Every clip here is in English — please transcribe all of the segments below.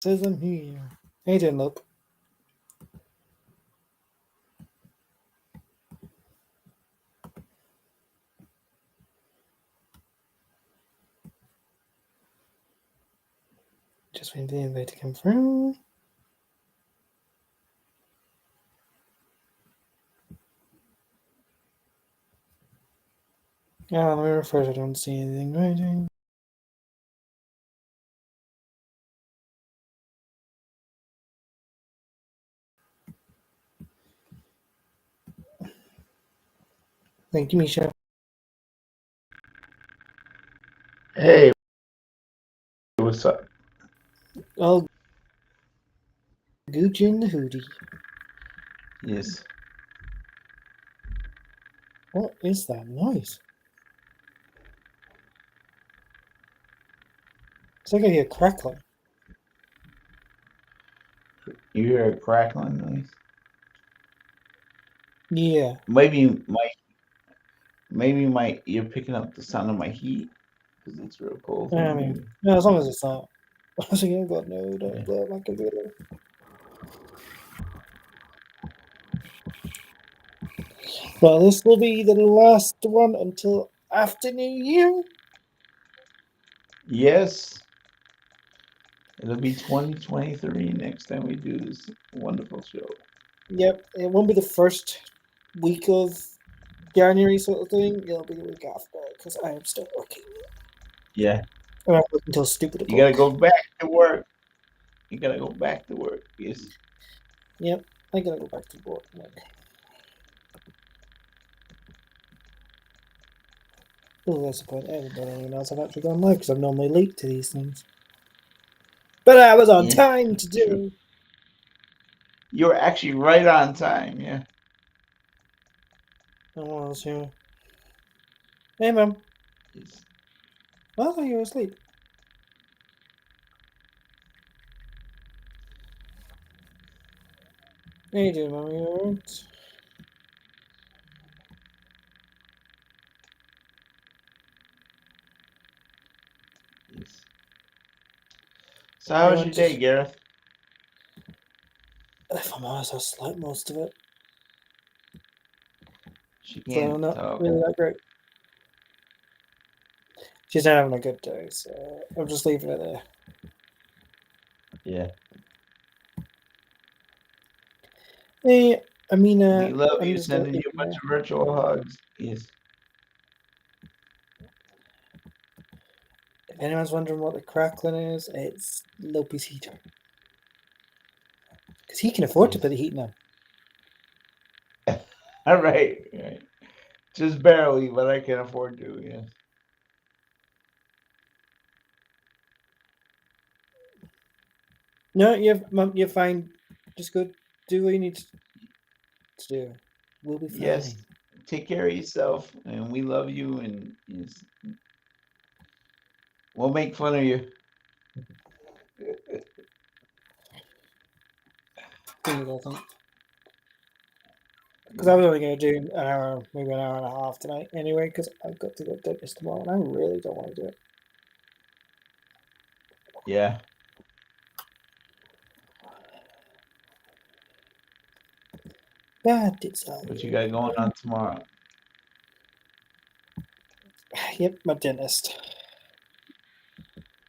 Says I'm here. Hey, didn't look. Just waiting for the invite to come through. Let me refresh. I don't see anything waiting. Thank you, Misha. Hey, what's up? Oh, Gucci in the hoodie. Yes. What is that noise? It's like I hear crackling. You hear a crackling noise? Yeah. Maybe you're picking up the sound of my heat because it's real cold for I me. mean, no, as long as it's not. I was like, oh god, no, don't Yeah. blow up my computer. Well, this will be the last one until after New Year. Yes, it'll be 2023 next time we do this wonderful show. Yep, it won't be the first week of January sort of thing. It'll be the week after because I am still working. Yeah. And I'm working until stupid You gotta o'clock. go back to work. You gotta go back to work. Yes. Yep, I gotta go back to work. Oh, that's the point. I haven't done anything else. I've actually gone live because I'm normally late to these things. But I was on Yeah. time to True. do. You're actually right on time. Yeah. I was here. Hey, Mom. Yes. I thought you were asleep. How you doing, Mom? You alright? Yes. So how You was your want day, to... Gareth? If I'm honest, I slept most of it. She So can't not talk. really that great. She's not having a good day, so I'm just leaving it there. Yeah. Hey, We Amina, love I'm you. just gonna Sending leave you a it bunch there. of virtual hugs. Yes. If anyone's wondering what the crackling is, it's Lopi's heater. Because he can afford to Yes. put the heating on. All right. Right. Just barely, but I can afford to. Yes. No, you're fine. Just go do what you need to do. We'll be Yes. fine. Take care of yourself, and we love you. And yes, we'll make fun of you. Please, I think. Because I was only going to do an hour, maybe an hour and a half tonight anyway, because I've got to go to the dentist tomorrow, and I really don't want to do it. Yeah. But it's all What you got good. going on tomorrow? Yep, my dentist.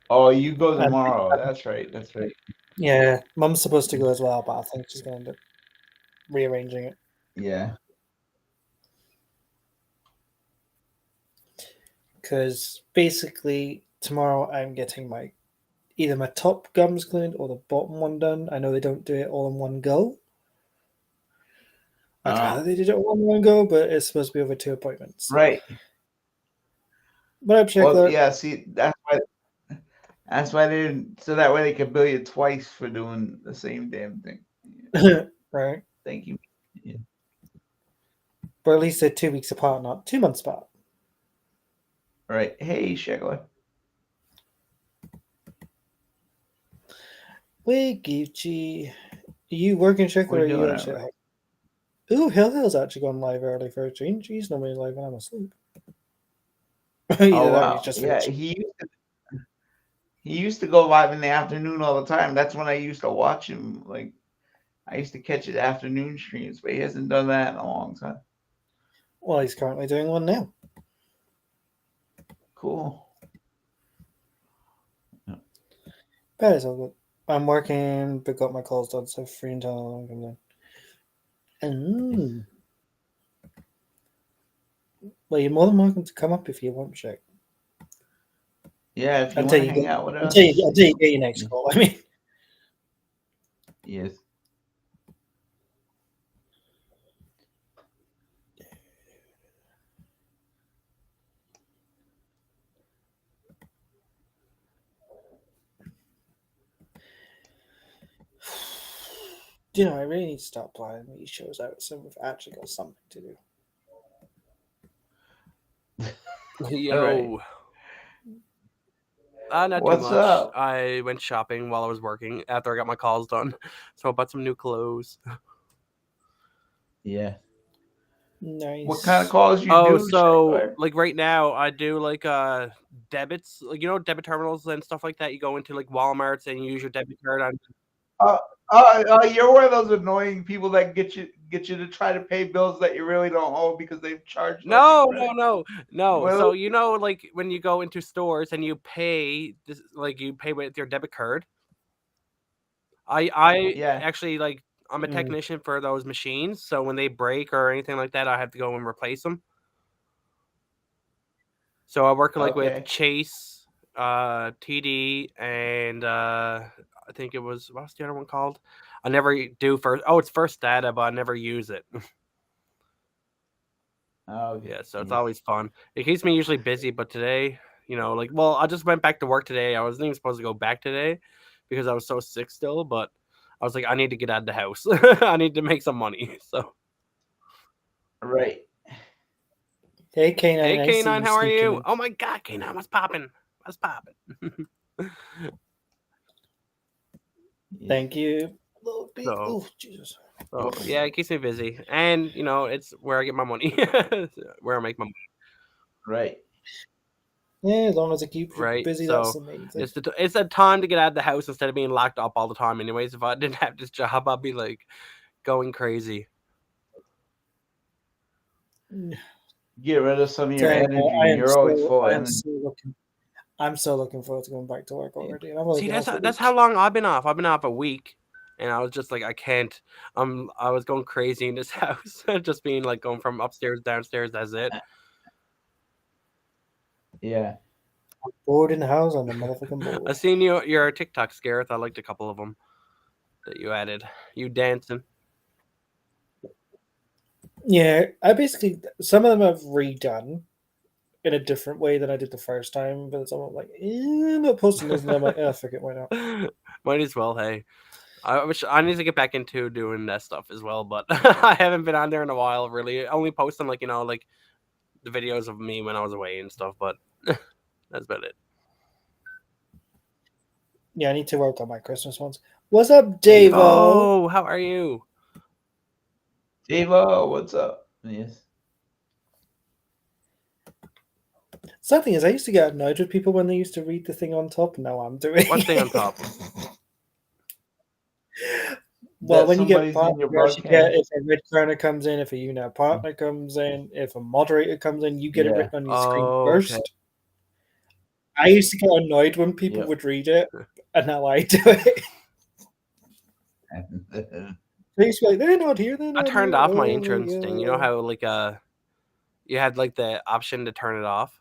Oh, you go And tomorrow. That's right. That's right. yeah, Mum's supposed to go as well, but I think she's going to end up rearranging it. Yeah. Because basically, tomorrow I'm getting either my top gums cleaned or the bottom one done. I know they don't do it all in one go. I'd rather they did it all in one go, but it's supposed to be over 2 appointments. So. Right. What up, Well, Sheckler? yeah. See, that's why they didn't. So that way they can bill you twice for doing the same damn thing. Right. Thank you. Yeah. But at least they're 2 weeks apart, not 2 months apart. Right. Hey, Shegler. Wait, Gucci. Are you working, Sheckler, or We're are you doing at all shit? right. Ooh, Hill's actually gone live early for a change. He's normally live when I'm asleep. Either Oh that or he's wow. just Yeah. rich. He He used to go live in the afternoon all the time. That's when I used to watch him. Like I used to catch his afternoon streams, but he hasn't done that in a long time. Well, he's currently doing one now. Cool. But it's all good. I'm working, but got my calls done, so free until I'm done. Well, you're more than welcome to come up if you want, Shaq. Yeah, if you want to hang out with us. Until you get your next call, I mean. Yes. You know, I really need to start planning these shows out so we've actually got something to do. Yo. Right. Not What's too much. up? I went shopping while I was working after I got my calls done. So I bought some new clothes. Yeah. Nice. What kind of calls you do? Oh, so Shaq? like right now I do like debits, like debit terminals and stuff like that. You go into like Walmart's and you use your debit card on. You're one of those annoying people that get you to try to pay bills that you really don't owe because they've charged. No. Well, So like when you go into stores and you pay this, like you pay with your debit card. I actually like I'm a technician for those machines, so when they break or anything like that, I have to go and replace them. So I work like with Chase, TD, and I think it was, what's the other one called? I never do first. Oh, it's First Data, but I never use it. Oh yeah, so it's always fun. It keeps me usually busy, but today, I just went back to work today. I wasn't even supposed to go back today because I was so sick still, but I was like, I need to get out of the house. I need to make some money. So. Right. Hey, K9. Hey, K9, how are you? Oh, my God, K9, what's popping? What's popping? Thank you. So, Jesus. So, yeah, it keeps me busy. And, it's where I get my money. Where I make my money. Right. Yeah, as long as it keeps you busy, so that's the main thing. It's a time to get out of the house instead of being locked up all the time. Anyways, if I didn't have this job, I'd be, like, going crazy. Get rid of some of your energy. You're always full of energy. I'm so looking forward to going back to work already. See, that's how long I've been off. I've been off a week. And I was just like, I can't. I was going crazy in this house, just being like going from upstairs, downstairs. That's it. Yeah. I'm bored in the house on the motherfucking board. I seen your TikToks, Gareth. I liked a couple of them that you added. You dancing. Yeah, some of them I've redone in a different way than I did the first time, but some I'm like, I'm not posting those, and I'm like, fuck it, why not? Might as well, hey. I need to get back into doing that stuff as well, but I haven't been on there in a while, really. Only posting like the videos of me when I was away and stuff, but that's about it. Yeah, I need to work on my Christmas ones. What's up, Davo? Oh, how are you? Davo, what's up? Yes. Something is, I used to get annoyed with people when they used to read the thing on top. Now I'm doing what thing on top? Well, when you get partner, you actually get if a red corner comes in, if a YouNow partner comes in, if a moderator comes in, you get it written on your screen first. Okay. I used to get annoyed when people would read it, and now I do it. They used to be like, they're not here. They're not I turned off my entrance thing. You know how you had like the option to turn it off.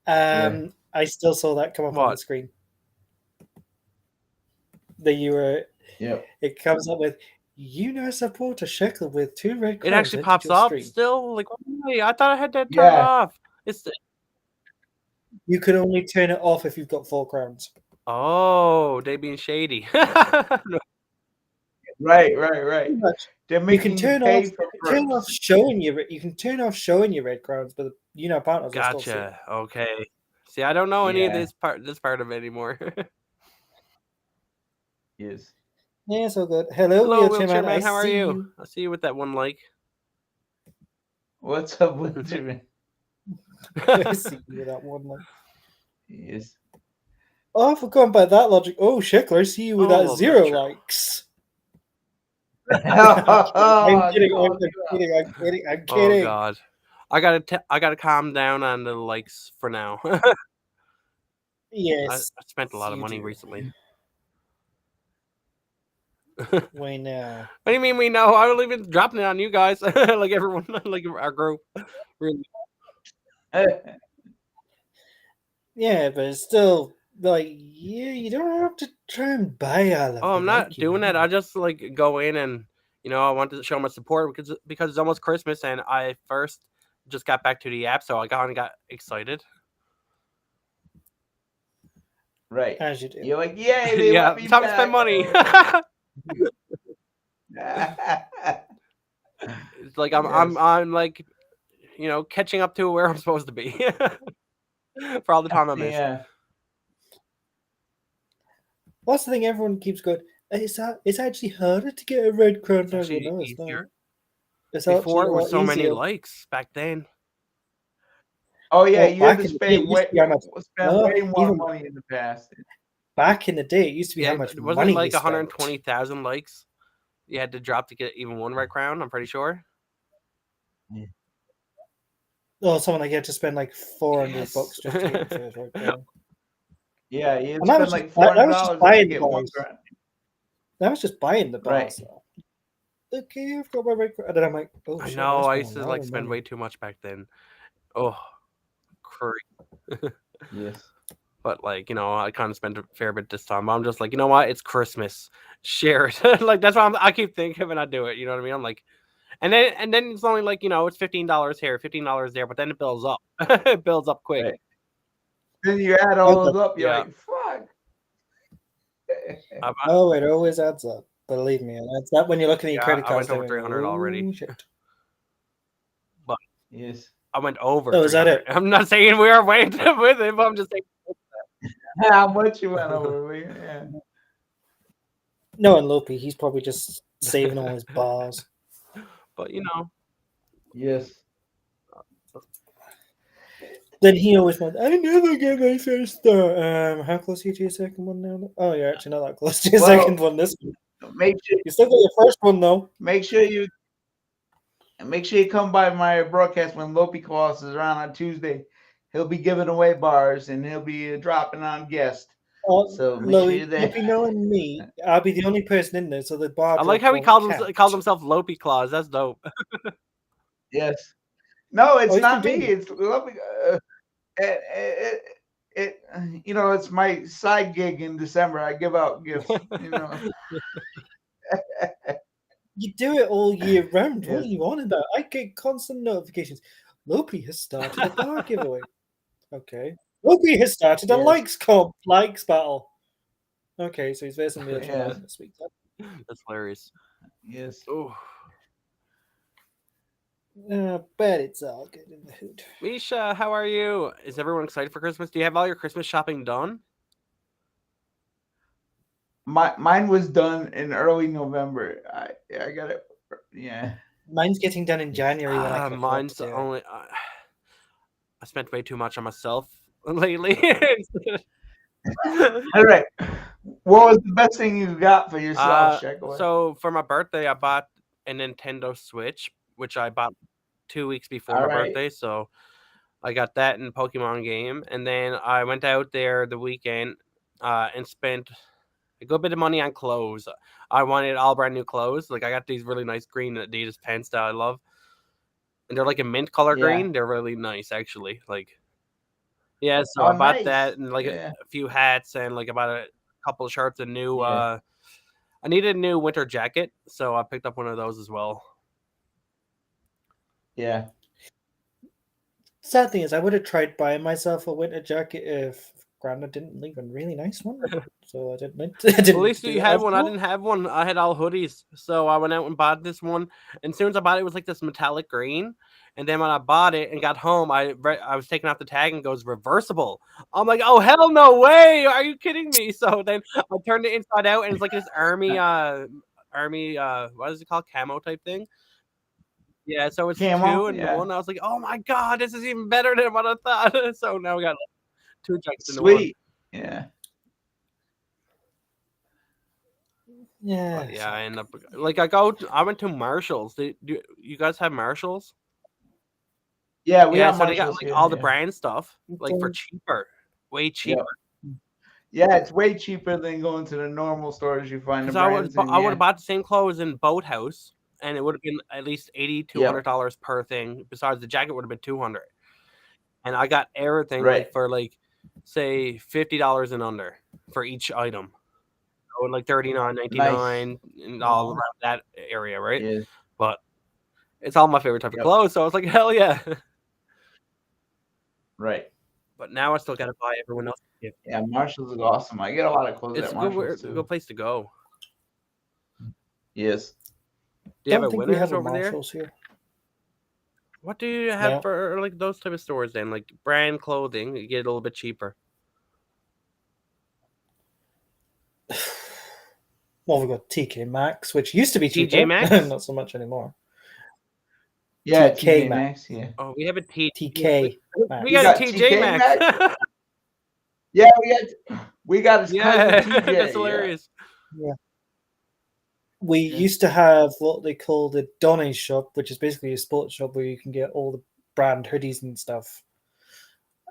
I still saw that come up on the screen. That you were. Yeah. It comes up with YouNow support a shekel with 2 red crowns. It actually pops up still. Like, I thought I had that turned off. You can only turn it off if you've got 4 crowns. Oh, they being shady. Right. They're making you can turn off showing your red crowns, but the partners will still see it. Okay. See, I don't know any of this part of it anymore. Yes. Yeah, so good. Hello, Wheelchair Man. How are you? I see you with that one like. What's up, Wheelchair Man? I see you with that one like. Yes. Oh, if we're going by that logic, oh, Schickler, see you with that 0 likes. I'm kidding. I'm kidding. Oh God, I gotta calm down on the likes for now. Yes, I spent a lot of money recently. We know. What do you mean we know? I don't even dropping it on you guys, like everyone, like our group. Really. Yeah, but it's still like you don't have to try and buy all of it. Oh, I'm not doing that. I just like go in and I want to show my support because it's almost Christmas and I first just got back to the app, so I kind of got excited. Right. As you do. You're like, yay, they yeah, let me time back. to spend money. It's like I'm like catching up to where I'm supposed to be for all the time I missed. Yeah. What's the thing everyone keeps going? It's actually harder to get a red crown. It's actually no, it's easier. not. It's Before it was so easier. many likes back then. Oh yeah, you had to spend way more money in the past. Back in the day, it used to be how much wasn't money it like you 120,000 likes you had to drop to get even one red crown? I'm pretty sure. Yeah. Oh, someone like had to spend like $400 just to get the first red crown. Yeah, you had to spend like $400 to get one crown. That was just buying the bars. Right. So. Okay, I've got my red crown. And then I'm like, oh, I know. I used to like spend way too much back then. Oh, curry. Yes. But like I kind of spent a fair bit this time. I'm just like, you know what? It's Christmas. Share it. Like that's why I keep thinking when I do it. You know what I mean? I'm like, and then it's only like it's $15 here, $15 there, but then it builds up. It builds up quick. Right. Then you add all those up. You're like, fuck. Oh, it always adds up. Believe me, that's not when you're looking at your credit cards. I went over 300 already. Shit. But yes, I went over. Oh, is that it? I'm not saying we are way with it, but I'm just saying how much you went over. Yeah. No, and Lopi, he's probably just saving all his bars. But yes. Then he always went, I never get my first star. How close are you to your second one now? Oh, you're actually not that close to your second one this week. Make sure you still got your first one though. Make sure you come by my broadcast when Lopi Claus is around on Tuesday. He'll be giving away bars and he'll be dropping on guests. So make sure you're there. Lopi knowing me, I'll be the only person in there. So the bar. I like how he called himself Lopi Claus. That's dope. Yes. No, it's not me. It's Lopi. It's my side gig in December. I give out gifts. You do it all year round. What are you on about? I get constant notifications. Lopi has started a bar giveaway. Okay. Lopi has started a likes battle. Okay, so he's versing me this week. That's hilarious. Yes. Oh. Bet it's all good in the hood. Misha, how are you? Is everyone excited for Christmas? Do you have all your Christmas shopping done? Mine was done in early November. I got it. Yeah. Mine's getting done in January. Mine's only. I spent way too much on myself lately. All right. What was the best thing you got for yourself, So for my birthday, I bought a Nintendo Switch, which I bought 2 weeks before my birthday. So I got that in Pokemon game. And then I went out there the weekend and spent a good bit of money on clothes. I wanted all brand new clothes. Like I got these really nice green Adidas pants that I love. And they're like a mint color green. They're really nice, actually. Like, yeah, so I bought that and like a few hats and like about a couple of shirts and new I needed a new winter jacket, so I picked up one of those as well. Yeah. Sad thing is, I would have tried buying myself a winter jacket if Grandma didn't leave a really nice one. So I didn't. At least you had one. I didn't have one. I had all hoodies, so I went out and bought this one. And as soon as I bought it, it was like this metallic green. And then when I bought it and got home, I was taking off the tag and goes reversible. I'm like, oh hell no way! Are you kidding me? So then I turned it inside out, and it's like this army what is it called, camo type thing. Yeah, so it's camo, 2 and 1. I was like, oh my god, this is even better than what I thought. So now we got 2 jackets into one. Sweet. Yeah. Yeah. But yeah, I end up like I went to Marshalls. Do you guys have Marshalls? Yeah, we Yeah, got so they got Marshalls like here. all the Yeah. brand stuff like for cheaper, way cheaper. Yeah, it's way cheaper than going to the normal stores you find the Because brands in. I would have bought the same clothes in Boathouse, and it would have been at least $80 to $100 per thing. Besides, the jacket would have been $200, and I got everything like for like say $50 and under for each item. So like $39.99 and all around that area, right? Yeah. But it's all my favorite type of clothes, so I was like, hell yeah. Right. But now I still got to buy everyone else. Yeah, Marshalls is awesome. I get a lot of clothes at Marshalls. It's a good place to go. Yes. Do you have a Winners over there? Here. What do you have for like those type of stores then? Like brand clothing, you get a little bit cheaper. Well, we've got TK Maxx, which used to be cheaper. TJ Maxx? Not so much anymore. Yeah, TK Maxx. Yeah. Oh, we have a TK Maxx. We got a TJ Maxx. Yeah, we got his cousin TJ. That's hilarious. Yeah. We used to have what they call the Donny's shop, which is basically a sports shop where you can get all the brand hoodies and stuff.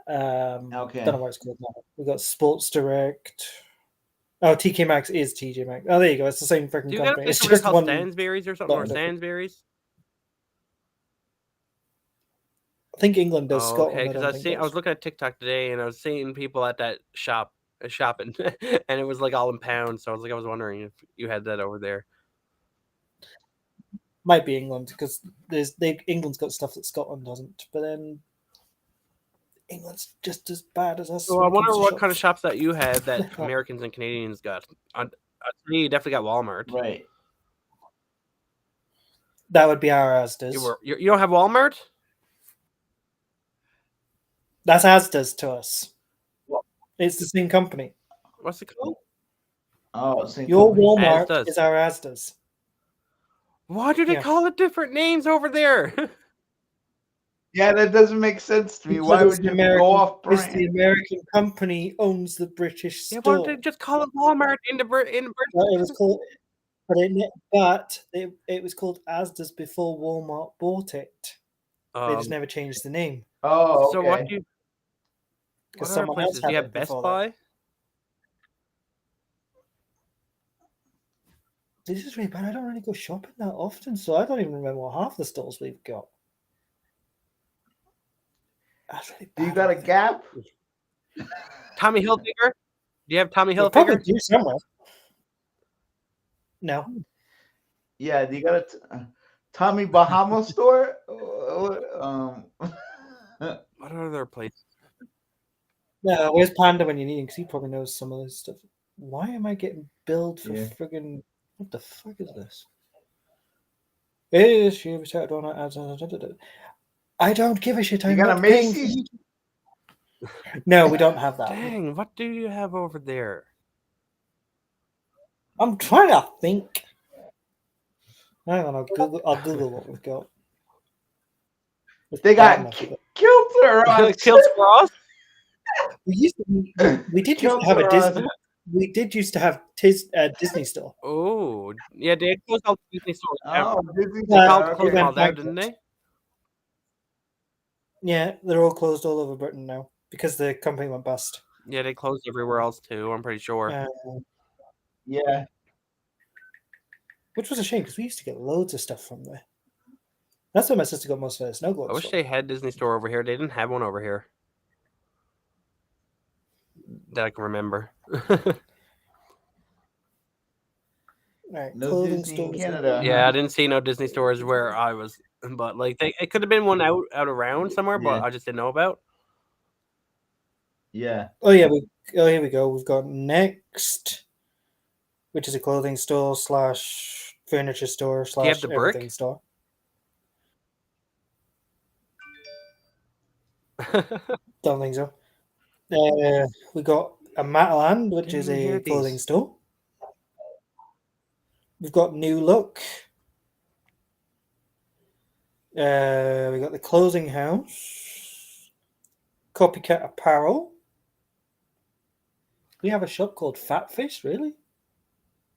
Don't know what it's called now. We've got Sports Direct. Oh, TK Maxx is TJ Maxx. Oh, there you go. It's the same freaking company. It's just called Sainsbury's or something, or Sainsbury's. I think England does Scotland. Okay, because I was looking at TikTok today and I was seeing people at that shop shopping, and it was like all in pounds. So I was wondering if you had that over there. Might be England because England's got stuff that Scotland doesn't, but then England's just as bad as us. So I wonder what kind of shops that you had that Americans and Canadians got. I you definitely got Walmart, right? That would be our Asda's. You don't have Walmart? That's Asda's to us. What? It's the same company. What's it called? Oh, your Walmart is our Asda's. Why do they call it different names over there? Yeah, that doesn't make sense to me. Why would you go off brand? It's the American company owns the British store. Why don't they just call it Walmart in Britain? Well, it was called, but it was called Asda's before Walmart bought it. They just never changed the name. Oh, okay. So what do you? What other places? Do you have Best Buy? This is really bad. I don't really go shopping that often, so I don't even remember what half the stores we've got. That's really bad. Do you got a Gap? Tommy Hilfiger? Do you have Tommy Hilfiger? Probably do somewhere. No. Yeah, do you got a Tommy Bahama store? What other places? No, where's Panda when you need him? Because he probably knows some of this stuff. Why am I getting billed for friggin'... What the fuck is this? Is she started on it? I don't give a shit. You got a Macy's? No, we don't have that. Dang, what do you have over there? I'm trying to think. Hang on, I'll Google what we've got. They got Kilter on Kilter Ross? We did used to have a Disney. We did used to have Disney store. Oh, yeah, they closed all Disney stores. Oh, Disney closed all that, didn't they? Yeah, they're all closed all over Britain now because the company went bust. Yeah, they closed everywhere else too. I'm pretty sure. Yeah, which was a shame because we used to get loads of stuff from there. That's where my sister got most of her snow globes. I wish they had Disney store over here. They didn't have one over here that I can remember. Right, no Disney in Canada. Yeah, I didn't see no Disney stores where I was, but like it could have been one out around somewhere, but I just didn't know about. Yeah. Oh yeah, here we go. We've got Next, which is a clothing store / furniture store / everything store. Don't think so. We got a Matalan, which is a clothing store. We've got New Look. We got the Clothing House. Copycat Apparel. We have a shop called Fat Fish, really?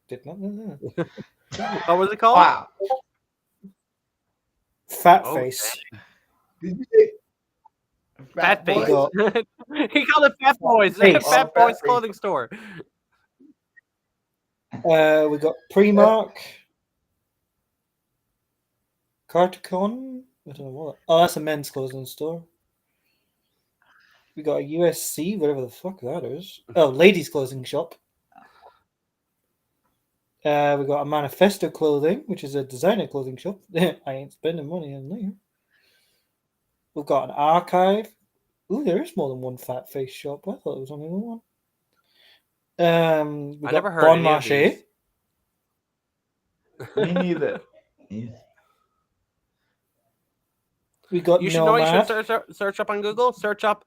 Did not know that. What was it called? Wow. Fat Face. Did you say Fat Face? Boys? He called it Fat Boys. Fat Boys clothing store. We got Primark. Carticon? I don't know what. Oh, that's a men's clothing store. We got a USC, whatever the fuck that is. Oh, ladies' clothing shop. We got a Manifesto Clothing, which is a designer clothing shop. I ain't spending money on there. We've got an Archive. Ooh, there is more than one Fat Face shop. I thought there was only one. We got never heard Bon any Marché. of these. Me neither. We got you should search up on Google. Search up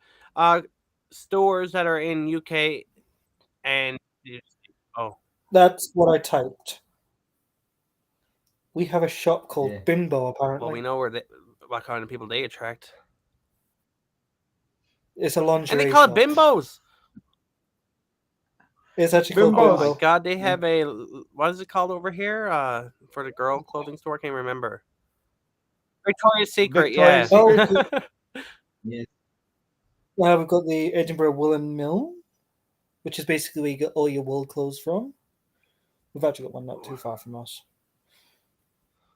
stores that are in UK and that's what I typed. We have a shop called Bimbo, apparently. Well, we know what kind of people they attract. It's a lingerie and they call shop. it Bimbos. It's actually called Bimbo. Oh my god, they have a what is it called over here? For the girl clothing store, I can't remember. Victoria's Secret, Victoria's Secret. Yes. We've got the Edinburgh Woolen Mill, which is basically where you get all your wool clothes from. We've actually got one not too far from us.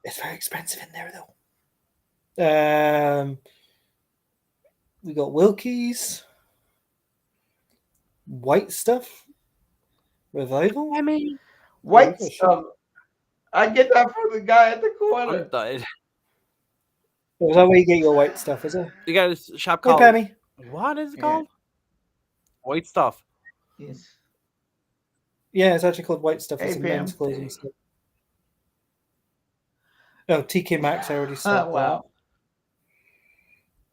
It's very expensive in there, though. We got Wilkie's, White Stuff, Revival. I mean, White Stuff. I get that from the guy at the corner. Is that where you get your white stuff, is it? You got a shop Hey, called... Pammy. What is it called? White Stuff. Yes. Yeah, it's actually called White Stuff. Hey, It's a Pam. men's clothing stuff. Oh, TK Maxx, I already said wow.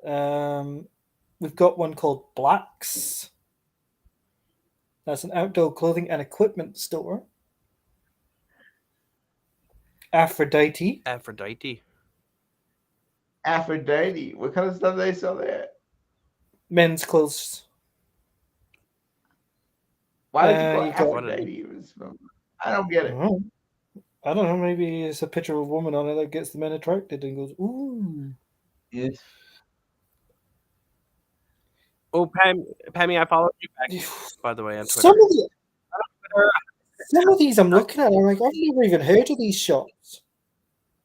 that. We've got one called Blacks. That's an outdoor clothing and equipment store. Aphrodite. What kind of stuff they sell there? Men's clothes. Why did you call Aphrodite? I don't get it. I don't know. Maybe it's a picture of a woman on it that gets the men attracted and goes, ooh. Yes. Oh, Pammy, I followed you back, by the way, on Twitter. Some of these I'm looking at, I'm like, I've never even heard of these shops.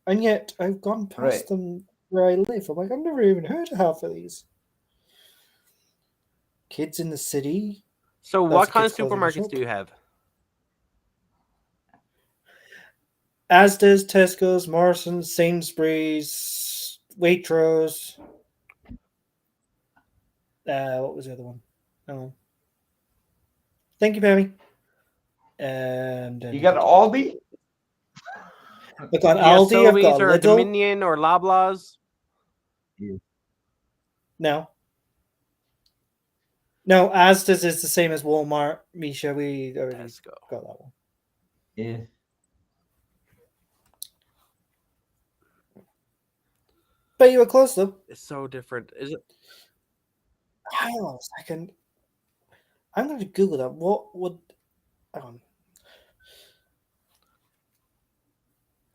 And yet I've gone past them where I live. I'm like, I've never even heard of half of these. Kids in the City. So what kind of supermarkets do you have? Asda's, Tesco's, Morrison's, Sainsbury's, Waitrose. What was the other one? Oh. Thank you, Pammy. And you got Aldi? I've got Aldi, I've got or Lidl. Dominion or Loblaws? Yeah. No, Asda's is the same as Walmart. Misha, we already got that one. Yeah. But you were close, though. It's so different. Is it? Hang on a second. I'm going to Google that. What would...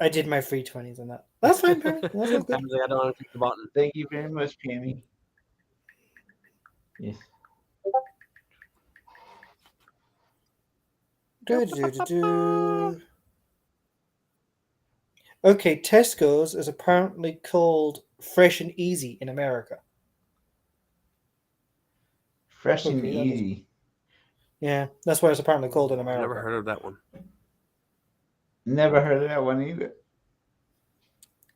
I did my free 20s on that. That's fine, Pammy. That's all good. I don't want to click the button. Thank you very much, Pammy. Yes. Okay, Tesco's is apparently called Fresh and Easy in America. Fresh and Easy. Yeah, that's what it's apparently called in America. Never heard of that one. Never heard of that one either.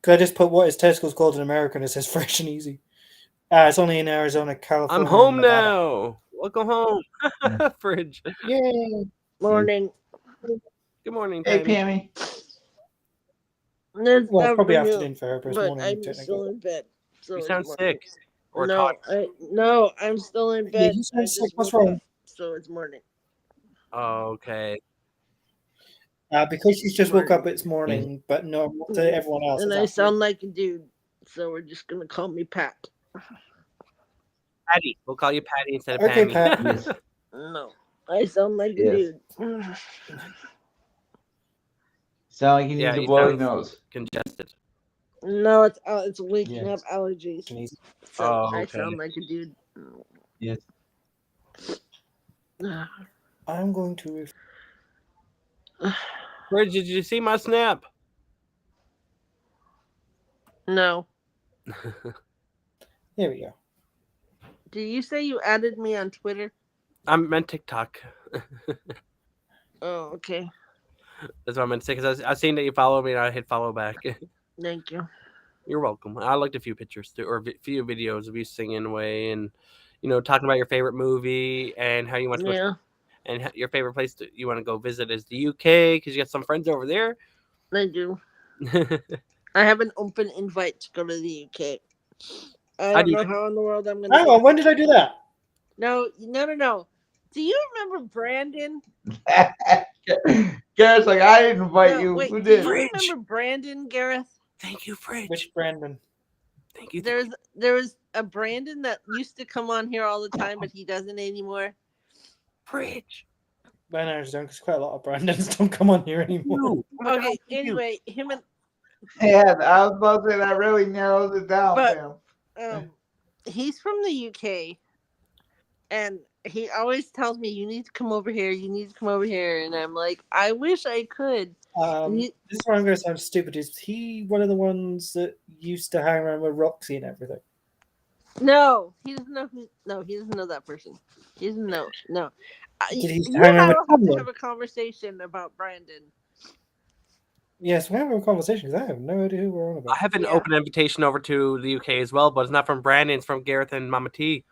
Could I just put what is Tesco's called in America and it says Fresh and Easy? It's only in Arizona, California. I'm home now. Welcome home. Fridge. Yay. Morning. Good morning, Hey, Pammy. Well, probably afternoon for her, but morning. I'm still in bed. So you sound sick. Or no, I'm still in bed. Yeah, you sound sick. What's wrong? So it's morning. Okay. Because she's just woke up, it's morning, but no, to everyone else. And I sound like a dude, so we're just gonna call me Pat. Patty. We'll call you Patty instead of Pammy. Pat. No, I sound like a dude. Sound like you need to blow your nose. Congested. No, it's waking up allergies. So okay. I sound like a dude. Yes. I'm going to. Bridge, did you see my snap? No. There we go. Did you say you added me on Twitter? I meant TikTok. Oh, okay. That's what I meant to say, because I seen that you follow me and I hit follow back. Thank you. You're welcome. I liked a few pictures too, or a few videos of you singing away and, talking about your favorite movie and how you went to and your favorite place you want to go visit is the UK because you got some friends over there. I do. I have an open invite to go to the UK. I don't know how in the world I'm going to. Hang on, when did I do that? No. Do you remember Brandon? Garrett's like, I didn't invite you. Wait, Who did? Do you remember Brandon, Gareth? Thank you, Fridge. Which Brandon? Thank you. There was a Brandon that used to come on here all the time, but he doesn't anymore. Fridge. I know, because quite a lot of Brandons don't come on here anymore. Okay, anyway, him and... Yeah, I was about to say that really narrows it down, Sam. He's from the UK, and he always tells me, you need to come over here, and I'm like, I wish I could. This is where I'm going to sound stupid. Is he one of the ones that used to hang around with Roxy and everything? No, he doesn't know who. No, he doesn't know that person. He doesn't know. No. Did he you and I will have to have a conversation about Brandon. Yes, we have a conversation because I have no idea who we're on about. I have an open invitation over to the UK as well, but it's not from Brandon. It's from Gareth and Mama T.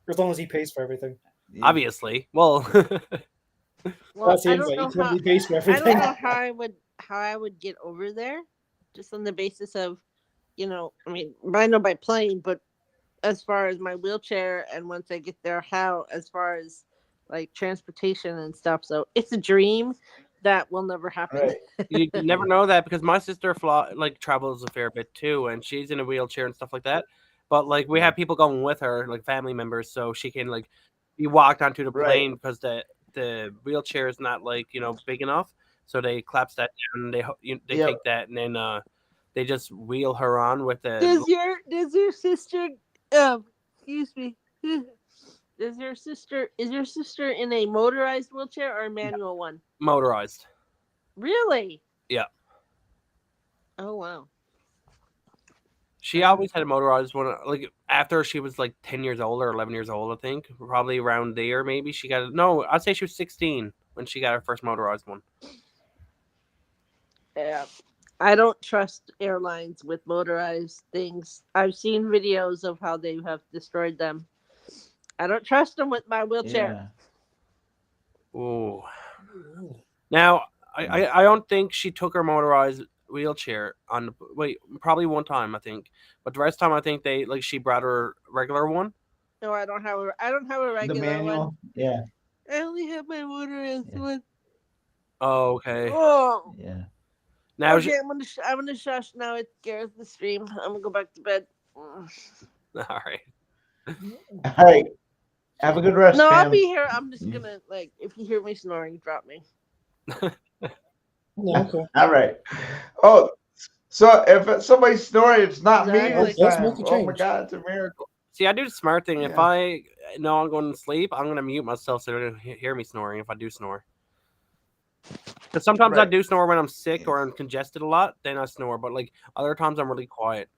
As long as he pays for everything. Yeah. Obviously. Well, that's the invite. He probably pays for everything. I don't know how I would get over there, just on the basis of, I know by plane, but as far as my wheelchair and once I get there, how, as far as like transportation and stuff. So it's a dream that will never happen. Right. You never know that because my sister travels a fair bit too, and she's in a wheelchair and stuff like that. But we have people going with her, like family members, so she can be walked onto the plane because the wheelchair is not big enough. So they collapse that down. And they take that and then they just wheel her on with it. Does your sister? Excuse me. Is your sister in a motorized wheelchair or a manual one? Motorized. Really? Yeah. Oh wow. She always had a motorized one. After she was 10 years old or 11 years old, I think, probably around there. Maybe she got it. No, I'd say she was 16 when she got her first motorized one. Yeah. I don't trust airlines with motorized things. I've seen videos of how they have destroyed them. I don't trust them with my wheelchair. Yeah. Ooh. Now, I don't think she took her motorized wheelchair on probably one time, I think. But the rest of the time, I think she brought her regular one. No, I don't have a regular the manual one. Yeah. I only have my motorized one. Oh, okay. Oh. Yeah. Now okay, I'm gonna shush now. It's Gareth the stream. I'm gonna go back to bed. All right. All right. Have a good rest. No, fam. I'll be here. I'm just gonna if you hear me snoring, drop me. Okay. All right. Oh, so if somebody's snoring, it's not me this time. Oh my God, it's a miracle. See, I do the smart thing. Yeah. If I know I'm going to sleep, I'm going to mute myself so they don't hear me snoring if I do snore. Because sometimes I do snore when I'm sick or I'm congested a lot, then I snore. But other times I'm really quiet.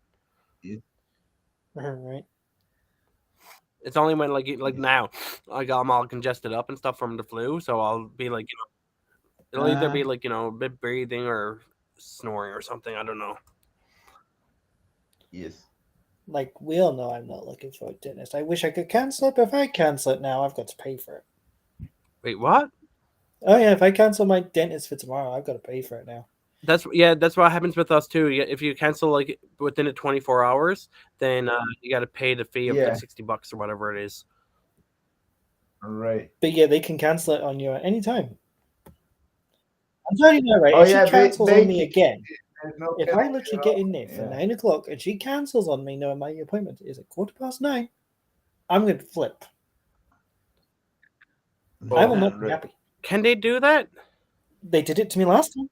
Yeah. Right. It's only when now, I'm all congested up and stuff from the flu, so I'll be it'll either be a bit breathing or snoring or something. I don't know. Yes. We all know I'm not looking for a dentist. I wish I could cancel it, but if I cancel it now, I've got to pay for it. Wait, what? Oh yeah, if I cancel my dentist for tomorrow, I've got to pay for it now. That's what happens with us too. If you cancel within the 24 hours, then you got to pay the fee of $60 or whatever it is. All right. But yeah, they can cancel it on you at any time. I'm telling you that, right? Oh, if she cancels on me again, if I literally get in there for 9 o'clock and she cancels on me knowing my appointment is at 9:15, I'm going to flip. I will not be happy. Can they do that? They did it to me last time.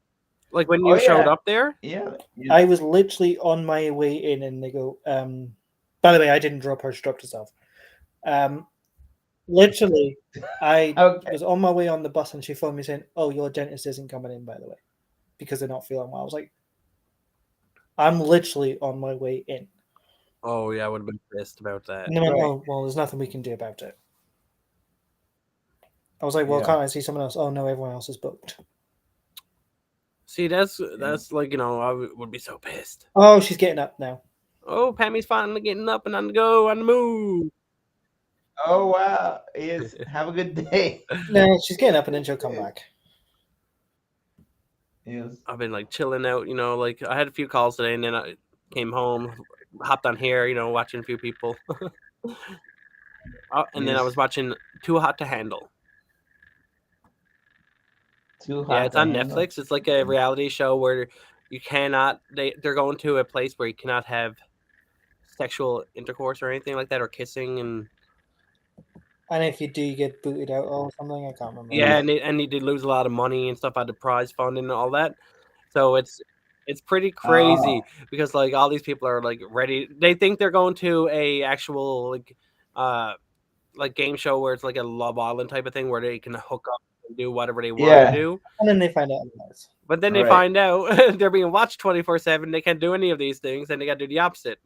Like when you showed up there? Yeah. I was literally on my way in, and they go, by the way, I didn't drop her, she dropped herself. Literally, I was on my way on the bus, and she phoned me saying, "Oh, your dentist isn't coming in, by the way, because they're not feeling well." I was like, I'm literally on my way in. Oh, yeah, I would have been pissed about that. And they went, "Oh, well, there's nothing we can do about it." I was like, "Well, can't I see someone else?" "Oh, no, everyone else is booked." See, that's like, I would be so pissed. Oh, she's getting up now. Oh, Pammy's finally getting up and on the go, on the move. Oh, wow. Yes. Have a good day. No, she's getting up and then she'll come back. Yes. I've been like chilling out, like I had a few calls today, and then I came home, hopped on here, watching a few people. And then I was watching Too Hot to Handle. Yeah, it's on Netflix. It's like a reality show where you cannot. They're going to a place where you cannot have sexual intercourse or anything like that, or kissing, and if you do, you get booted out or something. I can't remember. Yeah, and they did lose a lot of money and stuff out of the prize fund and all that. So it's pretty crazy because like all these people are like ready. They think they're going to a actual like game show where it's like a Love Island type of thing where they can hook up and do whatever they want to do. And then they find out otherwise. But then they find out they're being watched 24/7. They can't do any of these things, and they got to do the opposite.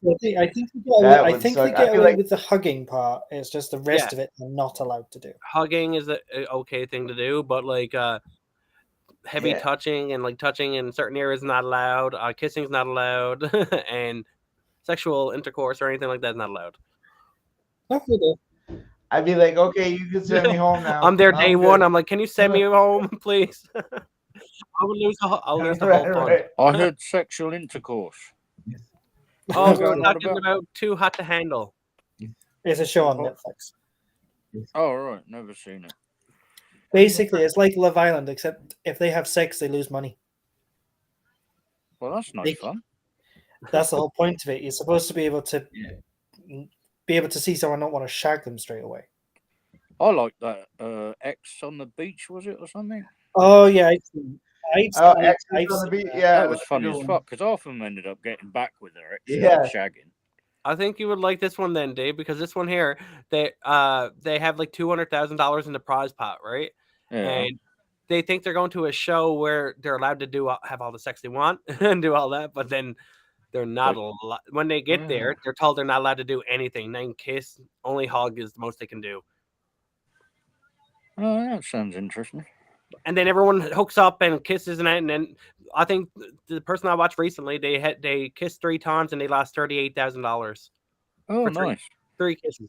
I think they get away with the hugging part. It's just the rest of it they're not allowed to do. Hugging is an okay thing to do, but like heavy touching and like touching in certain areas is not allowed. Kissing is not allowed, and sexual intercourse or anything like that is not allowed. I'd be like, okay, you can send me home now. I'm there day one. I'm like, can you send me home, please? I'll lose the whole fun. I heard sexual intercourse. Oh, we're talking about Too Hot to Handle. It's a show on Netflix. Oh, right. Never seen it. Basically, it's like Love Island, except if they have sex, they lose money. Well, that's not fun. That's the whole point of it. You're supposed to be able to see someone not want to shag them straight away. I like that X on the beach, was it, or something? Oh, yeah. X on the beach, yeah. That was funny as fuck, because half of them ended up getting back with their ex shagging. I think you would like this one then, Dave, because this one here, they have like $200,000 in the prize pot, right? Yeah. And they think they're going to a show where they're allowed to have all the sex they want and do all that, but then they're not allowed. When they get there, they're told they're not allowed to do anything. They can kiss, only hug is the most they can do. Oh, that sounds interesting. And then everyone hooks up and kisses and then I think the person I watched recently, they kissed 3 times and they lost $38,000. Oh, nice. 3 kisses.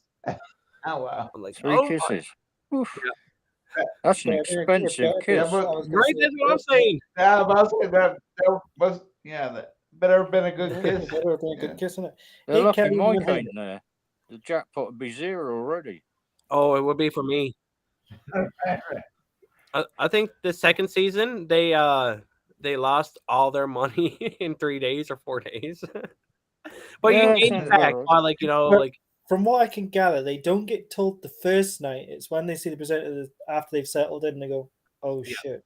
Oh, wow. I'm like, 3 kisses. Oof. Yeah. That's an expensive kiss. Right, that's what I'm saying. Yeah, that was that better have been a good kiss. Better have been a good kiss, isn't it? They're lucky Mike ain't there. The jackpot would be 0 already. Oh, it would be for me. I think the second season they lost all their money in 3 days or 4 days. But you can gain it back by from what I can gather, they don't get told the first night. It's when they see the presenters after they've settled in and they go, "Oh shit."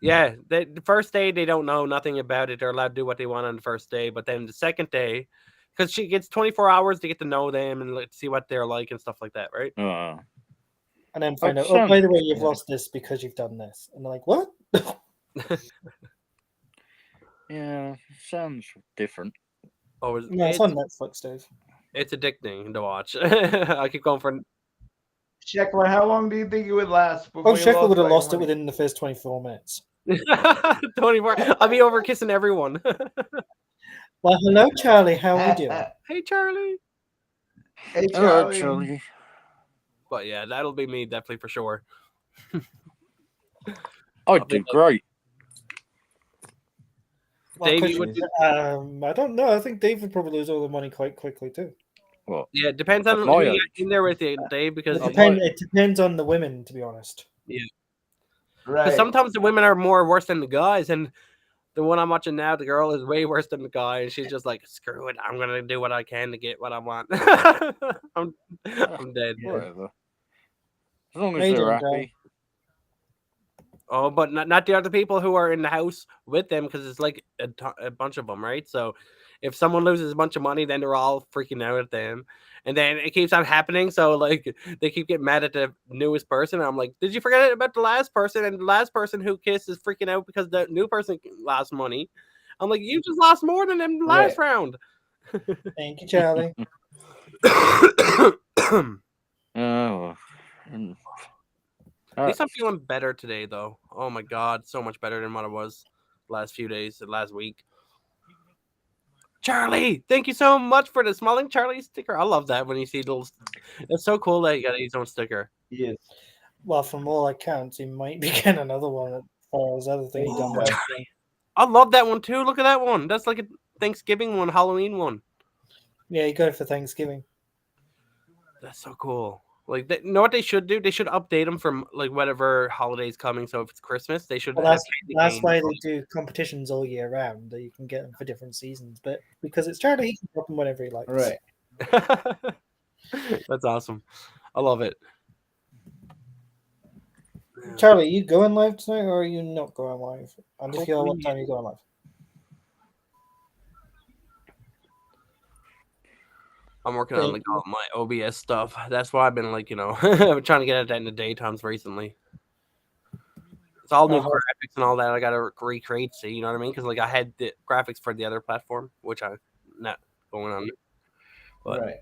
Yeah, the first day they don't know nothing about it. They're allowed to do what they want on the first day, but then the second day, because she gets 24 hours to get to know them and see what they're like and stuff like that, right? And then find out, oh, by the way, you've lost this because you've done this. And they're like, what? Yeah, sounds different. Oh, it's on Netflix, Dave. It's addicting to watch. I keep going for... Sheckler, how long do you think it would last? Sheckler would have lost it within the first 24 minutes. 24. I'll be over kissing everyone. Well, hello, Charlie. How are you doing? Hey, Charlie. Hey, Charlie. Hello, Charlie. But yeah, that'll be me, definitely for sure. I'd do great. Dave, I don't know. I think Dave would probably lose all the money quite quickly too. What? Yeah, it depends on who you get in there with you, Dave. Because it depends on the women, to be honest. Yeah, right. Because sometimes the women are more worse than the guys, and the one I'm watching now, the girl is way worse than the guy, and she's just like, "Screw it, I'm gonna do what I can to get what I want." I'm dead. Whatever. As long as they're happy. Oh, but not the other people who are in the house with them, because it's like a bunch of them, right? So if someone loses a bunch of money, then they're all freaking out at them. And then it keeps on happening. So like they keep getting mad at the newest person. And I'm like, did you forget about the last person? And the last person who kissed is freaking out because the new person lost money. I'm like, you just lost more than them last round. Thank you, Charlie. Oh. At least I'm feeling better today, though. Oh my god, so much better than what I was last few days, last week. Charlie, thank you so much for the Smiling Charlie sticker. I love that when you see little. It's so cool that he got his own sticker. Yes. Well, from all accounts, he might be getting another one for his other thing he done. Charlie. I love that one too. Look at that one. That's like a Thanksgiving one, Halloween one. Yeah, he got it for Thanksgiving. That's so cool. Like, you know what they should do? They should update them from like whatever holiday's coming. So if it's Christmas, they should. Well, that's why they do competitions all year round. That you can get them for different seasons. But because it's Charlie, he can drop them whenever he likes. Right. That's awesome. I love it. Charlie, are you going live tonight, or are you not going live? And if you are, what time are you going live? I'm working on like all my OBS stuff. That's why I've been like, trying to get at that in the daytimes recently. It's all new graphics and all that. I got to recreate, you know what I mean? Because like I had the graphics for the other platform, which I'm not going on. But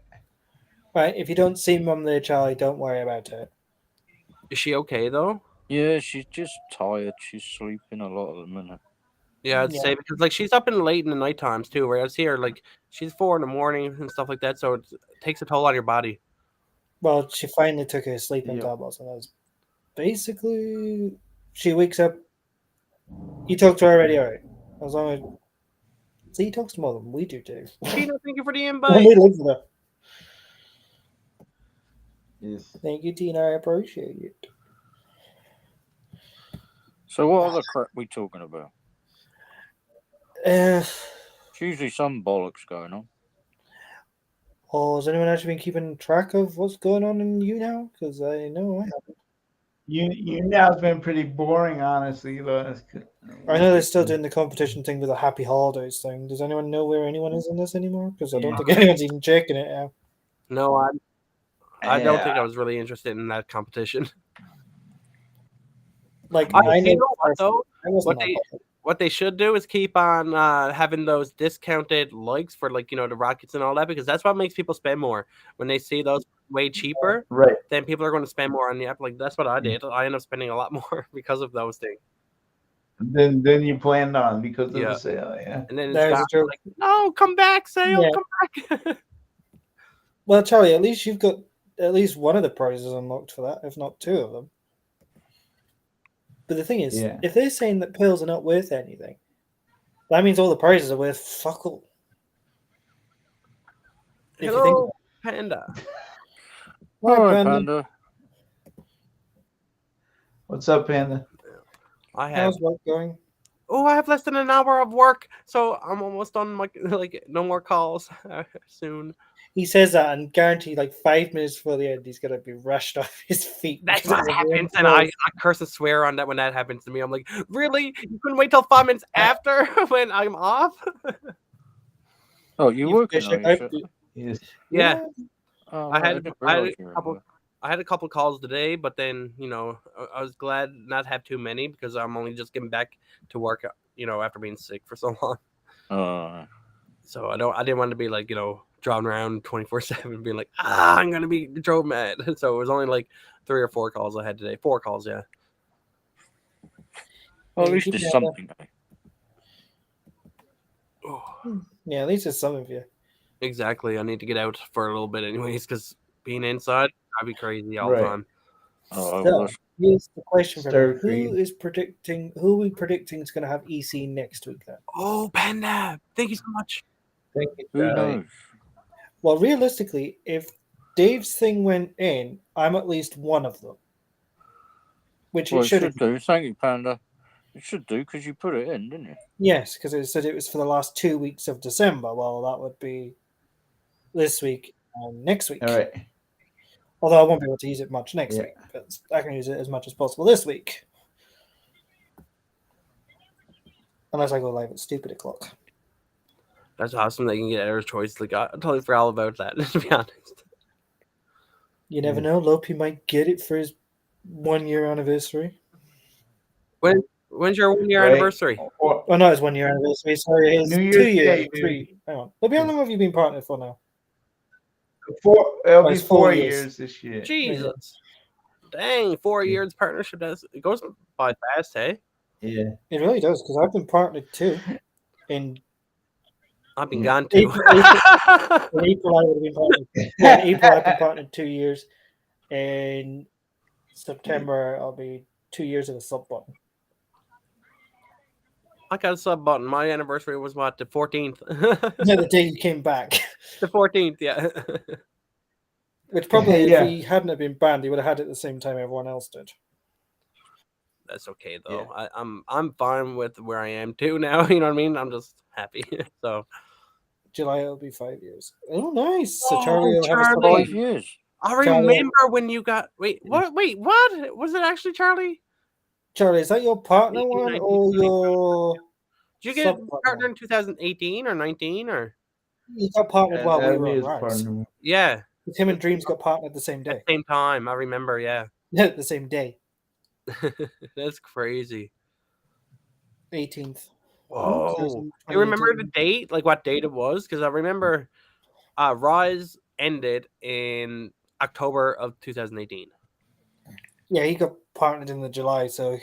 right. If you don't see Mum there, Charlie, don't worry about it. Is she okay though? Yeah, she's just tired. She's sleeping a lot at the minute. Yeah, I'd say because like she's up in late in the night times too. Where I see her like she's 4 in the morning and stuff like that, so it takes a toll on your body. Well, she finally took her sleeping tablets, and that was basically she wakes up. You talk to her already, all right? As long as see, he talks to more than we do too. Tina, thank you for the invite. We live with her. Yes. Thank you, Tina. I appreciate it. So what other crap we talking about? It's usually some bollocks going on. Oh, has anyone actually been keeping track of what's going on in YouNow? Because I know I haven't. YouNow's been pretty boring, honestly. I know they're still doing the competition thing with the Happy Holidays thing. Does anyone know where anyone is in this anymore? Because I don't think anyone's even checking it now. No, I don't think I was really interested in that competition. Like I know what though. What they should do is keep on having those discounted likes for like the rockets and all that, because that's what makes people spend more when they see those way cheaper. Right. Then people are going to spend more on the app. Like that's what I did. I ended up spending a lot more because of those things. Then you planned on because of the sale, And then it's like, no, come back, sale, come back. Well, Charlie, at least you've got at least one of the prizes unlocked for that, if not two of them. But the thing is, if they're saying that pills are not worth anything, that means all the prizes are worth fuck all. Hello, Panda. Hi, Panda. What's up, Panda? How's work going? Oh, I have less than an hour of work, so I'm almost done. Like no more calls soon. He says that, and guaranteed, like 5 minutes before the end, he's gonna be rushed off his feet. That's what happens, and I curse and swear on that when that happens to me. I'm like, really? You couldn't wait till 5 minutes after when I'm off? Oh, you working? Yes. Yeah. Oh, I had a couple calls today, but then I was glad not to have too many because I'm only just getting back to work. After being sick for so long. So I didn't want to be like driving around 24/7 being like, I'm gonna be drove mad. So it was only like 3 or 4 calls I had today. 4 calls, yeah. Well, at least there's something. Yeah, at least there's something for you. Exactly. I need to get out for a little bit anyways, because being inside, I'd be crazy all the time. So, here's the question for who are we predicting is going to have EC next week then? Oh, Panda. Thank you so much. Thank you. Who knows? Well, realistically, if Dave's thing went in, I'm at least one of them. Which it should do. Thank you, Panda. It should do because you put it in, didn't you? Yes, because it said it was for the last 2 weeks of December. Well, that would be this week and next week. All right. Although I won't be able to use it much next week, but I can use it as much as possible this week. Unless I go live at stupid o'clock. That's awesome that you can get Editor's Choice. Like, I totally forgot all about that, to be honest. You never know. Lopi might get it for his 1 year anniversary. When's your 1 year anniversary? Oh, no, it's 1 year anniversary. Sorry, it's New 2 Year's years. Day, 3. Hang on. Lopi, how long have you been partnered for now? It'll be it's 4 years this year. Jesus. Dang, 4 years partnership. It goes by fast, hey? Yeah. It really does, because I've been partnered too. I've been gone too. In April, I would have been partnered. Yeah, in April, I've been partnered 2 years. In September, I'll be 2 years of a sub button. I got a sub button. My anniversary was what, the 14th? Yeah, the day you came back. The 14th, yeah. Which probably, if he hadn't have been banned, he would have had it at the same time everyone else did. That's okay though. Yeah. I'm fine with where I am too now. You know what I mean? I'm just happy. So July it'll be 5 years. Oh, nice. So Charlie will have 5 years. I remember when you got what was it actually, Charlie? Charlie, is that your partner one or your? Did you get partner in 2018 or 19 or? You got partnered while we were on Rise. Yeah. Him and Dreams got partnered the same day. At the same time, I remember. Yeah. The same day. That's crazy. 18th. Whoa. You remember the date? Like what date it was? Because I remember Rise ended in October of 2018. Yeah, he got partnered in the July, so it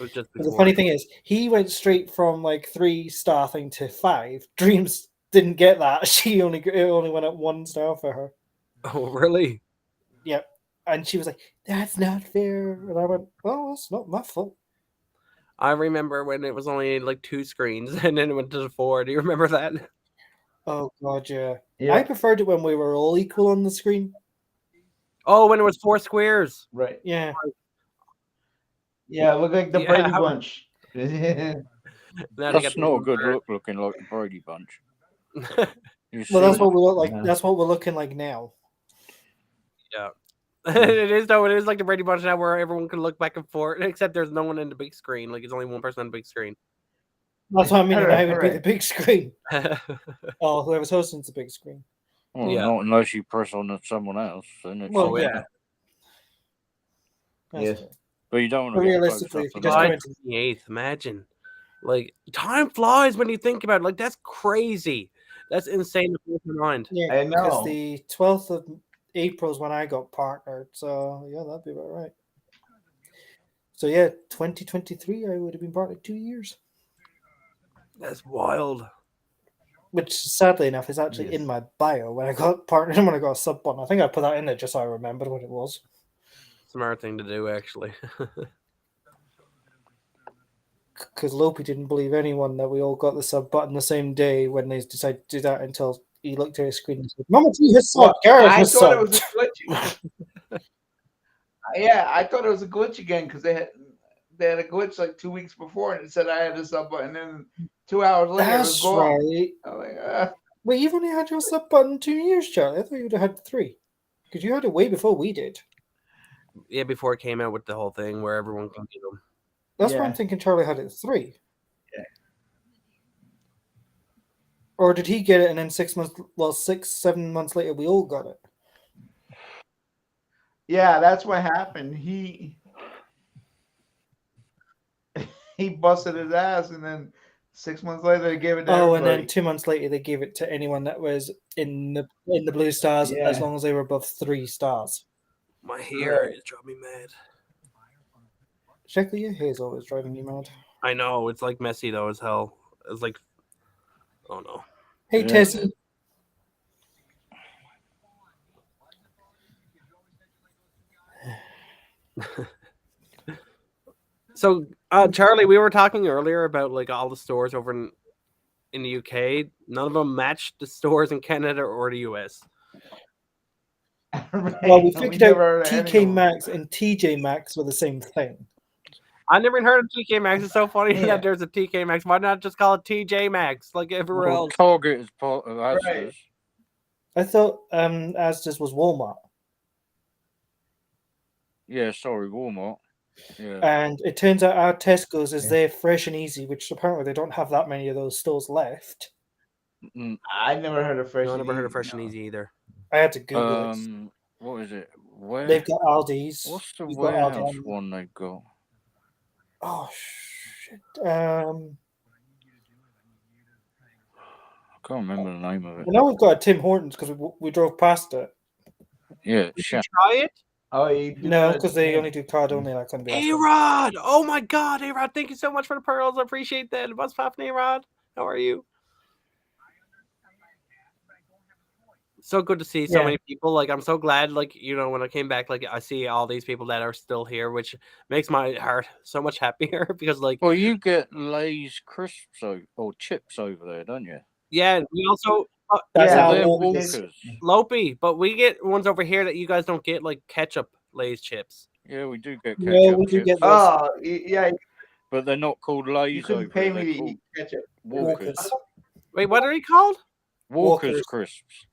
was just the funny thing is he went straight from like 3-star thing to 5. Dreams didn't get that. It only went up 1 star for her. Oh, really? Yep. And she was like, "That's not fair." And I went, "Oh, it's not my fault." I remember when it was only like 2 screens and then it went to the 4. Do you remember that? Oh god, yeah. I preferred it when we were all equal on the screen. Oh, when it was 4 squares. Right. Yeah. Yeah, look like the Brady Bunch. That's not a good look looking like the Brady Bunch. Well, that's what we look like. That's what we're looking like now. Yeah. It is though. It is like the Brady Bunch now, where everyone can look back and forth, except there's no one in the big screen. Like it's only one person on the big screen. That's what I mean. I would be the big screen. Oh, whoever's hosting the big screen. Well, not unless you press on someone else. Then it's yeah. Yes. But you don't want to realistically, if you just go into the 8th, imagine. Like time flies when you think about it. Like that's crazy. That's insane to put in mind. Yeah, I know. Because the 12th of April is when I got partnered, so yeah, that'd be about right. So yeah, 2023, I would have been partnered 2 years. That's wild. Which, sadly enough, is actually in my bio when I got partnered and when I got a sub button. I think I put that in there just so I remembered what it was. Smart thing to do, actually. Because Lopi didn't believe anyone that we all got the sub button the same day when they decided to do that until he looked at his screen and said, "Mama T has subbed. Gareth has subbed." I thought it was a glitch. Yeah, I thought it was a glitch again because they had a glitch like 2 weeks before and it said I had a sub button, and then 2 hours later it was gone. Right. I'm like, Wait, you've only had your sub button 2 years, Charlie. I thought you'd have had 3. Because you had it way before we did. Yeah, before it came out with the whole thing where everyone can get them. That's why I'm thinking Charlie had it 3. Yeah. Or did he get it and then 6 months, 7 months later, we all got it? Yeah, that's what happened. He busted his ass, and then 6 months later they gave it to everybody. And then 2 months later they gave it to anyone that was in the blue stars as long as they were above 3 stars. My hair is driving me mad. Shackley, your hair's always driving you mad. I know, it's like messy though as hell. It's like, oh no. Hey, Tessie. So, Charlie, we were talking earlier about like all the stores over in the UK. None of them matched the stores in Canada or the US. Right. Well, we figured out TK Maxx and TJ Maxx were the same thing. I never even heard of TK Maxx. It's so funny that there's a TK Maxx. Why not just call it TJ Maxx like everywhere else? Target is part of Asda's. I thought Asda's was Walmart. Yeah, sorry, Walmart. Yeah. And it turns out our Tesco's is there fresh and easy, which apparently they don't have that many of those stores left. I never heard of fresh. No, I never heard of Fresh and Easy either. I had to Google it. What is it? Where They've got Aldi's. What's the You've warehouse got one they've got? Oh shit! I can't remember the name of it. Well, now we've got a Tim Hortons because we drove past it. Yeah, Did you try it? Oh, no, because they only do card only. I couldn't be. A-Rod! Oh my God, A-Rod! Thank you so much for the pearls. I appreciate that. What's poppin', A-Rod? How are you? So good to see so many people. Like, I'm so glad, like, you know, when I came back, like, I see all these people that are still here, which makes my heart so much happier because, like... Well, you get Lay's crisps or chips over there, don't you? Yeah, and we also... they're Walkers. Lopey, but we get ones over here that you guys don't get, like ketchup Lay's chips. Yeah, we do get ketchup we do chips. get those. Oh, yeah. But they're not called Lay's. You couldn't pay me to eat ketchup. Walkers. Wait, what are they called? Walkers crisps.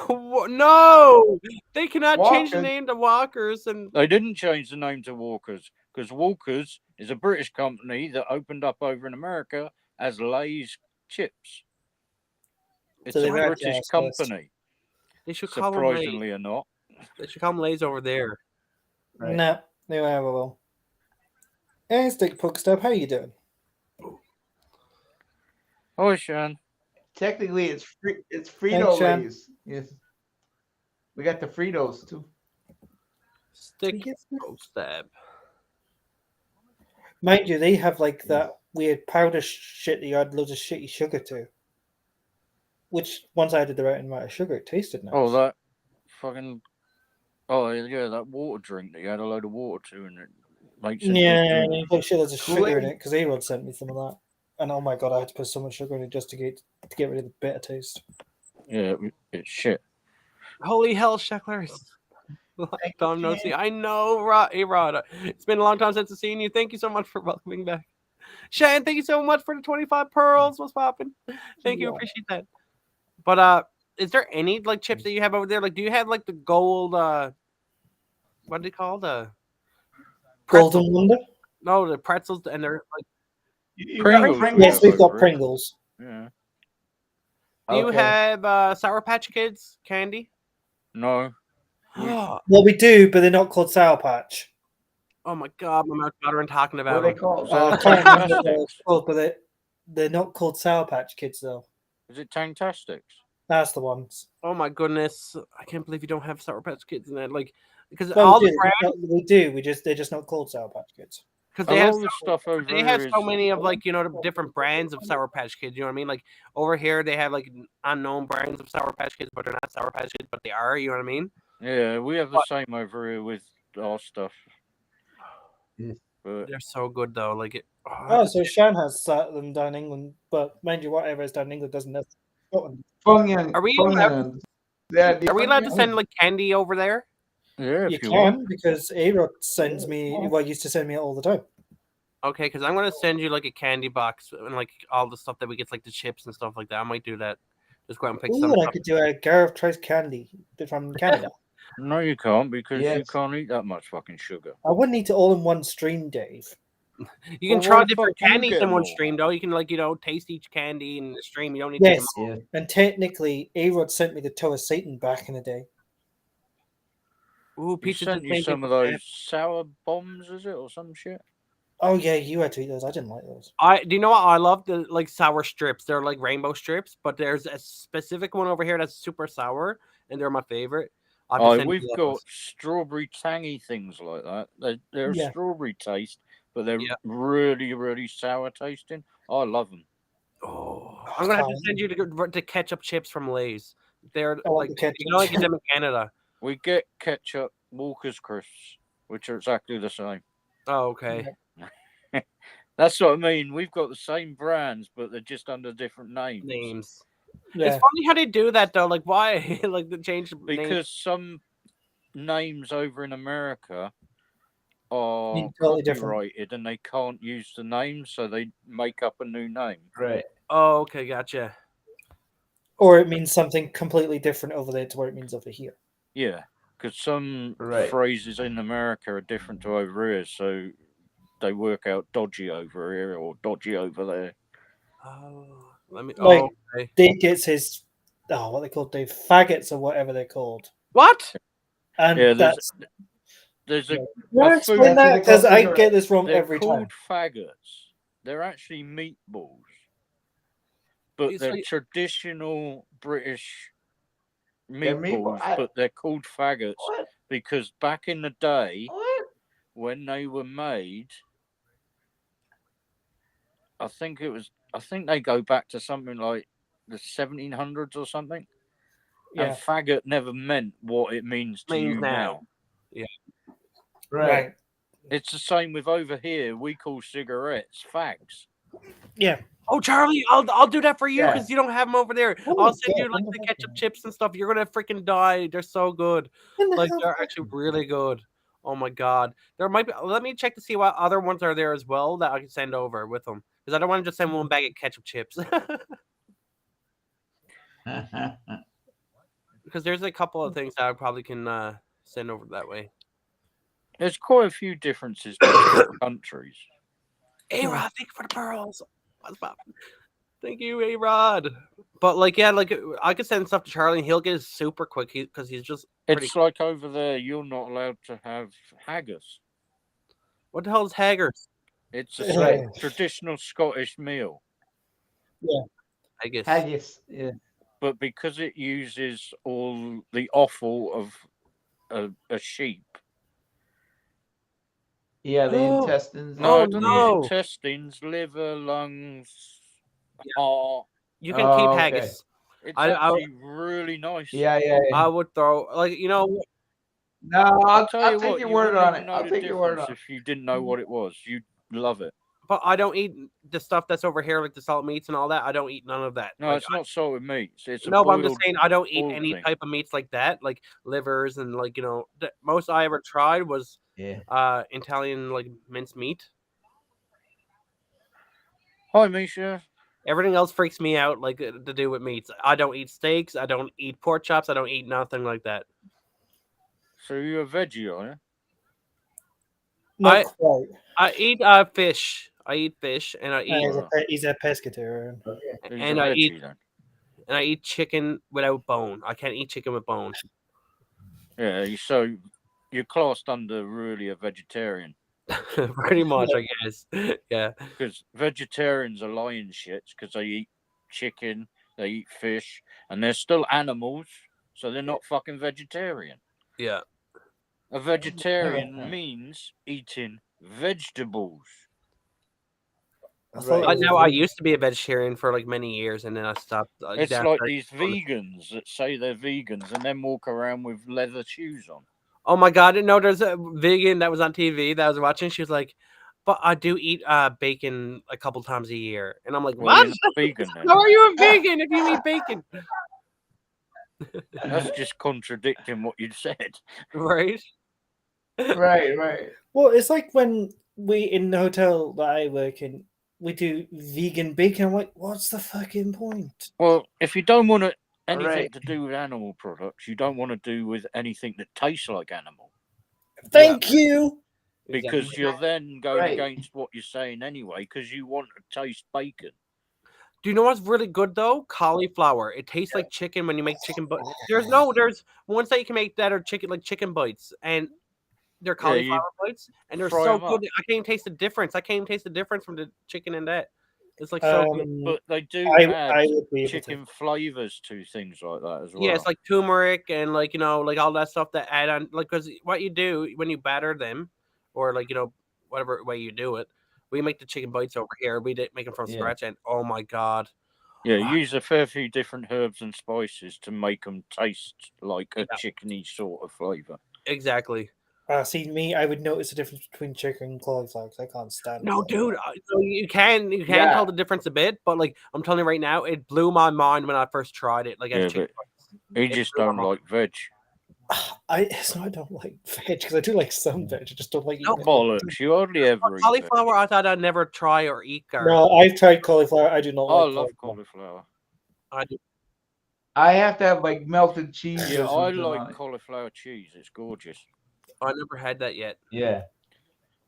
No, they cannot change the name to Walkers, and they didn't change the name to Walkers because Walkers is a British company that opened up over in America as Lay's chips. It's a British company. They should call surprisingly or not. They should call them Lay's over there. Right. No, they never will. Hey, Stick Pugstub, how you doing? Hi, Sean. Technically, it's Frito Lays. Yes, we got the Fritos too. Stick Pugstub. Mind you, they have like that weird powder shit that you add loads of shitty sugar to. Which, once I added the right amount of sugar, it tasted nice. Oh, that fucking... Oh, yeah, that water drink that you add a load of water to and it makes it... Yeah, you put shit loads of sugar in it, because A-Rod sent me some of that. And oh my God, I had to put so much sugar in it just to get rid of the bitter taste. Yeah, it's shit. Holy hell, Sheckler. Tom Nosey. I know, A-Rod. It's been a long time since I've seen you. Thank you so much for welcoming back. Shan, thank you so much for the 25 pearls. What's popping? Thank you. Appreciate that. But is there any like chips that you have over there? Like, do you have like the gold? What do they call the Golden Wonder? No, the pretzels, and they're like Pringles. Yes, we've got Pringles. Yeah. Do you have Sour Patch Kids candy? No. Well, we do, but they're not called Sour Patch. Oh my God, my mouth's watering talking about what are they called? I can't remember what they're called, but they're not called Sour Patch Kids though. Is it Tanktastics? That's the ones. Oh my goodness, I can't believe you don't have Sour Patch Kids in that. Like, because well, all we the brands we do. They're just not called Sour Patch Kids. Because they have stuff over they have so many of like, you know, the different brands of Sour Patch Kids. You know what I mean? Like over here they have like unknown brands of Sour Patch Kids, but they're not Sour Patch Kids, but they are. You know what I mean? Yeah, we have the same over here with our stuff. But they're so good though. Like it. So Shan has them down in England, but mind you, whatever is down in England doesn't have Scotland. Are we allowed to send like candy over there? Yeah, you can because A-Rod sends me. Well, used to send me it all the time. Okay, because I'm gonna send you like a candy box and like all the stuff that we get, like the chips and stuff like that. I might do that. Just go out and pick some. I could do a Gareth tries candy from Canada. No, you can't because you can't eat that much fucking sugar. I wouldn't eat it all in one stream, Dave. You can try different candies in one stream, though. You can like taste each candy in the stream. You don't need to. Yes, and technically, A-Rod sent me the Toe of Satan back in the day. Ooh, Peach sent you some of those sour bombs, is it, or some shit? Oh yeah, you had to eat those. I didn't like those. Do you know what I love? The like sour strips. They're like rainbow strips, but there's a specific one over here that's super sour, and they're my favorite. We've got strawberry tangy things like that. They're strawberry taste, but they're really, really sour tasting. I love them. Oh, I'm gonna have to send you the ketchup chips from Lay's. They're like you can only get them in Canada. We get ketchup Walker's crisps, which are exactly the same. Oh, okay. That's what I mean. We've got the same brands, but they're just under different names. Yeah. It's funny how they do that, though. Like, why? Like, they change because some names over in America are totally copyrighted and they can't use the name, so they make up a new name. Right. Oh, okay, gotcha. Or it means something completely different over there to where it means over here. Yeah. Because some phrases in America are different to over here, so they work out dodgy over here or dodgy over there. Oh, let me. Like, okay. Dave gets his what they called, Dave, faggots or whatever they're called. What? And Yeah, there's a explain that because I get this wrong every time. They're called faggots. They're actually meatballs, but they're traditional British meatballs, but they're called faggots because back in the day when they were made, I think they go back to something like the 1700s or something. Yeah. And faggot never meant what it means to you now. Yeah. Right. It's the same with over here. We call cigarettes fags. Yeah. Oh, Charlie, I'll do that for you because you don't have them over there. I'll send you like the ketchup chips and stuff. You're gonna freaking die. They're so good. Like they're actually really good. Oh my god. There might be. Let me check to see what other ones are there as well that I can send over with them because I don't want to just send one bag of ketchup chips. Because there's a couple of things that I probably can send over that way. There's quite a few differences between countries. A-Rod, thank you for the pearls. Thank you, A-Rod. But like I could send stuff to Charlie and he'll get it super quick because he's just. It's like over there, you're not allowed to have haggis. What the hell is haggis? It's a traditional Scottish meal. Yeah, haggis. Yeah. But because it uses all the offal of a sheep. Yeah, the intestines. No, intestines, liver, lungs, heart. You can keep haggis. It's actually really nice. Yeah. I would throw No, I'll take your word on it. I'll take your word on it. If you didn't know what it was, you'd love it. But I don't eat the stuff that's over here, like the salt meats and all that. I don't eat none of that. No, it's not salted meats. It's but I'm just saying I don't eat any type of meats like that, like livers and like the most I ever tried was Italian like minced meat. Hi, Misha. Everything else freaks me out, like to do with meats. I don't eat steaks. I don't eat pork chops. I don't eat nothing like that. So you're a veggie, are you? Not quite. I eat fish. I eat fish, and I eat. He's a pescatarian. And I eat chicken without bone. I can't eat chicken with bone. Yeah, so you're classed under really a vegetarian. Pretty much, I guess. Yeah. Because vegetarians are lying shits because they eat chicken, they eat fish, and they're still animals, so they're not fucking vegetarian. Yeah. A vegetarian means eating vegetables. I used to be a vegetarian for like many years, and then I stopped. It's like these vegans that say they're vegans and then walk around with leather shoes on. Oh my god! No, there's a vegan that was on TV that I was watching. She was like, "But I do eat bacon a couple times a year," and I'm like, "What? Vegan? How are you a vegan if you eat bacon?" That's just contradicting what you said, right? Right. Well, it's like when we in the hotel that I work in, we do vegan bacon. I'm like, what's the fucking point? Well, if you don't want anything to do with animal products, you don't want to do with anything that tastes like animal. Thank you. Because you're then going against what you're saying anyway, because you want to taste bacon. Do you know what's really good though? Cauliflower. It tastes like chicken when you make chicken bites. There's ones that you can make that are chicken bites, and they're cauliflower bites, and they're so good. I can't even taste the difference. I can't even taste the difference from the chicken and that. It's like so good. But they do add chicken flavors to things like that as well. Yeah, it's like turmeric and like like all that stuff that add on. Like, because what you do when you batter them, or like whatever way you do it, we make the chicken bites over here. We make them from scratch, and oh my god. Yeah, use a fair few different herbs and spices to make them taste like a chickeny sort of flavor. Exactly. See me, I would notice the difference between chicken and cauliflower because I can't stand. No, dude. So you can tell the difference a bit, but like I'm telling you right now, it blew my mind when I first tried it. Like, you just don't like veg. It's not I don't like veg because I do like some veg. I just don't like. No bollocks. You hardly ever eat cauliflower. I thought I'd never try or eat. No, I've tried cauliflower. I do not. I love cauliflower. I do. I have to have like melted cheese. Yeah, or I something like on it. cauliflower cheese. It's gorgeous. I never had that yet. Yeah.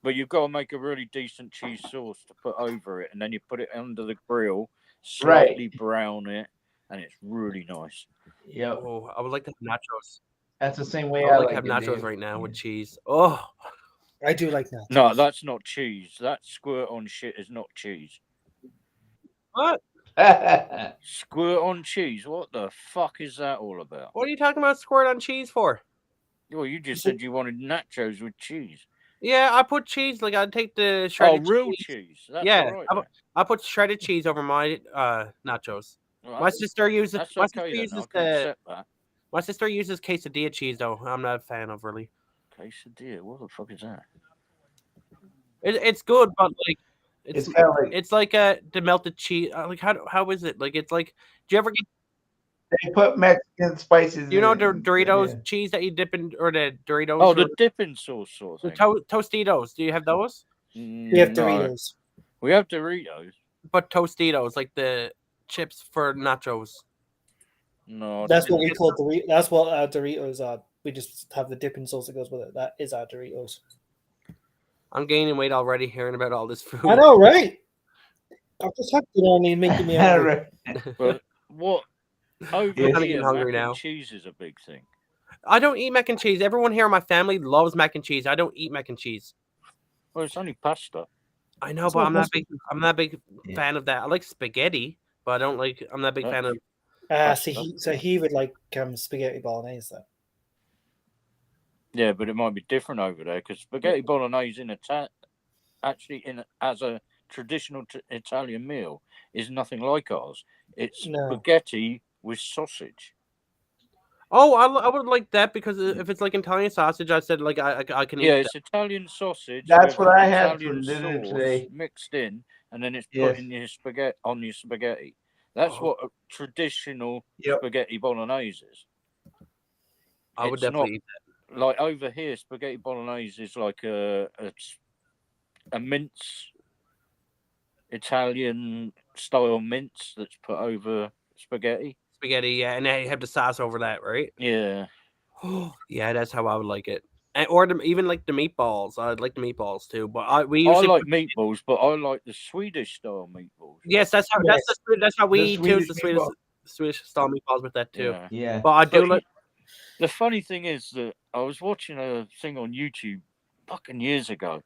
But you've got to make a really decent cheese sauce to put over it, and then you put it under the grill, slightly brown it, and it's really nice. Yep. Oh, I would like to have nachos. That's the same way I would like have it, nachos Dave. right now with cheese. Oh, I do like nachos. No, that's not cheese. That squirt on shit is not cheese. what? Squirt on cheese? What the fuck is that all about? What are you talking about squirt on cheese for? Well, you just said you wanted nachos with cheese. Yeah, I put cheese. Like I take the shredded real cheese. That's yeah, right, I put shredded cheese over my nachos. well, My sister uses. That's My okay sister then. uses I can accept that. My sister uses quesadilla cheese though. I'm not a fan of really. Quesadilla? What the fuck is that? It's good, but like it's kind of like it's like the melted cheese. Like how is it? Like it's like. Do you ever get? They put Mexican spices. You know the Doritos cheese that you dip in, or the Doritos? Oh, the dipping sauce sort of the thing. Tostitos. Do you have those? We have Doritos. We have Doritos. But Tostitos, like the chips for nachos. No, that's what we call Doritos. That's what our Doritos are. We just have the dipping sauce that goes with it. That is our Doritos. I'm gaining weight already hearing about all this food. I know, right? I've just had it on and making me hungry. But what? Over I'm here, getting hungry mac now. and cheese is a big thing. I don't eat mac and cheese. Everyone here in my family loves mac and cheese. I don't eat mac and cheese. Well, it's only pasta. I know, but I'm not big. I'm not a big fan of that. I like spaghetti, but I don't like. I'm not a big fan of. So he would like spaghetti bolognese though. Yeah, but it might be different over there because spaghetti bolognese as a traditional Italian meal is nothing like ours. It's spaghetti with sausage. Oh, I would like that because if it's like Italian sausage, I said like I can eat. Yeah, it's Italian sausage. That's what I had Italian for dinner sauce today. Mixed in, and then it's put in your spaghetti on your spaghetti. That's what a traditional spaghetti bolognese is. I would definitely eat that. Like over here, spaghetti bolognese is like a mince, Italian style mince that's put over spaghetti. Spaghetti, yeah, and they have the sauce over that, right? Yeah. Yeah, that's how I would like it. Or even like the meatballs. I'd like the meatballs too, but I like meatballs, but I like the Swedish style meatballs. Yes, that's how we eat too. The Swedish style meatballs with that too. Yeah. But I do like. The funny thing is that I was watching a thing on YouTube fucking years ago,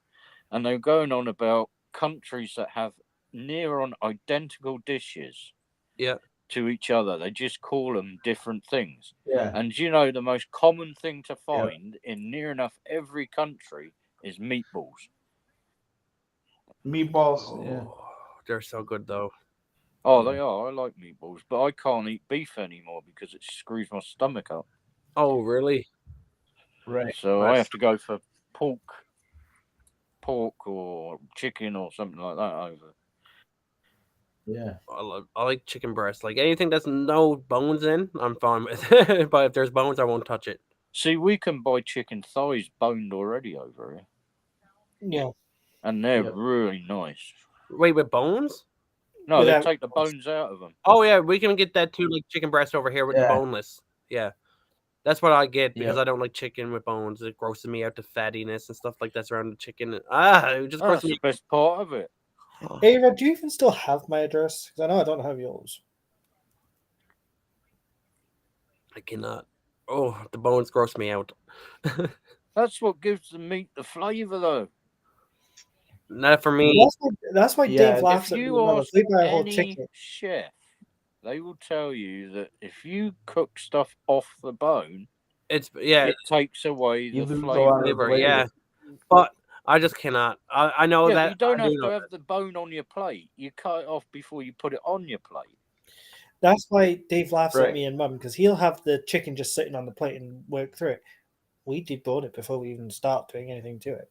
and they were going on about countries that have near on identical dishes. Yeah. To each other, they just call them different things. Yeah. And you know, the most common thing to find in near enough every country is meatballs. Meatballs, they're so good though. Oh, they are. I like meatballs, but I can't eat beef anymore because it screws my stomach up. Oh, really? Right. So I have to go for pork or chicken or something like that over. Yeah, I like chicken breast. Like anything that's no bones in, I'm fine with. But if there's bones, I won't touch it. See, we can buy chicken thighs boned already over here. Yeah, and they're really nice. Wait, with bones? No, they take the bones out of them. Oh yeah, we can get that too, like chicken breast over here with the boneless. Yeah, that's what I get because I don't like chicken with bones. It grosses me out, the fattiness and stuff like that's around the chicken. It just grosses me. That's the best part of it. Hey, Red, do you even still have my address? Because I know I don't have yours. I cannot. Oh, the bones gross me out. That's what gives the meat the flavor, though. Not for me. That's why Dave laughs at me. If you ask any chef, they will tell you that if you cook stuff off the bone, it takes away the flavor. Yeah, but I just cannot. I know that you don't have to have the bone on your plate. You cut it off before you put it on your plate. That's why Dave laughs at me and Mum, because he'll have the chicken just sitting on the plate and work through it. We debone it before we even start doing anything to it.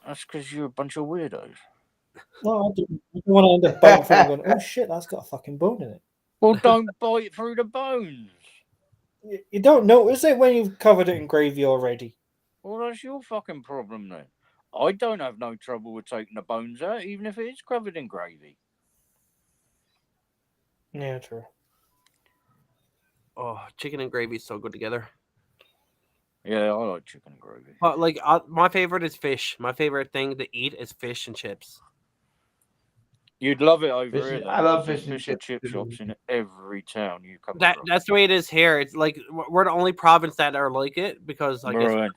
That's because you're a bunch of weirdos. No, I don't want to end up biting through and going, oh shit, that's got a fucking bone in it. Well, don't bite through the bones. You don't notice it when you've covered it in gravy already. Well, that's your fucking problem then. I don't have no trouble with taking the bones out, even if it is covered in gravy. Yeah, true. Oh, chicken and gravy is so good together. Yeah, I like chicken and gravy. But like, my favorite is fish. My favorite thing to eat is fish and chips. You'd love it over Fish, here. Though, I love there's fish and chip chips. shops in every town you come across. That's the way it is here. It's like we're the only province that are like it because I guess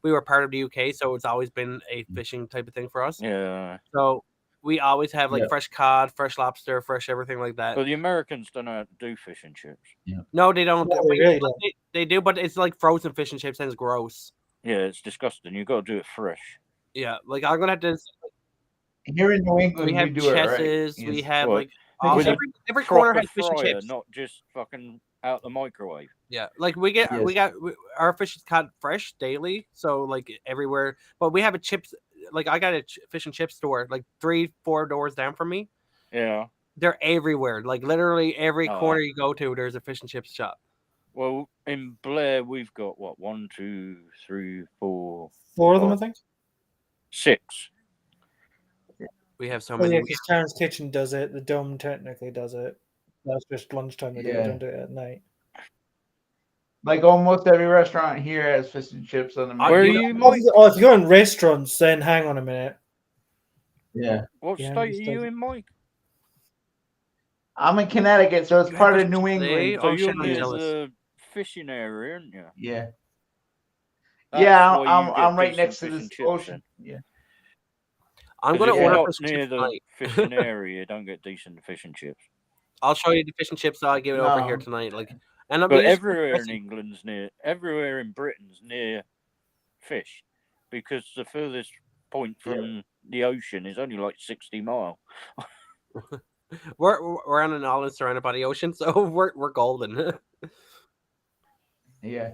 we were part of the UK, so it's always been a fishing type of thing for us. Yeah. So we always have like fresh cod, fresh lobster, fresh everything like that. But the Americans don't know how to do fish and chips. Yeah. No, they don't. No, they really don't. They do, but it's like frozen fish and chips and it's gross. Yeah, it's disgusting. You got to do it fresh. Yeah, like I'm gonna have to. Here in New England, we have do chesses. It right. We have what? like every corner has fish and chips, not just fucking out the microwave. Yeah, like our fish is caught fresh daily, so like everywhere. But we have a chips. Like I got a fish and chip store, like 3-4 doors down from me. Yeah, they're everywhere. Like literally every corner you go to, there's a fish and chips shop. Well, in Blair, we've got what 1, 2, 3, 4. 4 of them, I think. 6. We have so many. Yeah, because Karen's Kitchen does it. The Dome technically does it. That's just lunchtime. They don't do it at night. Like almost every restaurant here has fish and chips on the menu. Where are you, Mike? Oh, if you're in restaurants, then hang on a minute. Yeah. What state are you in, Mike? I'm in Connecticut, so it's part of New England. So you're near the fishing area, aren't you? Yeah. That's I'm right next to the ocean. Yeah. I'm going to order fish near the fishing area. Don't get decent fish and chips. I'll show you the fish and chips that I give it over here tonight. Like, and but everywhere in England's everywhere in Britain's near fish, because the furthest point from the ocean is only like 60 miles. we're on an island surrounded by the ocean, so we're golden. Yeah.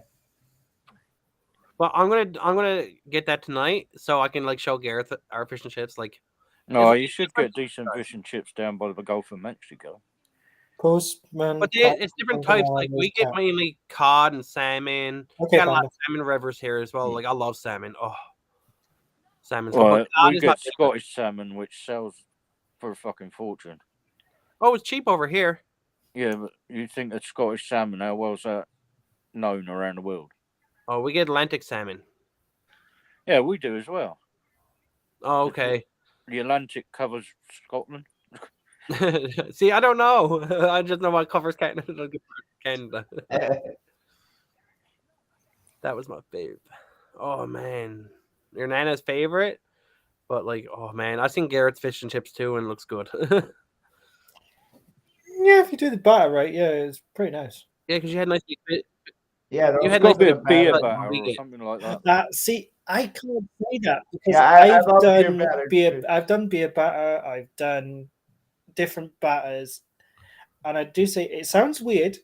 Well, I'm gonna get that tonight so I can like show Gareth our fish and chips. Like, no, you should get decent fish and chips down by the Gulf of Mexico. Postman, but it's different types. Like we get mainly cod and salmon. Okay, got a lot of salmon rivers here as well. Like I love salmon. Oh, salmon's well, we get Scottish salmon, which sells for a fucking fortune. Oh, it's cheap over here. Yeah, but you think that Scottish salmon? How well is that known around the world? Oh, we get Atlantic salmon. Yeah, we do as well. Oh, okay. The Atlantic covers Scotland. See, I don't know. I just know what covers Canada. That was my favorite. Oh man, your Nana's favorite. But like, oh man, I've seen Garrett's fish and chips too, and it looks good. Yeah, if you do the batter right, yeah, it's pretty nice. Yeah, because you had nice. Yeah, you had got a bit of beer batter or something like that. See, I can't say that because I've done beer. I've done beer batter. I've done different batters, and I do say it sounds weird,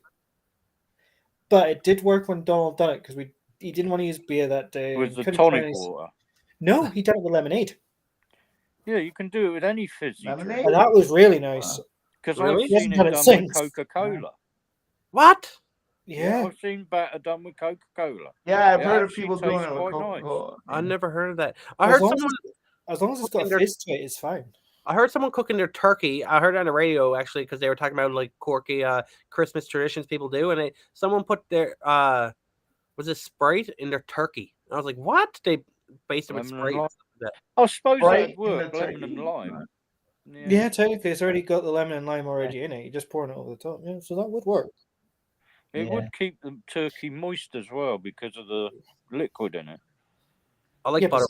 but it did work when Donald done it because he didn't want to use beer that day. With the tonic water. No, he done it with lemonade. Yeah, you can do it with any fizzy drink. And that was really nice. Because I've seen it done with Coca-Cola. What? Yeah, I've seen batter done with Coca-Cola. Yeah, I've heard of people doing it with Coca-Cola. I've never heard of that. I heard someone. As long as it's got a fizz to it, it's fine. I heard someone cooking their turkey. I heard it on the radio actually because they were talking about like quirky Christmas traditions people do, and someone put their was it Sprite in their turkey. And I was like, what? They based it with Sprite. I suppose that would work. Lemon and lime. Yeah, technically, it's already got the lemon and lime already in it. You're just pouring it over the top. Yeah, so that would work. It would keep the turkey moist as well because of the liquid in it. I like butter.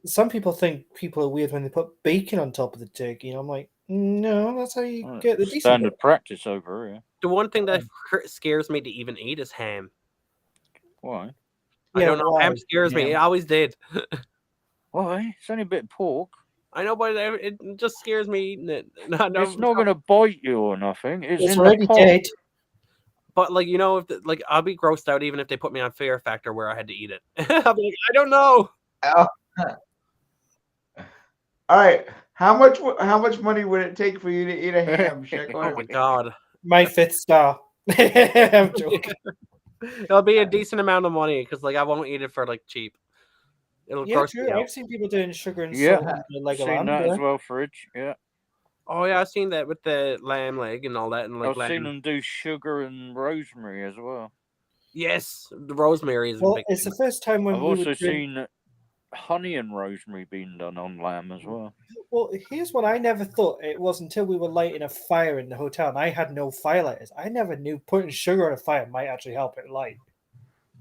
Some people think people are weird when they put bacon on top of the turkey. And I'm like, no, that's how you get the standard practice over here. The one thing that scares me to even eat is ham. Why? I don't know. Ham scares me. It always did. Why? It's only a bit of pork. I know, but it just scares me eating it. It's not going to bite you or nothing. It's already dead. But like if I'll be grossed out even if they put me on Fear Factor where I had to eat it. I'll be like, I don't know. All right, how much money would it take for you to eat a ham? Oh my god, my 5th star. I'm joking. It'll be a decent amount of money because like I won't eat it for like cheap. It'll gross me out. I've seen people doing sugar and salt. I've seen that as well, fridge. Yeah. Oh yeah, I've seen that with the lamb leg and all that, and like I've seen them do sugar and rosemary as well. Yes, the rosemary is. Well, it's the first time when I've also seen honey and rosemary being done on lamb as well. Well, here's what I never thought. It was until we were lighting a fire in the hotel, and I had no firelighters. I never knew putting sugar on a fire might actually help it light.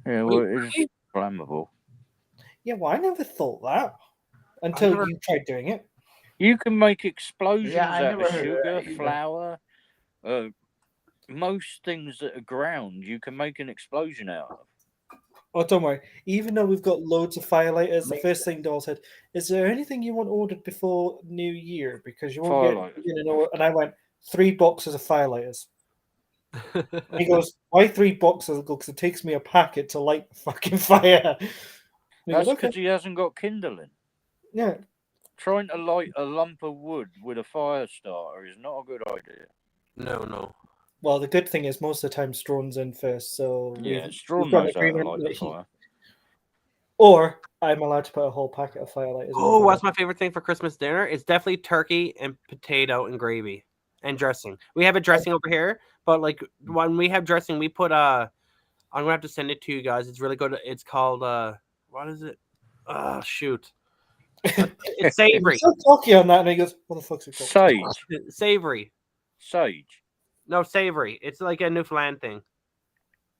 Yeah, well, it's flammable. Yeah, well, I never thought that until you tried doing it. You can make explosions out of sugar, flour, most things that are ground. You can make an explosion out of. Oh, don't worry. Even though we've got loads of firelighters, the first thing Doll said, "Is there anything you want ordered before New Year? Because you won't get." And I went, 3 boxes of firelighters. He goes, "Why 3 boxes?" I go, "Because it takes me a packet to light the fucking fire." That's because he hasn't got kindling. Yeah. Trying to light a lump of wood with a fire starter is not a good idea. No. Well, the good thing is most of the time Strawn's in first, so Strawn knows how to light the fire. Or I'm allowed to put a whole packet of firelighters. Oh, what's my favorite thing for Christmas dinner? It's definitely turkey and potato and gravy and dressing. We have a dressing over here, but like when we have dressing, we put I'm gonna have to send it to you guys. It's really good. It's called what is it? Shoot. It's savory. So talky on that, and he goes, "What the fuck's it called?" Sage. Savory. Sage. No, savory. It's like a Newfoundland thing.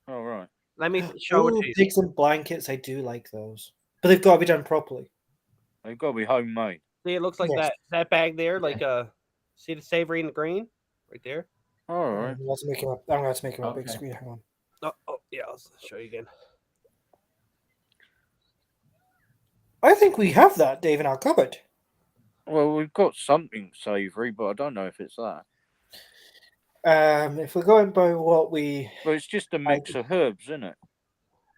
Oh, right. Let me show it to you. Pigs and blankets, I do like those. But they've got to be done properly. They've got to be homemade. See, it looks like that bag there, like see the savory in the green? Right there? All right. I'm going to make him a big screen. Hang on. Oh, yeah, I'll show you again. I think we have that, Dave, in our cupboard. Well, we've got something savoury, but I don't know if it's that. If we're going by what we... Well, it's just a mix of herbs, isn't it?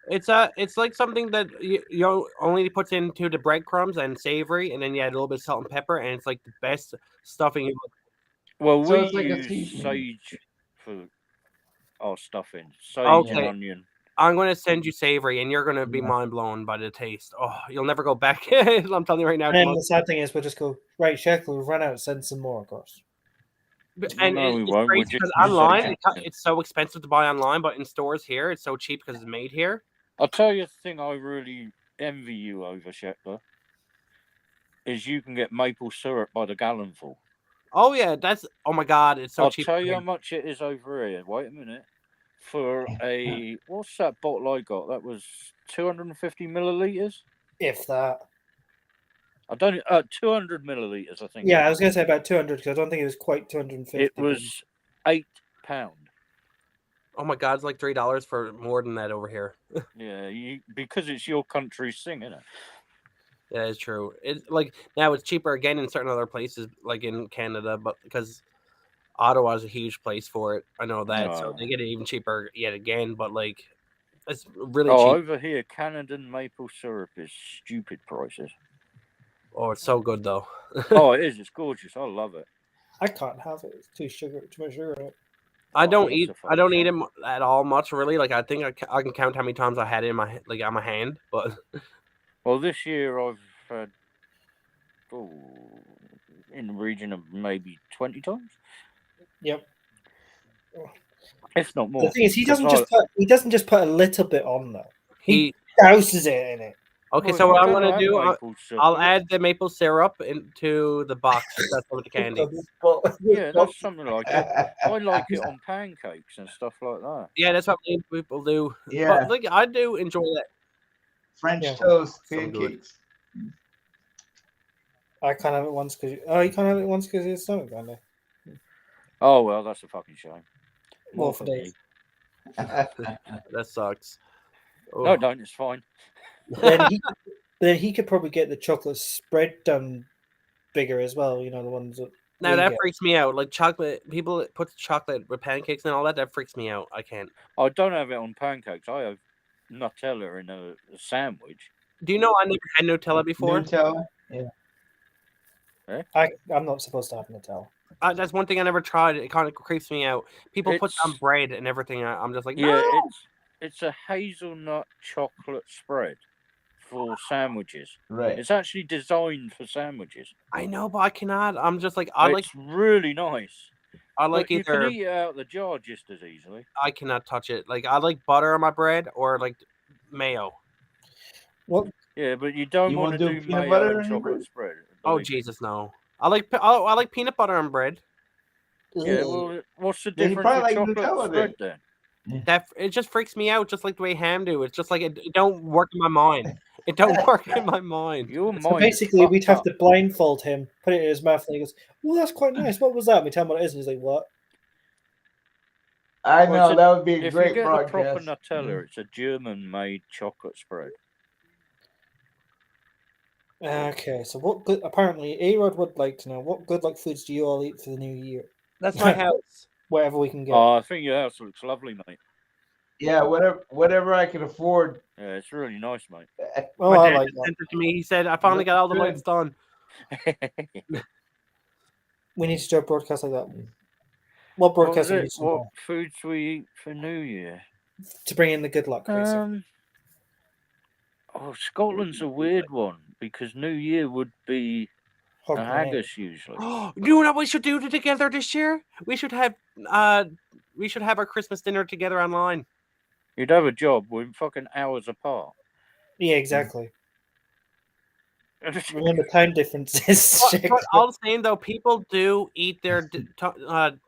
It's like something that you only puts into the breadcrumbs and savory, and then you add a little bit of salt and pepper, and it's like the best stuffing. Well, so we use sage for our stuffing. Sage and onion. I'm going to send you savory, and you're going to be mind blown by the taste. Oh, you'll never go back. I'm telling you right now. And the sad thing is, we'll just go, right, Shekel, we've run out, send some more, of course. And no, it's crazy because online, it's so expensive to buy online, but in stores here, it's so cheap because it's made here. I'll tell you the thing I really envy you over, Shekler, is you can get maple syrup by the gallonful. Oh, yeah, oh my God, it's so cheap. I'll tell you how much it is over here. Wait a minute. For what's that bottle I got? That was 250 milliliters? If that. I don't 200 milliliters, I think. Yeah, I was going to say about 200 because I don't think it was quite 250. It was £8. Oh my God, it's like $3 for more than that over here. Yeah, because it's your country's thing, isn't it? Yeah, it's true. It's like now it's cheaper again in certain other places, like in Canada, but because Ottawa is a huge place for it, I know that, so they get it even cheaper yet again. But like, it's really cheap. Over here, Canadian maple syrup is stupid prices. Oh, it's so good though. Oh, it is. It's gorgeous. I love it. I can't have it. It's too much sugar in it. I don't eat it at all much, really. Like I think I can count how many times I had it in my on my hand. But well, this year I've had in the region of maybe 20 times. Yep. If not more. The thing is, he doesn't just put a little bit on though. He douses it in it. Okay, so what I'm gonna do, I'll add the maple syrup into the box. That's with the candy. Yeah, that's something like it. I like it on pancakes and stuff like that. Yeah, that's what people do. Yeah, but like I do enjoy that. French toast pancakes. I can't have it once because you can't have it once because it's stomach down there. Oh well, that's a fucking shame. More for Dave. That sucks. Oh. No, don't. It's fine. Then he could probably get the chocolate spread done bigger as well. You know, the ones that. Now that freaks me out. Like chocolate, people put chocolate with pancakes and all that. That freaks me out. I can't. I don't have it on pancakes. I have Nutella in a sandwich. Do you know I never had Nutella before? Nutella, yeah. I'm not supposed to have Nutella. That's one thing I never tried. It kind of creeps me out. People put on bread and everything. I'm just like, no. Yeah, it's a hazelnut chocolate spread for sandwiches. Right. It's actually designed for sandwiches. I know, but I cannot. I'm just like It's really nice. I like you either. can eat it out of the jar just as easily. I cannot touch it. Like I like butter on my bread or like mayo. What? Yeah, but you don't want to do peanut mayo butter and chocolate spread. Oh Jesus, no! I like peanut butter on bread. Yeah, well, what's the difference with chocolate spread then? That it just freaks me out, just like the way ham do. It's just like it don't work in my mind. It don't work in my mind. Your mind. So basically, we'd have to blindfold him, put it in his mouth, and he goes, "Well, that's quite nice. What was that?" And we tell him what it is, and he's like, "What?" I know that would be a great if you get broadcast. the proper Nutella, it's a German-made chocolate spread. Okay, so what good? Apparently, A-Rod would like to know what good foods do you all eat for the new year? That's my house. Whatever we can get. Oh, I think your house looks lovely, mate. Yeah, whatever I can afford. Yeah, it's really nice, mate. Oh, my I dad like just that. sent it to me. He said, "I finally got all the lights done." We need to do a broadcast like that. What broadcast? What foods we eat for New Year? To bring in the good luck, basically. Scotland's a weird one because New Year would be a haggis usually. You know what we should do together this year? We should have our Christmas dinner together online. You'd have a job. We're fucking hours apart. Yeah, exactly. Remember time differences. But all the same, though, people do eat their their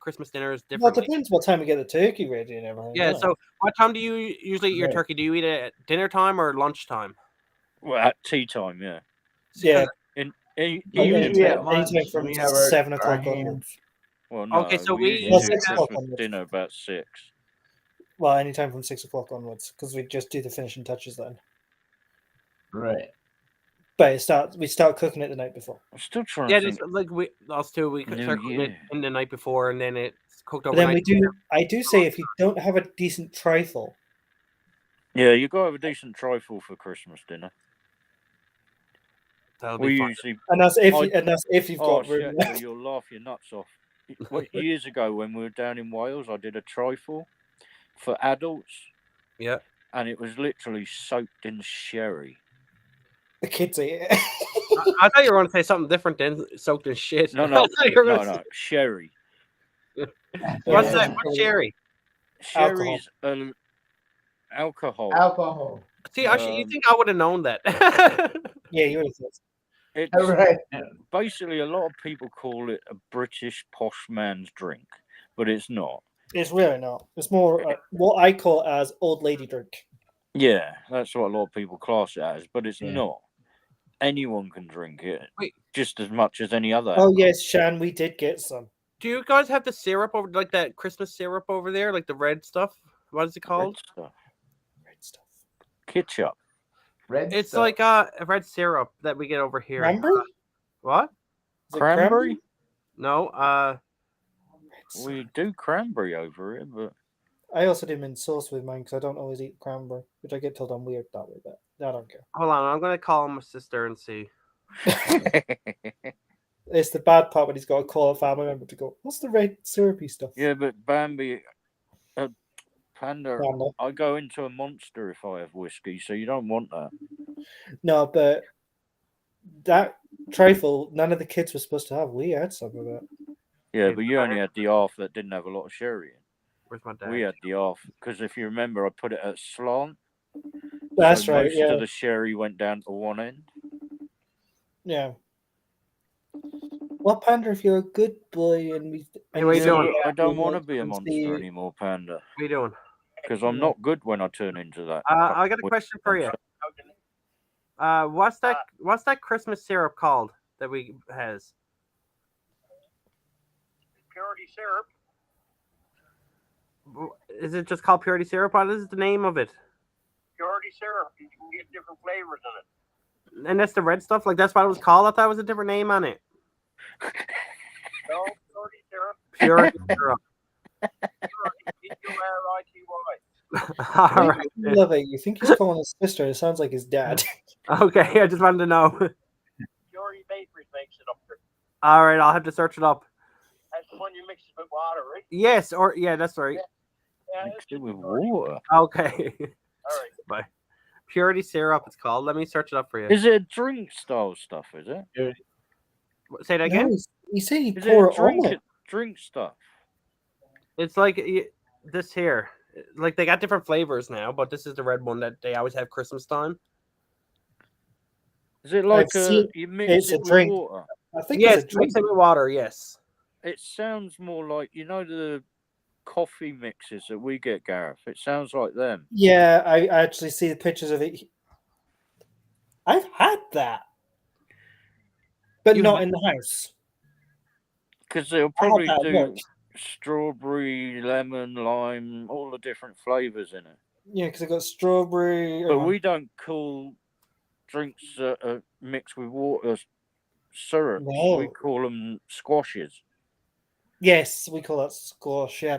Christmas dinners differently. Well, it depends what time we get the turkey ready and everything. Yeah. So, what time do you usually eat your turkey? Do you eat it at dinner time or lunchtime? Well, at tea time, yeah. Yeah. Anytime from 7 o'clock onwards. Well, no. Okay, so we do Christmas dinner about 6. Well, anytime from 6 o'clock onwards, because we just do the finishing touches then. Right. But we start cooking it the night before. I'm still trying. Yeah, just like we start cooking it in the night before, and then it's cooked overnight. But then I do say if you don't have a decent trifle. Yeah, you gotta have a decent trifle for Christmas dinner. We usually, and that's if you've got room. You'll laugh your nuts off. Years ago, when we were down in Wales, I did a trifle for adults. Yeah, and it was literally soaked in sherry. The kids eat it. I thought you were going to say something different than soaked in shit. No, sherry. What's that? What's sherry? Sherry's alcohol. Alcohol. See, actually, you think I would have known that? Yeah, you would have thought. It's right. Basically, a lot of people call it a British posh man's drink, but it's not. It's really not. It's more what I call as old lady drink. Yeah, that's what a lot of people class it as, but it's not. Anyone can drink it, just as much as any other. Oh yes, Shan, we did get some. Do you guys have the syrup over, like that Christmas syrup over there, like the red stuff? What is it called? Red stuff. Ketchup. It's stuff. Like a red syrup that we get over here. Cranberry? What? Cranberry? No. We do cranberry over here, but I also do mint sauce with mine because I don't always eat cranberry, which I get told I'm weird that way, but I don't care. Hold on, I'm gonna call my sister and see. It's the bad part when he's got to call a family member to go, what's the red syrupy stuff? Yeah, but Bambi, Panda, I go into a monster if I have whiskey, so you don't want that. No, but that trifle, none of the kids were supposed to have. We had some of it. Yeah, but you only had the half that didn't have a lot of sherry in. Where's my dad? We had the half, because if you remember, I put it at slant. That's right, most of the sherry went down to one end. Yeah. Well, Panda, if you're a good boy and we... Hey, what are you doing? I don't want to be a monster anymore, Panda. What are you doing? Because I'm not good when I turn into that. I got a question for you. What's that Christmas syrup called that we has? Purity syrup. Is it just called purity syrup? What is the name of it? Purity syrup. You can get different flavors in it. And that's the red stuff? Like, that's what it was called? I thought it was a different name on it. No, purity syrup. Purity syrup. Purity. All right. Love it. You think he's calling his sister. It sounds like his dad. Okay, I just wanted to know. Purity Bakery makes it up there. All right, I'll have to search it up. That's the one you mix it with water, right? Yes, that's right. Yeah, mixed it with water. Okay. All right. Bye. Purity syrup, it's called. Let me search it up for you. Is it a drink style stuff? Is it? Say that again. No, you say you Is pour it it on it. drink stuff? It's like this here. Like they got different flavors now, but this is the red one that they always have Christmas time. Is it like you mix it with drink. water? I think yes, it's a drink. mix it with water. Yes. It sounds more like the coffee mixes that we get, Gareth. It sounds like them. Yeah, I actually see the pictures of it. I've had that, but not in the house. Because they'll probably do strawberry, lemon, lime, all the different flavors in it. Yeah, because it got strawberry. But we don't call drinks that are mixed with water syrup. No. We call them squashes. Yes, we call that squash. Yeah,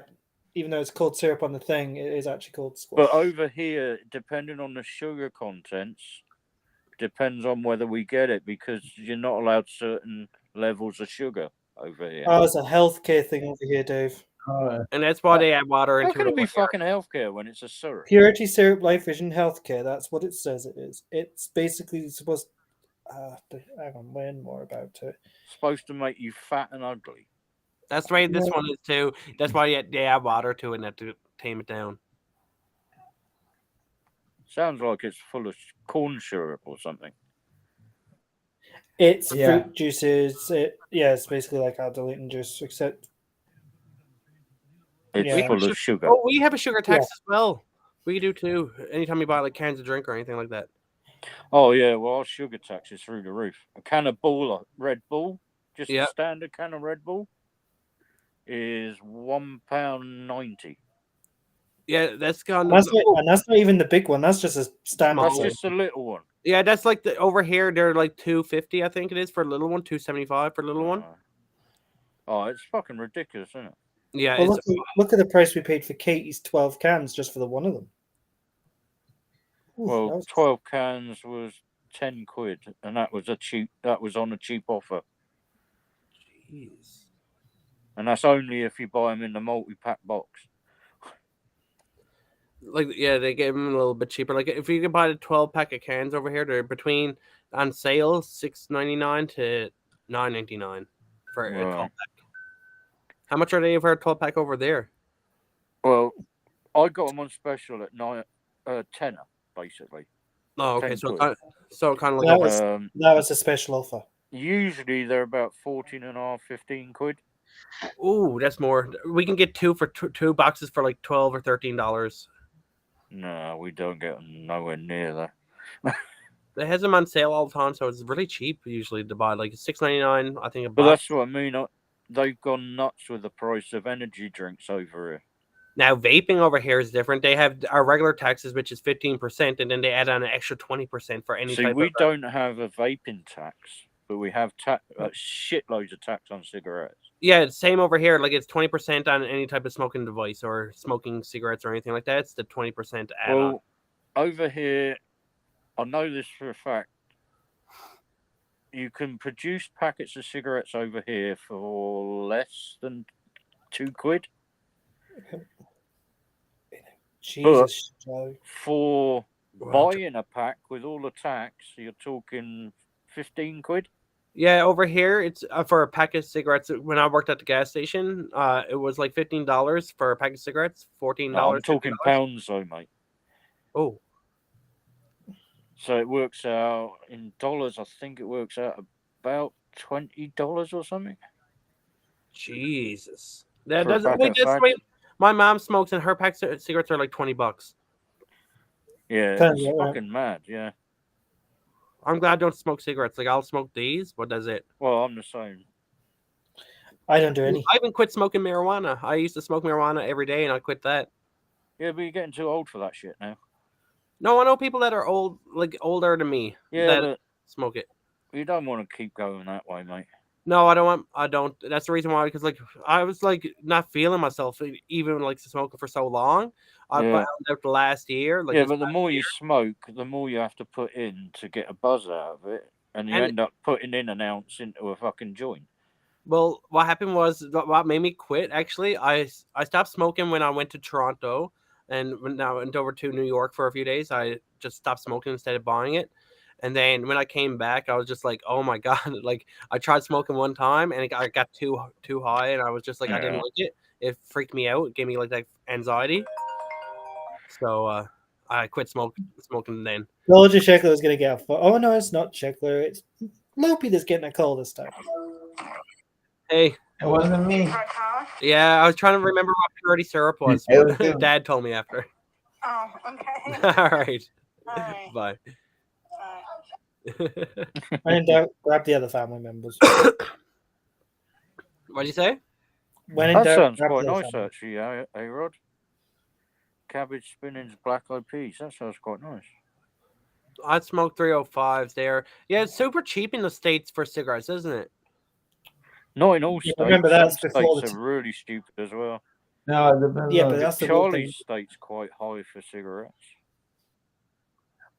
even though it's called syrup on the thing, it is actually called squash. But over here, depending on the sugar contents, depends on whether we get it, because you're not allowed certain levels of sugar over here. Oh, it's a healthcare thing over here, Dave. And that's why they add water into it. How can it be fucking healthcare when it's a syrup? Purity syrup, life vision, healthcare. That's what it says it is. It's basically supposed. Hang on, learn more about it. Supposed to make you fat and ugly. That's right. This one is too. That's why they add water to it to tame it down. Sounds like it's full of corn syrup or something. It's fruit juices. It's basically like adolescent juice, except it's full of sugar. Oh, we have a sugar tax as well. We do too. Anytime you buy like cans of drink or anything like that. Oh yeah, well our sugar tax is through the roof. A can of Red Bull, just a standard can of Red Bull, is £1.90. Yeah, that's gone. And that's not even the big one. That's just a standard. That's just a little one. Yeah, that's like over here. They're like $2.50, I think it is for a little one. $2.75 for a little one. Oh, it's fucking ridiculous, isn't it? Yeah. Well, look at the price we paid for Katie's 12 cans just for the one of them. Oof, well, 12 cans was £10, and that was on a cheap offer. Jeez. And that's only if you buy them in the multi-pack box. Like, yeah, they give them a little bit cheaper. Like, if you can buy the 12-pack of cans over here, they're between on sale $6.99 to $9.99 for a 12-pack. How much are they for a 12-pack over there? Well, I got them on special at tenner, basically. Oh, okay. So kind of like that was a special offer. Usually they're about 14.5, 15 quid. Ooh, that's more. We can get two for two boxes for like $12 or $13. No, we don't get them nowhere near that. It has them on sale all the time, so it's really cheap usually to buy. Like $6.99, I think. But that's what I mean. They've gone nuts with the price of energy drinks over here. Now, vaping over here is different. They have our regular taxes, which is 15%, and then they add on an extra 20% for any type of... See, we don't have a vaping tax, but we have shitloads of tax on cigarettes. Yeah, it's same over here. Like, it's 20% on any type of smoking device or smoking cigarettes or anything like that. It's the 20% add-on. Well, over here, I know this for a fact. You can produce packets of cigarettes over here for less than £2. Jesus. But for buying a pack with all the tax, you're talking £15. Yeah, over here it's for a pack of cigarettes. When I worked at the gas station, it was like $15 for a pack of cigarettes. $14. No, I'm talking pounds, though, mate. Oh, so it works out in dollars. I think it works out about $20 or something. Jesus, that doesn't. Wait, that's right. My mom smokes, and her pack of cigarettes are like $20. Yeah, it's fucking mad. Yeah. I'm glad I don't smoke cigarettes. Like, I'll smoke these, but that's it. Well, I'm the same. I don't do any. I even quit smoking marijuana. I used to smoke marijuana every day, and I quit that. Yeah, but you're getting too old for that shit now. No, I know people that are old, like older than me, that smoke it. You don't want to keep going that way, mate. No, I don't. That's the reason why, because like I was like not feeling myself even like smoking for so long. I found out the last year. Like, but the more you smoke, the more you have to put in to get a buzz out of it, and you end up putting in an ounce into a fucking joint. Well, what happened was what made me quit. Actually, I stopped smoking when I went to Toronto, and when I went over to New York for a few days. I just stop smoking instead of buying it. And then when I came back, I was just like, oh my God. Like I tried smoking one time and I got too high, and I was just like, I didn't like it. It freaked me out. It gave me like that anxiety. So I quit smoking then. Well, just Sheckler was going to get a Oh, no, it's not Sheckler. It's Loopy that's getting a call this time. Hey. It wasn't me. Yeah, I was trying to remember what purity syrup was. Dad told me after. Oh, okay. All right. Bye. When in doubt, grab the other family members. What'd you say? When in doubt, sounds quite nice, actually, Rod. Cabbage, spinach, black-eyed peas. That sounds quite nice. I'd smoke 305s there. Yeah, it's super cheap in the States for cigarettes, isn't it? Not in all states. Remember, that's before states are really stupid as well. No, yeah, but that's the Charlie's state's quite high for cigarettes.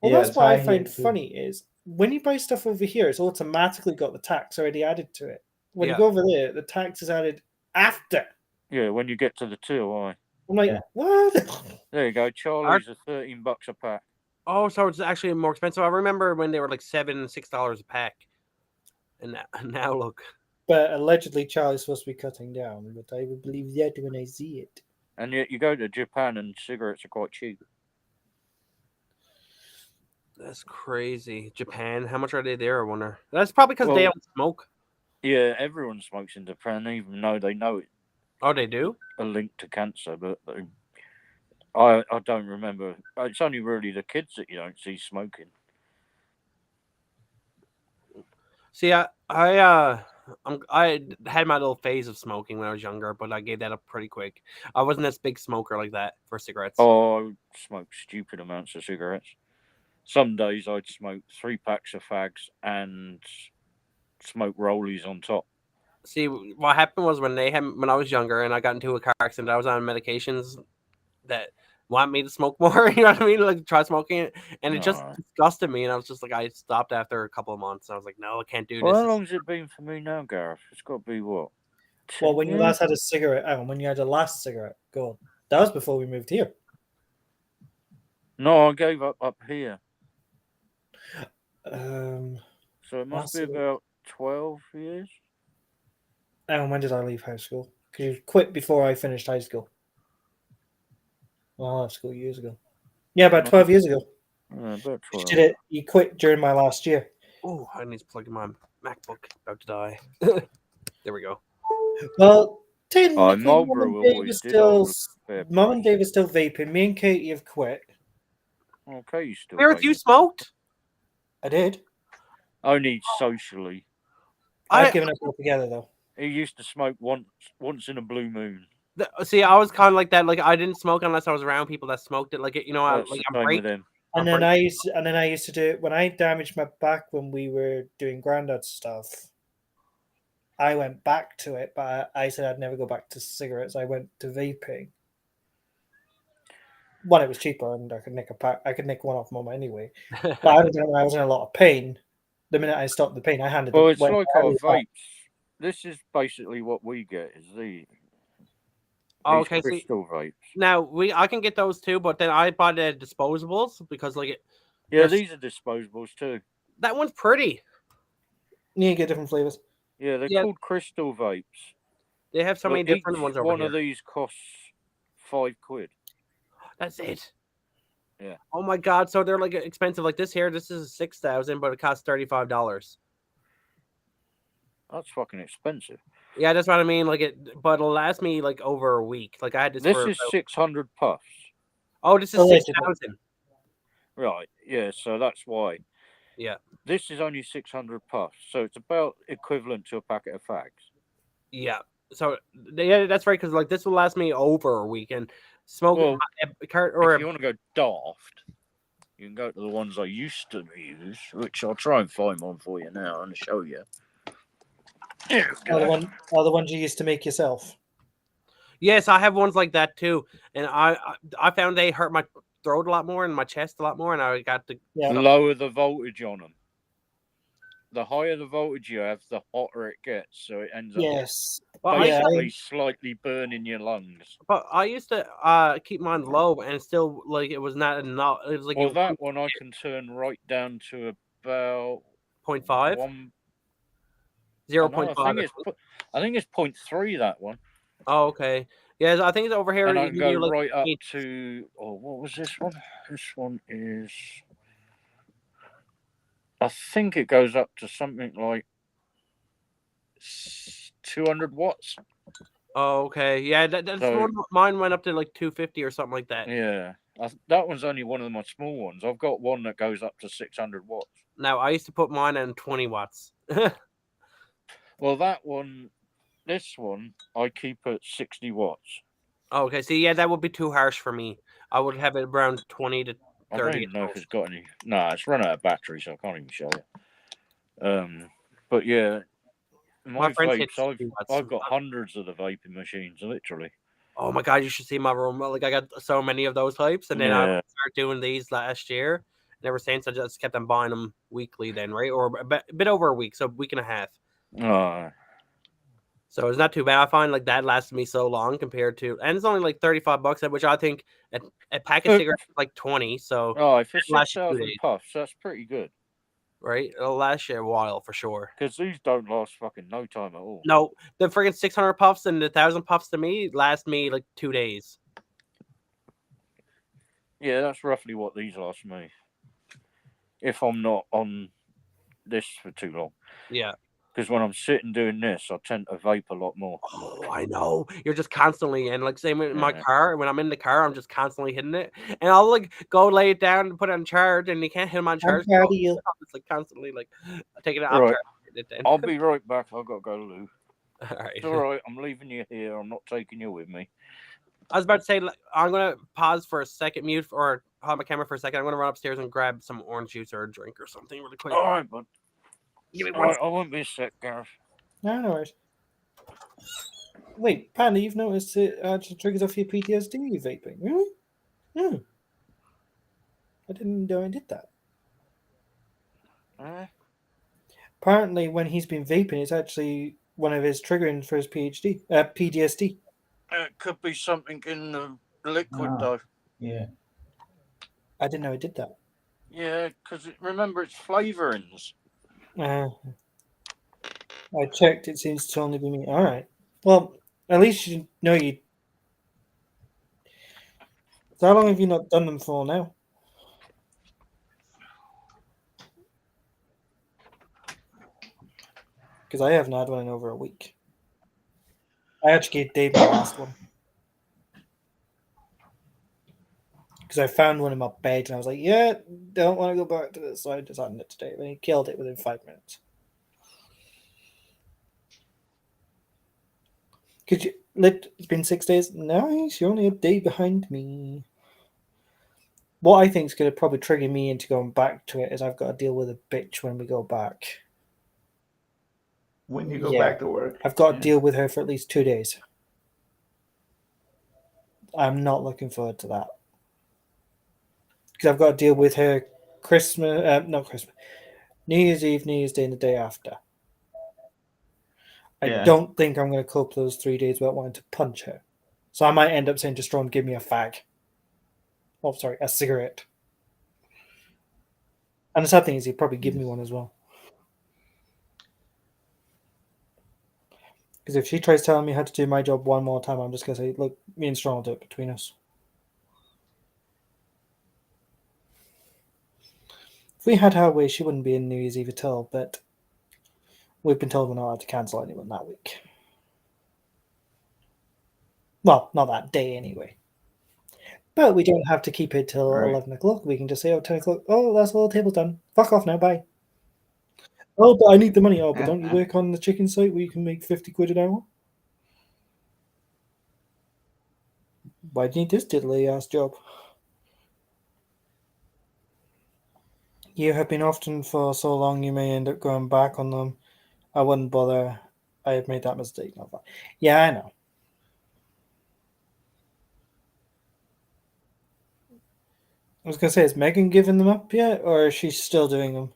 Well, that's what I find funny is when you buy stuff over here, it's automatically got the tax already added to it. When you go over there, the tax is added after. Yeah, when you get to the till, I'm like, what? There you go. Charlie's are $13 a pack. Oh, so it's actually more expensive. I remember when they were like $7 and $6 a pack, and now look. But allegedly, Charlie's supposed to be cutting down. But I would believe that when I see it. And yet, you go to Japan and cigarettes are quite cheap. That's crazy. Japan, how much are they there? I wonder. That's probably because they don't smoke. Yeah, everyone smokes in Japan, even though they know it. Oh, they do? A link to cancer, but I don't remember. It's only really the kids that you don't see smoking. See, I had my little phase of smoking when I was younger, but I gave that up pretty quick. I wasn't this big smoker like that for cigarettes. Oh, I would smoke stupid amounts of cigarettes. Some days I'd smoke 3 packs of fags and smoke rollies on top. See, what happened was when I was younger and I got into a car accident, I was on medications that want me to smoke more. You know what I mean? Like try smoking it, and it just disgusted me. And I was just like, I stopped after a couple of months. I was like, no, I can't do this. Well, how long has it been for me now, Gareth? It's got to be what? Well, when you last had a cigarette, when you had the last cigarette, go. That was before we moved here. No, I gave up here. So it must be about 12 years. And when did I leave high school? Because you quit before I finished high school. Well, I left school years ago. Yeah, about 12 years ago. About 12. You quit during my last year. Oh, I need to plug in my MacBook. About to die. There we go. Well, technically, Mom and Dave is still vaping. Me and Katie have quit. Okay, you still. Gareth, you smoked? I did. Only socially. I've given up altogether, though. He used to smoke once in a blue moon. See, I was kind of like that. Like I didn't smoke unless I was around people that smoked it. Like I'm with him. And then I used to do it when I damaged my back when we were doing Grandad's stuff. I went back to it, but I said I'd never go back to cigarettes. I went to vaping. One, it was cheaper, and I could nick a pack. I could nick one off Mama anyway. But I was in a lot of pain. The minute I stopped the pain, I handed. Well, it's like our vapes. This is basically what we get. Is okay, crystal vapes. Now I can get those too, but then I buy the disposables because these are disposables too. That one's pretty. You get different flavors. Yeah, they're called crystal vapes. They have so many different ones over here. One of these costs £5. That's it. Yeah. Oh my God! So they're like expensive. Like this here, this is $6,000, but it costs $35. That's fucking expensive. Yeah, that's what I mean. But it'll last me like over a week. Like I had this. This is 600 puffs. Oh, this is 6,000. Right. Yeah. So that's why. Yeah. This is only 600 puffs, so it's about equivalent to a packet of fags. Yeah. So that's right. Because this will last me over a week, and smoking if you want to go daft, you can go to the ones I used to use, which I'll try and find one for you now and show you. The ones you used to make yourself. Yes, I have ones like that too, and I found they hurt my throat a lot more and my chest a lot more, and I got to lower the voltage on them. The higher the voltage you have, the hotter it gets, so it ends up. Yes, basically slightly burning your lungs. But I used to keep mine low, and still like it was not enough. It was like that one I can turn right down to about 0.5. 0.5. I think it's 0.3. That one. Oh, okay. Yeah, I think it's over here. And I can go right up to. Oh, what was this one? This one is. I think it goes up to something like 200 watts. Oh, okay. Yeah, that's mine went up to like 250 or something like that. Yeah, that one's only one of my small ones. I've got one that goes up to 600 watts. Now, I used to put mine on 20 watts. Well, this one, I keep at 60 watts. Okay, see, yeah, that would be too harsh for me. I would have it around 20 to 30. I don't even know if it's got any. Nah, it's run out of battery, so I can't even show it. But yeah, my vapes, I've got hundreds of the vaping machines, literally. Oh my god, you should see my room. Like I got so many of those types, and then I started doing these last year. And ever since, I just kept on buying them weekly. Then, right, or a bit over a week, so a week and a half. So it's not too bad. I find like that lasted me so long compared to, and it's only like $35, which I think a pack of cigarettes is like 20. So if it's 6,000 puffs, that's pretty good. Right, it'll last you a while for sure. Because these don't last fucking no time at all. No, the friggin' 600 puffs and the 1,000 puffs to me last me like 2 days. Yeah, that's roughly what these last me. If I'm not on this for too long. Yeah. Because when I'm sitting doing this, I tend to vape a lot more. Oh, I know. You're just constantly, and like same in my car. When I'm in the car, I'm just constantly hitting it, and I'll like go lay it down and put it on charge, and you can't hit them on charge. How do you? It's like constantly like taking it off charge. I'll be right back. I've got to go to Lou. All right. It's all right. I'm leaving you here. I'm not taking you with me. I was about to say, I'm gonna pause for a second, mute or hold my camera for a second. I'm gonna run upstairs and grab some orange juice or a drink or something really quick. All right, bud. Give me one. Right, I won't be a sec, Gareth. No worries. Wait, Panda, you've noticed it actually triggers off your PTSD vaping, really? Hmm. I didn't know I did that. Apparently, when he's been vaping, it's actually one of his triggering for his PTSD. It could be something in the liquid, though. Yeah. I didn't know it did that. Yeah, because remember, it's flavourings. I checked. It seems to only be me. All right. Well, at least you know you. So how long have you not done them for now? Because I haven't had one in over a week. I actually gave Dave my last one. Because I found one in my bed and I was like, yeah, don't want to go back to this. So I just had it today. And he killed it within 5 minutes. It's been 6 days. Nice, you're only a day behind me. What I think is going to probably trigger me into going back to it is I've got to deal with a bitch when we go back. When you go back to work? I've got to deal with her for at least 2 days. I'm not looking forward to that. Because I've got to deal with her New Year's Eve, New Year's Day, and the day after. I don't think I'm going to cope those 3 days without wanting to punch her. So I might end up saying to Strom, give me a fag. Oh, sorry, a cigarette. And the sad thing is he'd probably give me one as well. Because if she tries telling me how to do my job one more time, I'm just going to say, look, me and Strom will do it between us. If we had our way, she wouldn't be in New Year's Eve at all, but we've been told we're not allowed to cancel anyone that week. Well, not that day anyway. But we don't have to keep it till 11 o'clock. We can just say, 10 o'clock, that's all, the table's done. Fuck off now, bye. Oh, but I need the money. Oh, but don't you work on the chicken site where you can make 50 quid an hour? Why do you need this diddly-ass job? You have been often for so long you may end up going back on them. I wouldn't bother. I have made that mistake. Yeah, I know. I was going to say, is Megan giving them up yet, or is she still doing them?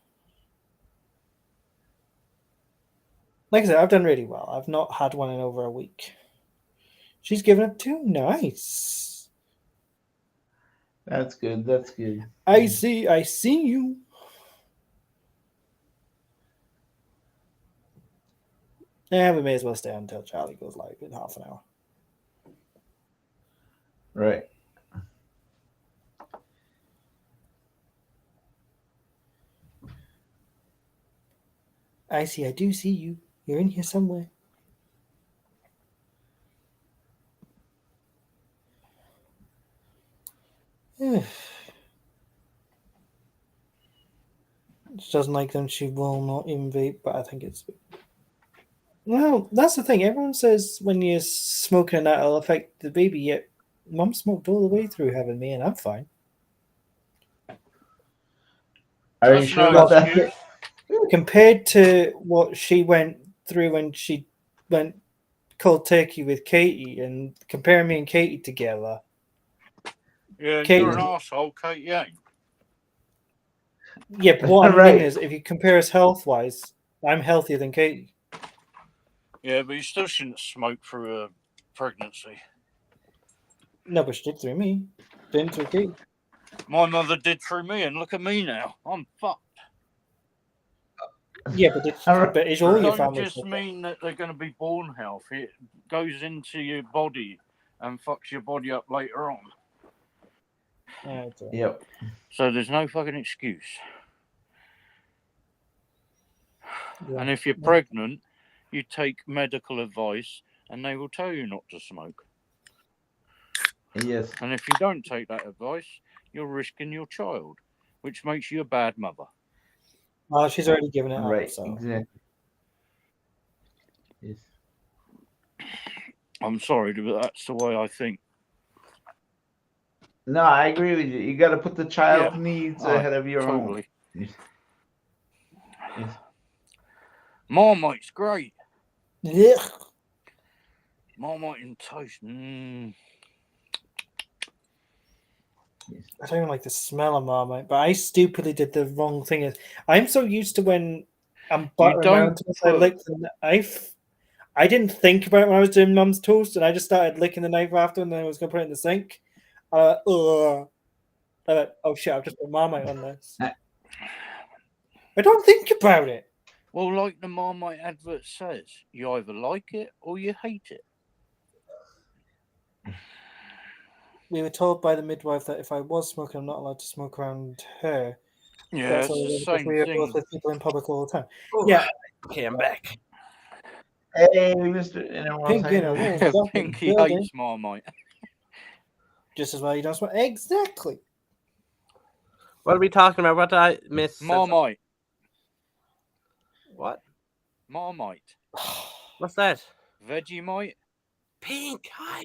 Like I said, I've done really well. I've not had one in over a week. She's given it 2. Nice. That's good. That's good. I see you. Yeah, we may as well stay until Charlie goes live in half an hour. Right. I do see you. You're in here somewhere. She doesn't like them. She will not even vape, but I think it's... Well, that's the thing. Everyone says when you're smoking that it'll affect the baby, yet Mum smoked all the way through having me, and I'm fine. Are you sure about that? Compared to what she went through when she went cold turkey with Katie, and comparing me and Katie together. Yeah, you're an arsehole, Katie ain't. Yeah, but what I mean is, if you compare us health-wise, I'm healthier than Katie. Yeah, but you still shouldn't smoke through a pregnancy. No, but she did through me. Didn't through Katie. My mother did through me, and look at me now. I'm fucked. Yeah, but it's all your family. It doesn't just mean that they're going to be born healthy. It goes into your body and fucks your body up later on. Yep. So there's no fucking excuse. Yeah. And if you're pregnant, you take medical advice and they will tell you not to smoke. Yes. And if you don't take that advice, you're risking your child, which makes you a bad mother. Oh, she's already given it right, up. So. Exactly. Yes. I'm sorry, but that's the way I think. No, I agree with you. You got to put the child's needs ahead of your own. Yes. Marmite's great. Yeah. Marmite and toast. I don't even like the smell of Marmite, but I stupidly did the wrong thing. I'm so used to when I'm buttering around toast, I lick the knife. I didn't think about it when I was doing Mum's toast, and I just started licking the knife after, and then I was going to put it in the sink. Oh shit, I've just put Marmite on this. I don't think about it. Well, like the Marmite advert says, you either like it or you hate it. We were told by the midwife that if I was smoking, I'm not allowed to smoke around her. Yeah, it's the same we are thing. both with people in public all the time. Ooh. Yeah. Okay, I'm back. Hey, Mr. Pinky hates Marmite. Just as well you don't smoke. Exactly. What are we talking about? What did I miss? Marmite. What? Marmite. What's that? Vegemite. Pink. Hi.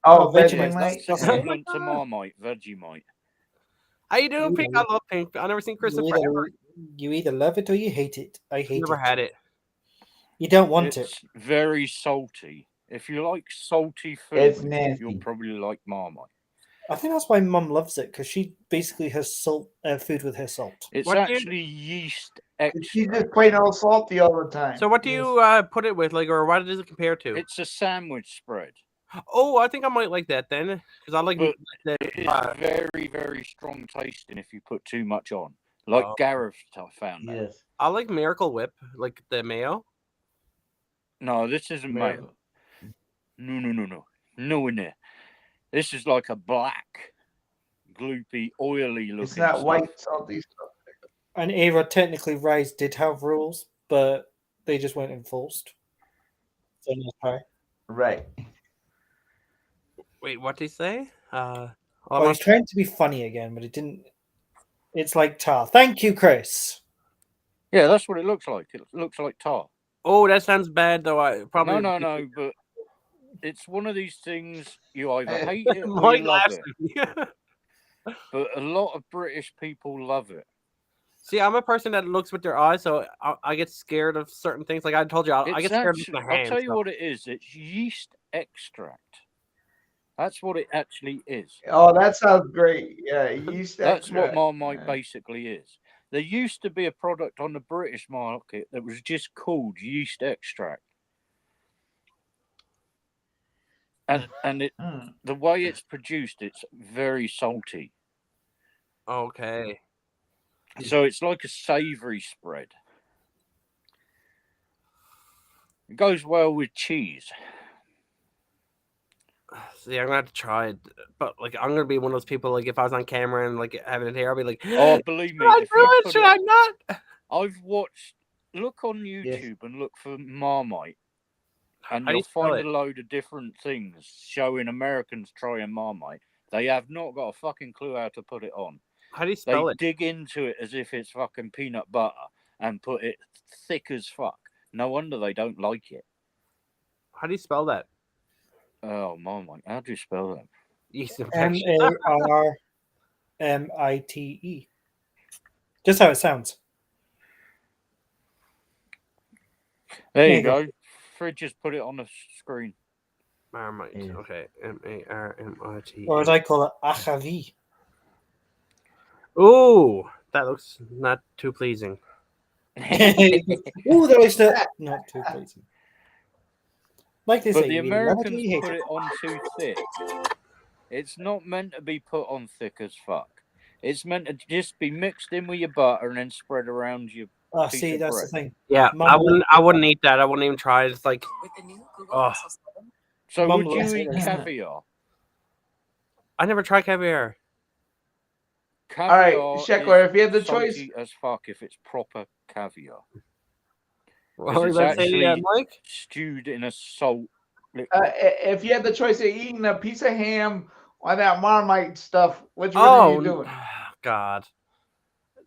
Oh, Vegemite. That's equivalent to Marmite. Vegemite. How you doing, Pink? I love Pink. I've never seen Kristen forever. You either love it or you hate it. I hate it. Never had it. You don't want it. It's very salty. If you like salty food, it's nasty. You'll probably like Marmite. I think that's why Mum loves it, because she basically has salt food with her salt. It's actually yeast extract. She's just plain old salty all the time. So what do you put it with, like, or what does it compare to? It's a sandwich spread. Oh, I think I might like that then, because I like. But it's very, very strong tasting if you put too much on. Like Gareth found out. Yes. I like Miracle Whip, like the mayo. No, this isn't mayo. No. No in there. This is like a black, gloopy, oily looking. It's not white salty stuff. And Ava, technically, Rise did have rules, but they just weren't enforced. So right. Wait, what did he say? Well, he's trying to be funny again, but it didn't. It's like tar. Thank you, Chris. Yeah, that's what it looks like. It looks like tar. Oh, that sounds bad, though. I probably no, but it's one of these things you either hate it or you love it. But a lot of British people love it. See, I'm a person that looks with their eyes, so I get scared of certain things. Like I told you, I get scared with my hands. I'll tell you what it is. It's yeast extract. That's what it actually is. Oh, that sounds great. Yeah, yeast extract. That's what Marmite basically is. There used to be a product on the British market that was just called yeast extract. And the way it's produced, it's very salty. Okay. So it's like a savoury spread. It goes well with cheese. See, I'm gonna have to try it, but like I'm gonna be one of those people. Like if I was on camera and like having it here, I'll be like, "Oh, believe me, should I not?" I've watched. Look on YouTube and look for Marmite, and you'll find a load of different things showing Americans trying Marmite. They have not got a fucking clue how to put it on. How do you spell it? They dig into it as if it's fucking peanut butter and put it thick as fuck. No wonder they don't like it. How do you spell that? Oh, Marmite. How do you spell that? Yeast infection. Marmite. Just how it sounds. There you go. Fridge just put it on the screen. Marmite. Yeah. Okay. Marmite. Or as I call it, achavi. Ooh, that looks not too pleasing. Ooh, that looks not too pleasing. Like they but say, the Americans put it on too thick. It's not meant to be put on thick as fuck. It's meant to just be mixed in with your butter and then spread around your. Oh, see, that's bread. The thing. Yeah, I wouldn't eat that. I wouldn't even try it. It's like, oh. So would you eat caviar? I never tried caviar. All right, Sheckler, if you had the choice, as fuck if it's proper caviar. What are you saying, Mike? Stewed in a salt. If you had the choice of eating a piece of ham or that Marmite stuff, which one are you doing? God,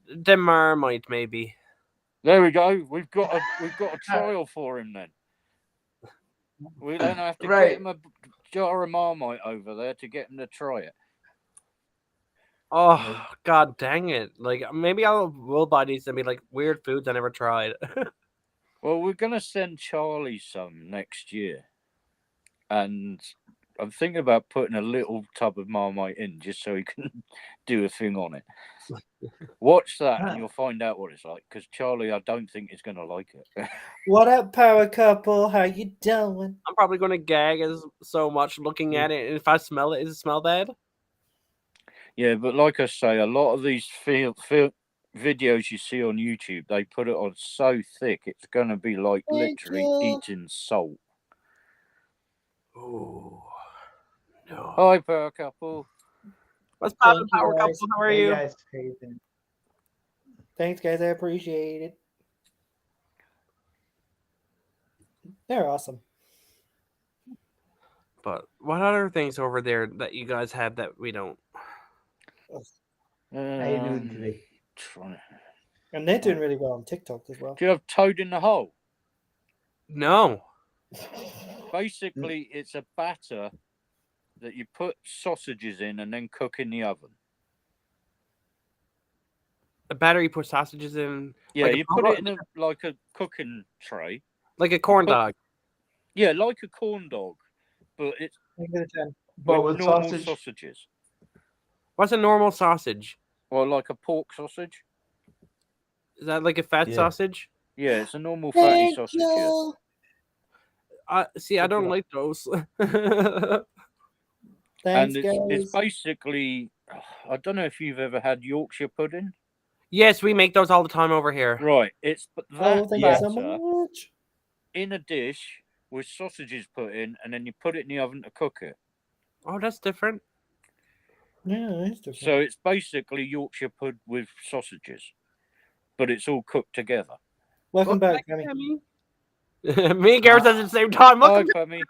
the Marmite maybe. There we go. We've got a trial for him then. We then have to get him a jar of Marmite over there to get him to try it. Oh, God dang it. Like, maybe we'll buy these and be like weird foods I never tried. Well, we're going to send Charlie some next year. And I'm thinking about putting a little tub of Marmite in just so he can do a thing on it. Watch that and you'll find out what it's like. Because Charlie, I don't think is going to like it. What up, power couple? How you doing? I'm probably going to gag so much looking at it. And if I smell it, does it smell bad? Yeah, but like I say, a lot of these videos you see on YouTube, they put it on so thick, it's going to be like literally eating salt. Oh, no. Hi, power couple. What's poppin', power couple? How are you? Guys. Thanks, guys. I appreciate it. They're awesome. But what other things over there that you guys have that we don't? How you doing today? And they're doing really well on TikTok as well. Do you have Toad in the Hole? No. Basically, it's a batter that you put sausages in and then cook in the oven. A batter you put sausages in? Yeah, like you put it in a cooking tray. Like a corn dog? Yeah, like a corn dog. But it's with normal sausages. What's a normal sausage? Well, like a pork sausage. Is that like a fat sausage? Yeah, it's a normal fatty sausage. See, I don't like those. Thanks, it's basically, I don't know if you've ever had Yorkshire pudding. Yes, we make those all the time over here. Right, it's that thank you so much. In a dish with sausages put in, and then you put it in the oven to cook it. Oh, that's different. Yeah, it's different. So it's basically Yorkshire pud with sausages, but it's all cooked together. Welcome back, Cammy. Me and Gareth at the same time. Hi, Cammy.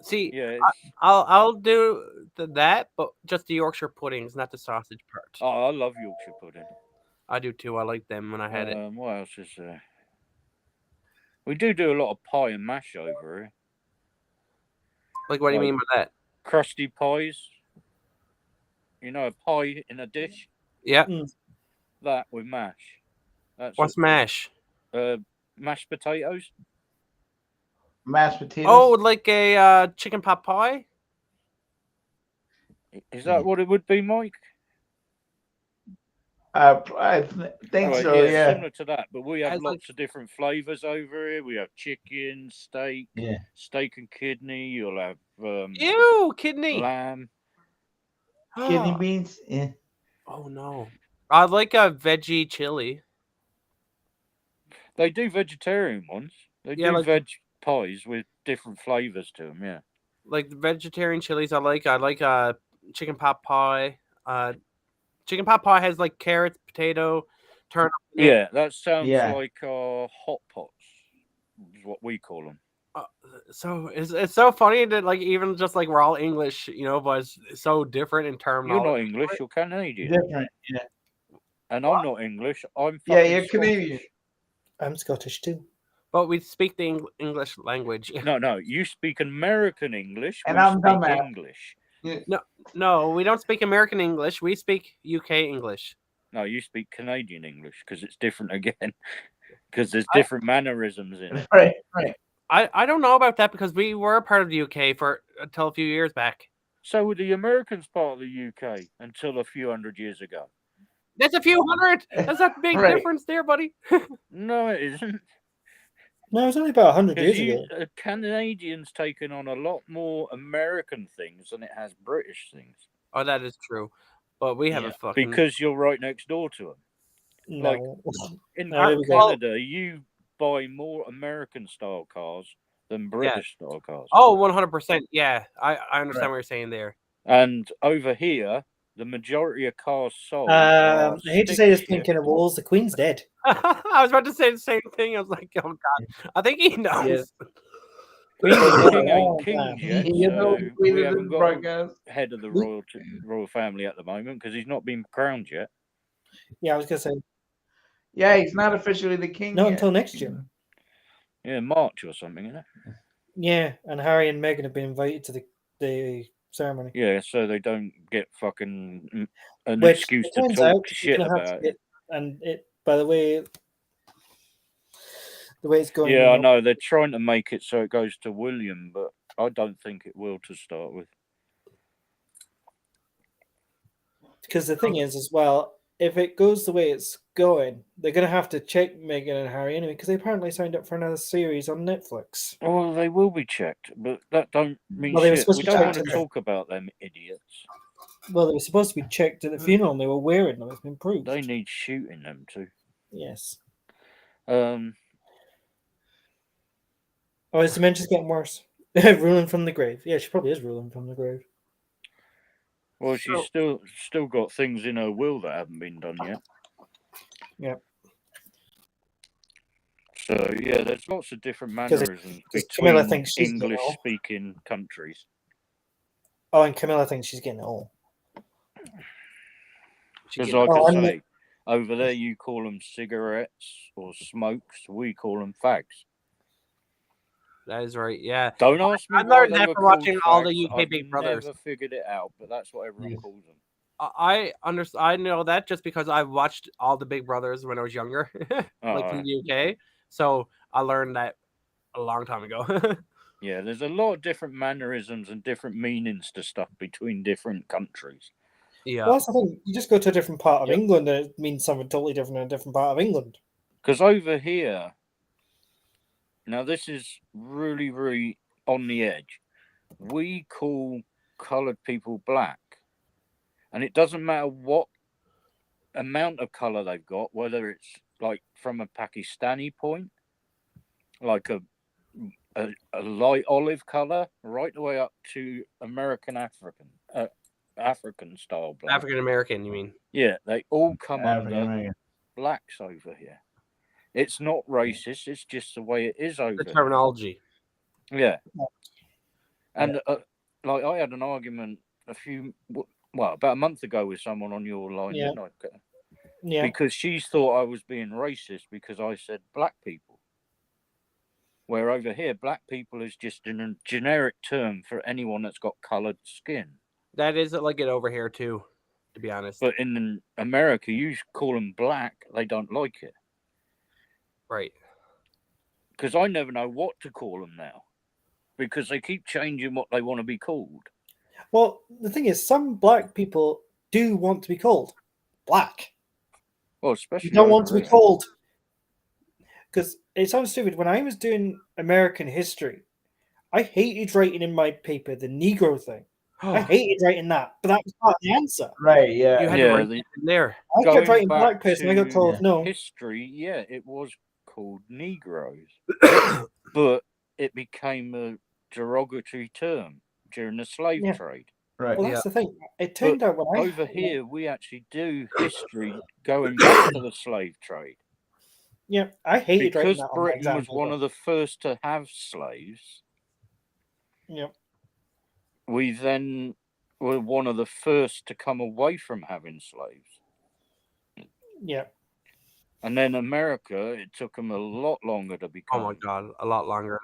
See, yeah, I'll do that, but just the Yorkshire puddings, not the sausage part. Oh, I love Yorkshire pudding. I do too. I like them when I had it. What else is there? We do a lot of pie and mash over here. Like, what do you mean by that? Crusty pies. You know, a pie in a dish? Yeah. That with mash. What's mash? Mashed potatoes. Mashed potatoes? Oh, like a chicken pot pie? Is that what it would be, Mike? I think so. Yeah, similar to that, but we have lots of different flavors over here. We have chicken, steak, steak and kidney. You'll have kidney, lamb, kidney beans. Yeah. Oh no, I like a veggie chili. They do vegetarian ones. They do like veg pies with different flavors to them. Yeah, like the vegetarian chilies. I like chicken pot pie. Chicken pot pie has like carrots, potato, turnip. Yeah, that sounds like hot pots. Is what we call them. So it's so funny that like even just like we're all English, but it's so different in terminology. You're not English. You're Canadian. Different. Yeah. And I'm not English. I'm you're Canadian. I'm Scottish too. But we speak the English language. No, you speak American English. And I'm dumbass. English. No, we don't speak American English. We speak UK English. No, you speak Canadian English because it's different again. Because there's different mannerisms in it. Right. I don't know about that because we were a part of the UK until a few years back. So were the Americans part of the UK until a few hundred years ago? That's a few hundred. That's a big difference there, buddy. No, it isn't. No, it's only about 100 years ago. Canadians taken on a lot more American things than it has British things. Oh, that is true. But we have a fucking... Because you're right next door to them. No. Like, in Canada, you buy more American-style cars than British-style cars. Oh, 100%. Yeah, I understand what you're saying there. And over here, the majority of cars sold... I hate to say this, thinking of walls, the Queen's dead. I was about to say the same thing. I was like, oh, God. I think he knows. Queen ain't king yet, so we haven't got head of the royal family at the moment because he's not been crowned yet. Yeah, I was going to say. Yeah, he's not officially the king yet. until next year. Yeah, March or something, isn't it? Yeah, and Harry and Meghan have been invited to the ceremony. Yeah, so they don't get fucking an excuse to talk shit about it. And by the way it's going. Yeah, I know. They're trying to make it so it goes to William, but I don't think it will to start with. Because the thing is, as well, if it goes the way it's going, they're going to have to check Meghan and Harry anyway, because they apparently signed up for another series on Netflix. Oh, they will be checked, but that don't mean shit. We don't want to talk about them idiots. Well, they were supposed to be checked at the funeral, and they were wearing them. It's been proved. They need shooting them too. Yes. Oh, his dementia's getting worse. Ruling from the grave. Yeah, she probably is ruling from the grave. Well, she's still got things in her will that haven't been done yet. Yep. So yeah, there's lots of different mannerisms between English-speaking countries. Oh, and Camilla thinks she's getting it all. Because like I say, over there you call them cigarettes or smokes. We call them fags. That is right. Yeah. Don't ask me. I learned that from watching all the UK Big Brothers. I never figured it out, but that's what everyone calls them. I understand. I know that just because I watched all the Big Brothers when I was younger, like in the UK. So I learned that a long time ago. Yeah, there's a lot of different mannerisms and different meanings to stuff between different countries. Yeah. Well, that's the thing. You just go to a different part of England and it means something totally different in a different part of England. Because over here, now this is really, really on the edge. We call coloured people black. And it doesn't matter what amount of colour they've got, whether it's like from a Pakistani point, like a light olive colour, right the way up to American African style black. African American, you mean? Yeah, they all come under blacks over here. It's not racist, it's just the way it is over the terminology. Here. Yeah. And like I had an argument about a month ago with someone on your line, didn't I? Yeah. Because she thought I was being racist because I said black people. Where over here, black people is just a generic term for anyone that's got coloured skin. That is like it over here too, to be honest. But in America, you call them black, they don't like it. Right. Because I never know what to call them now. Because they keep changing what they want to be called. Well, the thing is, some black people do want to be called black. Well, especially you don't want to be told. Because it sounds stupid. When I was doing American history, I hated writing in my paper the Negro thing. I hated writing that, but that was part of the answer. Right, yeah. You had to write it in there. I kept writing black person. I got told no. History, yeah, it was called Negroes. But it became a derogatory term during the slave trade. Right. Well, that's the thing. It turned out when over here, we actually do history going back to the slave trade. Yeah, I hated because writing that Britain was one of the first to have slaves. Yep. We then were one of the first to come away from having slaves. Yeah. And then America, it took them a lot longer to become. Oh my God, a lot longer.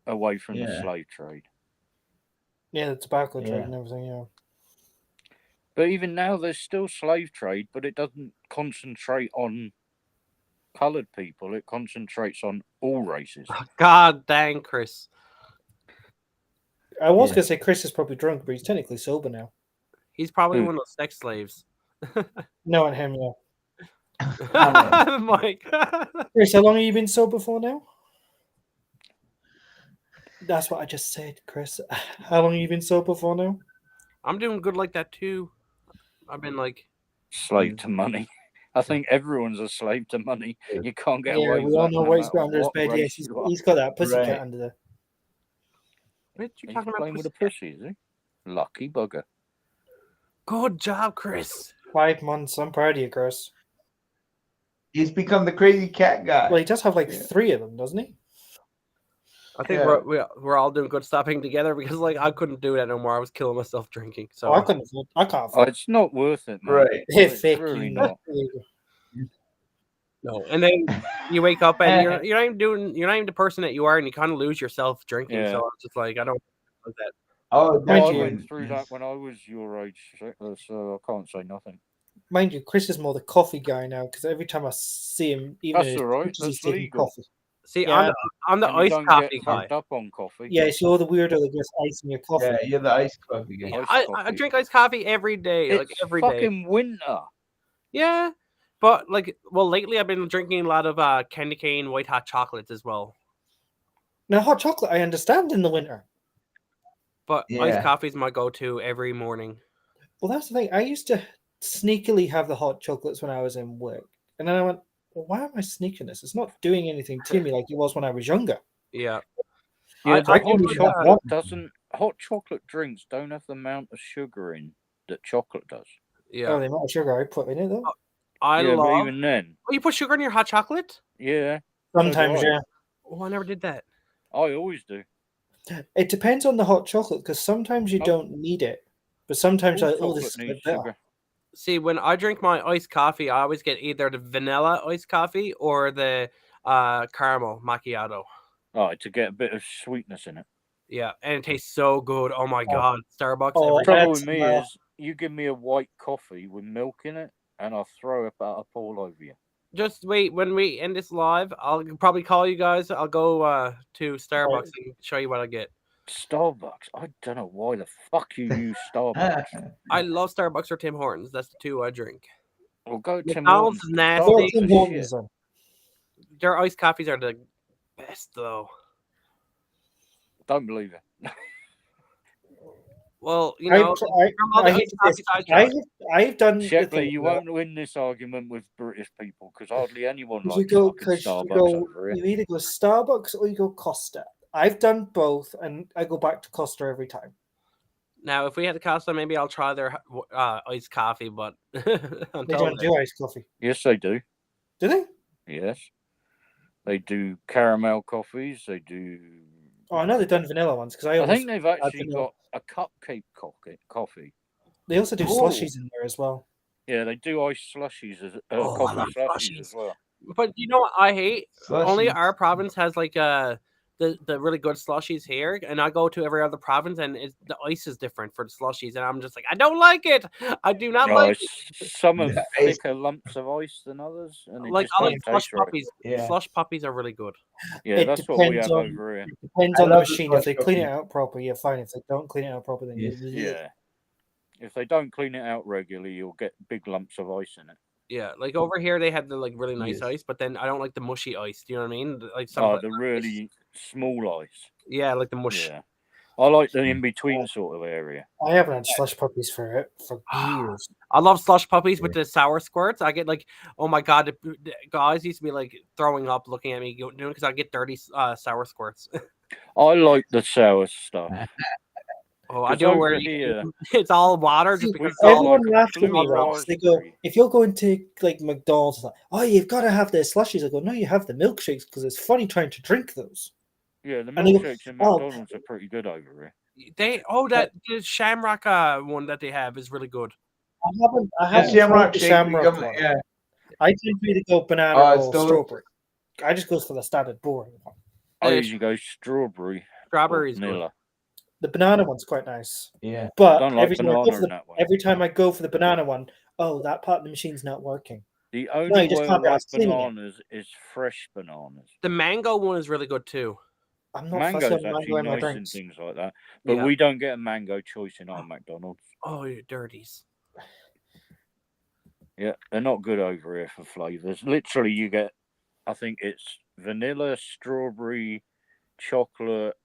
Away from the slave trade. Yeah, the tobacco trade and everything, yeah. But even now, there's still slave trade, but it doesn't concentrate on coloured people. It concentrates on all races. God dang, Chris. I was going to say Chris is probably drunk, but he's technically sober now. He's probably one of those sex slaves. No, and him, yeah. Mike. Chris, how long have you been sober for now? That's what I just said, Chris. How long have you been sober for now? I'm doing good like that too. I've been like slave to money. I think everyone's a slave to money. You can't get away with we all that. know what he's got under his bed. Yes, he's got that pussycat under there. What you He's talking about? Playing with a pussy, is he? Lucky bugger. Good job, Chris. 5 months. I'm proud of you, Chris. He's become the crazy cat guy. Well, he does have like 3 of them, doesn't he? I think we're all doing good stopping together because like I couldn't do that no more. I was killing myself drinking. So I can't. It's not worth it, man. Right? It's really not. No, and then you wake up and you're not even the person that you are, and you kind of lose yourself drinking. Yeah. So I'm just like, I don't like that. Oh, I went through that when I was your age, so I can't say nothing. Mind you, Chris is more the coffee guy now because every time I see him, even That's all right. That's legal. Coffee. See, I'm the And iced coffee guy. Up on coffee. Yeah, so you're the weirdo that gets ice in your coffee. Yeah, you're the iced coffee guy. Yeah, I drink iced coffee every day. It's like every day. fucking winter. Yeah, but like, well, lately I've been drinking a lot of candy cane white hot chocolates as well. Now, hot chocolate I understand in the winter, but iced coffee is my go-to every morning. Well, that's the thing. I used to sneakily have the hot chocolates when I was in work, and then I went, well, why am I sneaking this? It's not doing anything to me like it was when I was younger. Yeah. Hot chocolate drinks don't have the amount of sugar in that chocolate does. Yeah. Oh, the amount of sugar I put in it, though. I love. But even then. Oh, you put sugar in your hot chocolate? Yeah. Sometimes, yeah. Oh, I never did that. I always do. It depends on the hot chocolate because sometimes you don't need it, but sometimes this is better. See, when I drink my iced coffee, I always get either the vanilla iced coffee or the caramel macchiato. Oh, to get a bit of sweetness in it. Yeah, and it tastes so good. Oh my God, Starbucks. The trouble with me is you give me a white coffee with milk in it, and I'll throw it up all over you. Just wait. When we end this live, I'll probably call you guys. I'll go to Starbucks and show you what I get. Starbucks? I don't know why the fuck you use Starbucks. I love Starbucks or Tim Hortons. That's the 2 I drink. Well, go to McDonald's is nasty. Tim Hortons, Their iced coffees are the best, though. Don't believe it. Well, you know, I've done. Shepley, you won't win this argument with British people because hardly anyone likes Starbucks over here. You either go Starbucks or you go Costa. I've done both, and I go back to Costa every time. Now, if we had to Costa, maybe I'll try their iced coffee, but they don't do iced coffee. Yes, they do. Do they? Yes. They do caramel coffees. They do... Oh, I know they've done vanilla ones. Because I think they've actually got a cupcake coffee. They also do slushies in there as well. Yeah, they do iced slushies, coffee slushies as well. But you know what I hate? Slushies. Only our province has like the really good slushies here, and I go to every other province, and the ice is different for the slushies, and I'm just like, I don't like it. I do not like it. Some have thicker lumps of ice than others, and like I like slush puppies. Yeah. Slush puppies are really good. Yeah, that's what we have over here. It depends on the machine. If they clean it out properly, you're fine. If they don't clean it out properly, then yeah. If they don't clean it out regularly, you'll get big lumps of ice in it. Yeah, like over here they have the like really nice ice, but then I don't like the mushy ice. Do you know what I mean? Like the really small ice. Yeah, like the mush. Yeah, I like the in between sort of area. I haven't had slush puppies for years. I love slush puppies with the sour squirts. I get like, oh my god, the guys used to be like throwing up looking at me doing because I get dirty sour squirts. I like the sour stuff. Oh, I do where it's all water just because everyone laughs at me. They go, if you're going to like McDonald's, like, oh, you've got to have the slushies. I go, no, you have the milkshakes because it's funny trying to drink those. Yeah, the milkshakes in McDonald's are pretty good over here. The Shamrock one that they have is really good. I haven't Shamrock one. Yeah, I tend to go banana or strawberry. I just go for the standard boring one. I usually go strawberry. Strawberry's vanilla. The banana one's quite nice. Yeah. But every time I go for the banana one, that part of the machine's not working. The only way I like bananas is fresh bananas. The mango one is really good too. I'm not Mango's actually nice and things like that. But we don't get a mango choice in our McDonald's. Oh, you dirties. Yeah, they're not good over here for flavours. Literally, you get, I think it's vanilla, strawberry, chocolate,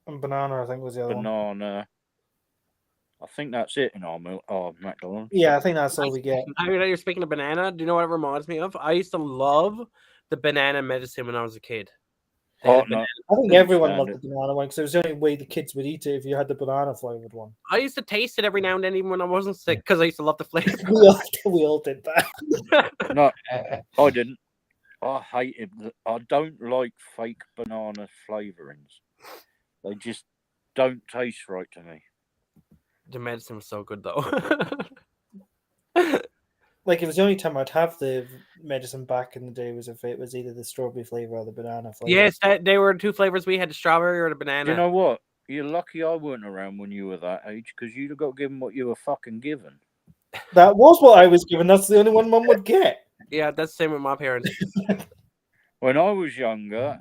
and banana. I think was the other one. I think that's it in our McDonald's. Yeah, I think that's all we get. I mean, you're speaking of banana. Do you know what it reminds me of? I used to love the banana medicine when I was a kid. Oh, no. I think everyone loved the banana one because it was the only way the kids would eat it if you had the banana flavored one. I used to taste it every now and then, even when I wasn't sick, because I used to love the flavor. we all did that. No, I didn't. I hated. I don't like fake banana flavorings. They just don't taste right to me. The medicine was so good, though. Like, it was the only time I'd have the medicine back in the day was if it was either the strawberry flavor or the banana flavor. Yes, they were two flavors. We had the strawberry or the banana. You know what? You're lucky I weren't around when you were that age because you'd have got given what you were fucking given. That was what I was given. That's the only one Mum would get. Yeah, that's the same with my parents. When I was younger,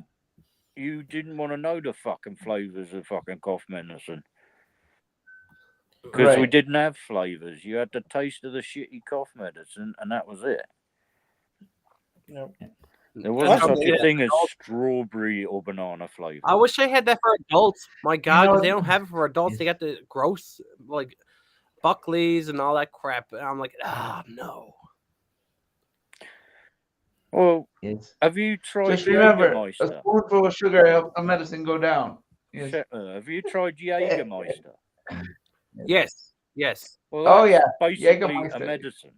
you didn't want to know the fucking flavors of fucking cough medicine. Because we didn't have flavors. You had the taste of the shitty cough medicine, and that was it. Yep. There wasn't such a thing as strawberry or banana flavor. I wish they had that for adults. My God, they don't have it for adults. They got the gross, like, Buckley's and all that crap. And I'm like, no. Well, have you tried just remember, Jägermeister? A spoonful of sugar helps the medicine go down. Yes. Have you tried Jägermeister? Yes. Well, basically a medicine.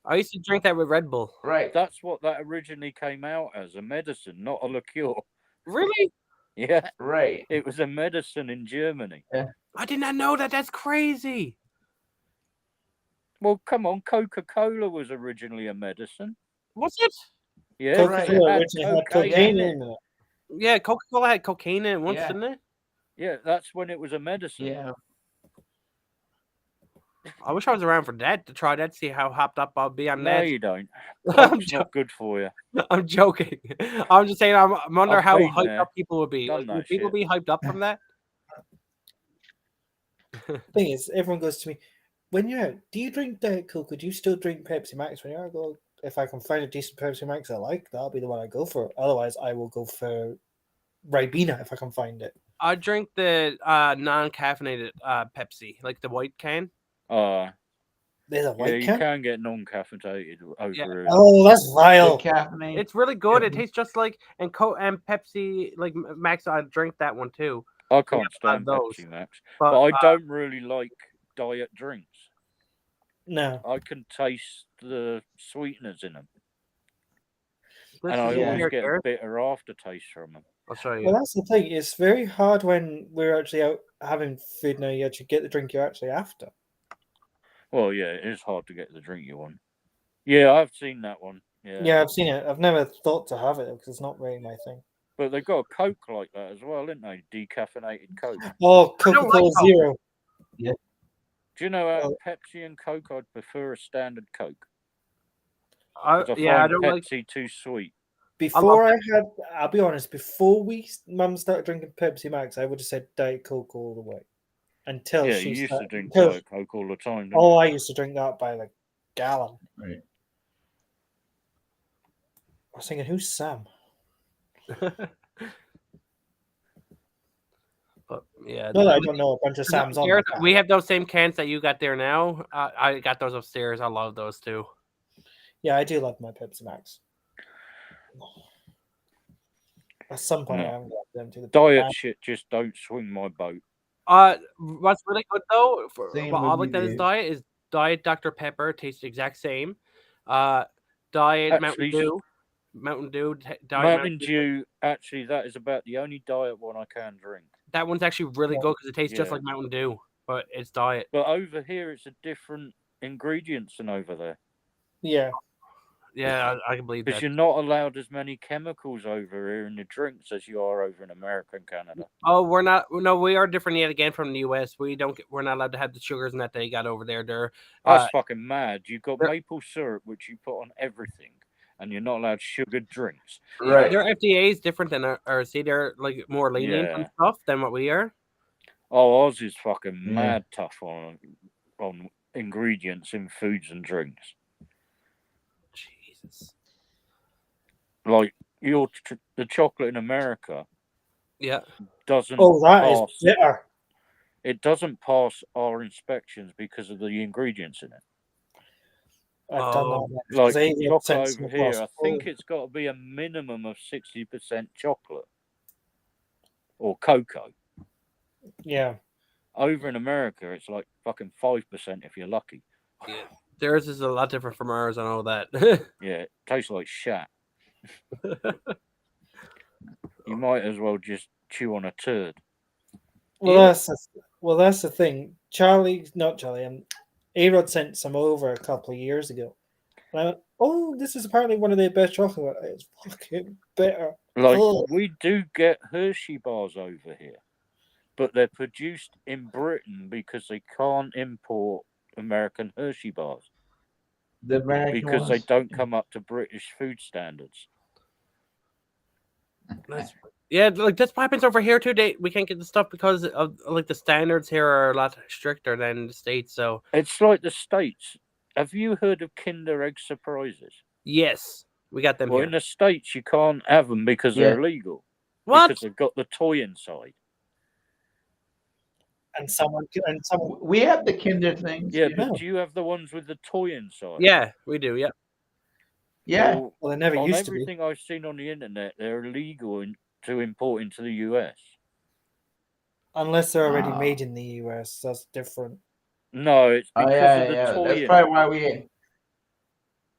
I used to drink that with Red Bull. Right. That's what that originally came out as, a medicine, not a liqueur. Really? Yeah. Right. It was a medicine in Germany. Yeah. I did not know that. That's crazy. Well, come on. Coca-Cola was originally a medicine. Was it? Yeah. Coca-Cola originally had cocaine in it. Yeah, Coca-Cola had cocaine in it once, didn't it? Yeah, that's when it was a medicine. Yeah. I wish I was around for that to try that, see how hopped up I'll be on that. No, you don't. It's not good for you. I'm joking. I'm just saying, I wonder how hyped up people would be. Like, would people be hyped up from that? Thing is, everyone goes to me, when you're out, do you drink Diet Coke or do you still drink Pepsi Max? When you're out, I go, if I can find a decent Pepsi Max I like, that'll be the one I go for. Otherwise, I will go for Ribena if I can find it. I drink the non-caffeinated Pepsi, like the white can. There's a white can? You can get non-caffeinated over here. Oh, that's vile. It's really good. It tastes just like and Pepsi, like Max. I drink that one too. I can't stand Pepsi Max, but I don't really like diet drinks. No, I can taste the sweeteners in them, and I always get a bitter aftertaste from them. I'll show you. Well, that's the thing. It's very hard when we're actually out having food now. You actually get the drink you're actually after. Well, yeah, it is hard to get the drink you want. Yeah, I've seen that one. Yeah, I've seen it. I've never thought to have it because it's not really my thing. But they've got a Coke like that as well, didn't they? Decaffeinated Coke. Oh, Coca-Cola Zero. Yeah. Do you know out Pepsi and Coke, I'd prefer a standard Coke. I don't Pepsi like too sweet. Before I'll be honest, before Mum started drinking Pepsi Max, I would have said Diet Coke all the way. Until she used to drink Diet Coke all the time. I used to drink that by the gallon. Right. I was thinking, who's Sam? But yeah, no, I don't know a bunch of Sams on. We have those same cans that you got there now. I got those upstairs. I love those too. Yeah, I do love my Pepsi Max. At some point, I'm going them to the diet shit. Just don't swing my boat. What's really good though, for what I like that is Diet Dr. Pepper tastes the exact same. Diet Mountain Dew. Mountain Dew. Actually, that is about the only diet one I can drink. That one's actually really good because it tastes just like Mountain Dew, but it's diet. But over here, it's a different ingredients than over there. Yeah. Yeah, I can believe that. Because you're not allowed as many chemicals over here in the drinks as you are over in America and Canada. Oh, we're not. No, we are different yet again from the US. We're not allowed to have the sugars and that they got over there. That's fucking mad. You've got maple syrup, which you put on everything. And you're not allowed sugared drinks. Right. Their FDA is different than our. See, they're like more lenient and stuff than what we are. Oh, Oz is fucking mad tough on ingredients in foods and drinks. Jesus. Like the chocolate in America. Yeah. Doesn't. Oh, that is bitter. It doesn't pass our inspections because of the ingredients in it. I've done that. Like chocolate over here, I think it's got to be a minimum of 60% chocolate or cocoa. Yeah. Oh. Over in America, it's like fucking 5% if you're lucky. Yeah. Theirs is a lot different from ours. I know that. Yeah, it tastes like shat. You might as well just chew on a turd. Well, that's the thing. A-Rod sent some over a couple of years ago. And I went, oh, this is apparently one of their best chocolate. It's fucking bitter. Like, we do get Hershey bars over here, but they're produced in Britain because they can't import American Hershey bars. The American because they don't come up to British food standards. Yeah, like this happens over here too. We can't get the stuff because of like the standards here are a lot stricter than the States. So it's like the States. Have you heard of Kinder Egg surprises? Yes, we got them. Well, here. In the States, you can't have them because they're illegal. What? Because they've got the toy inside. And someone, we have the Kinder things. Yeah, but do you have the ones with the toy inside? Yeah, we do. Yeah. Yeah. Well, they never used to be. Everything I've seen on the internet, they're illegal to import into the US. Unless they're already made in the US, that's different. No, it's because of the toy. That's probably why we.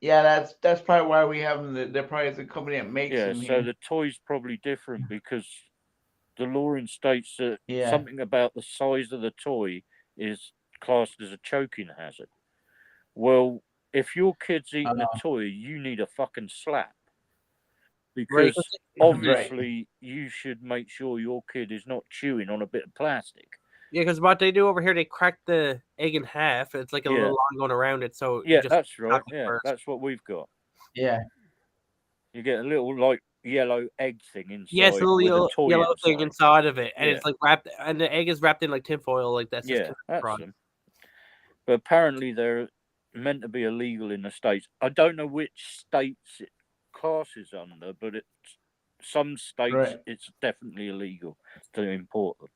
Yeah, that's probably why we have them. They're probably the company that makes them. Yeah, so the toy's probably different because the law states that something about the size of the toy is classed as a choking hazard. Well, if your kid's eating a toy, you need a fucking slap. Because obviously you should make sure your kid is not chewing on a bit of plastic. Yeah, because what they do over here, they crack the egg in half. It's like a little line going around it. So that's right. Yeah, that's what we've got. Yeah. You get a little like yellow egg thing inside. Yes, a little yellow thing inside of it, and it's like wrapped, and the egg is wrapped in like tinfoil, like that's that's them. But apparently they're meant to be illegal in the States. I don't know which states it classes under, but some states it's definitely illegal to import them.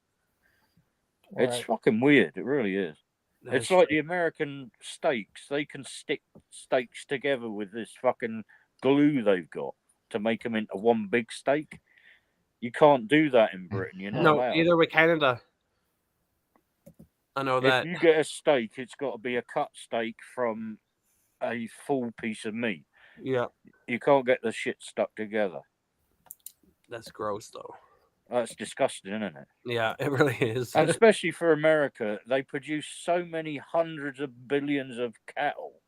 It's fucking weird. It really is. It's like the American steaks. They can stick steaks together with this fucking glue they've got to make them into one big steak. You can't do that in Britain. You're not allowed. Either with Canada. I know that. If you get a steak, it's got to be a cut steak from a full piece of meat. Yeah. You can't get the shit stuck together. That's gross, though. That's disgusting, isn't it? Yeah, it really is. And especially for America, they produce so many hundreds of billions of cattle.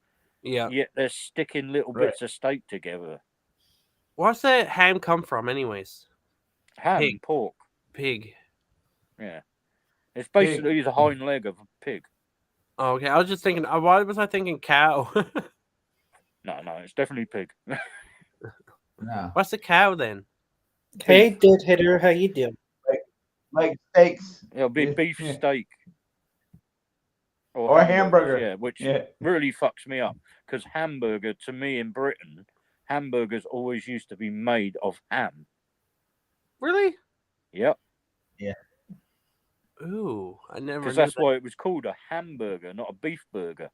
Yeah. Yet they're sticking little bits of steak together. Where's the ham come from, anyways? Ham, pork. Pig. Yeah. It's basically the hind leg of a pig. Oh, okay, I was just thinking, why was I thinking cow? No, it's definitely pig. No. What's the cow then? Hey, Dead Hitter, how you doing? Like steaks. It'll be beef steak. Or hamburger. Yeah, which really fucks me up. Because hamburger, to me in Britain, hamburgers always used to be made of ham. Really? Yep. Yeah. Ooh, I never. Because that's why it was called a hamburger, not a beef burger.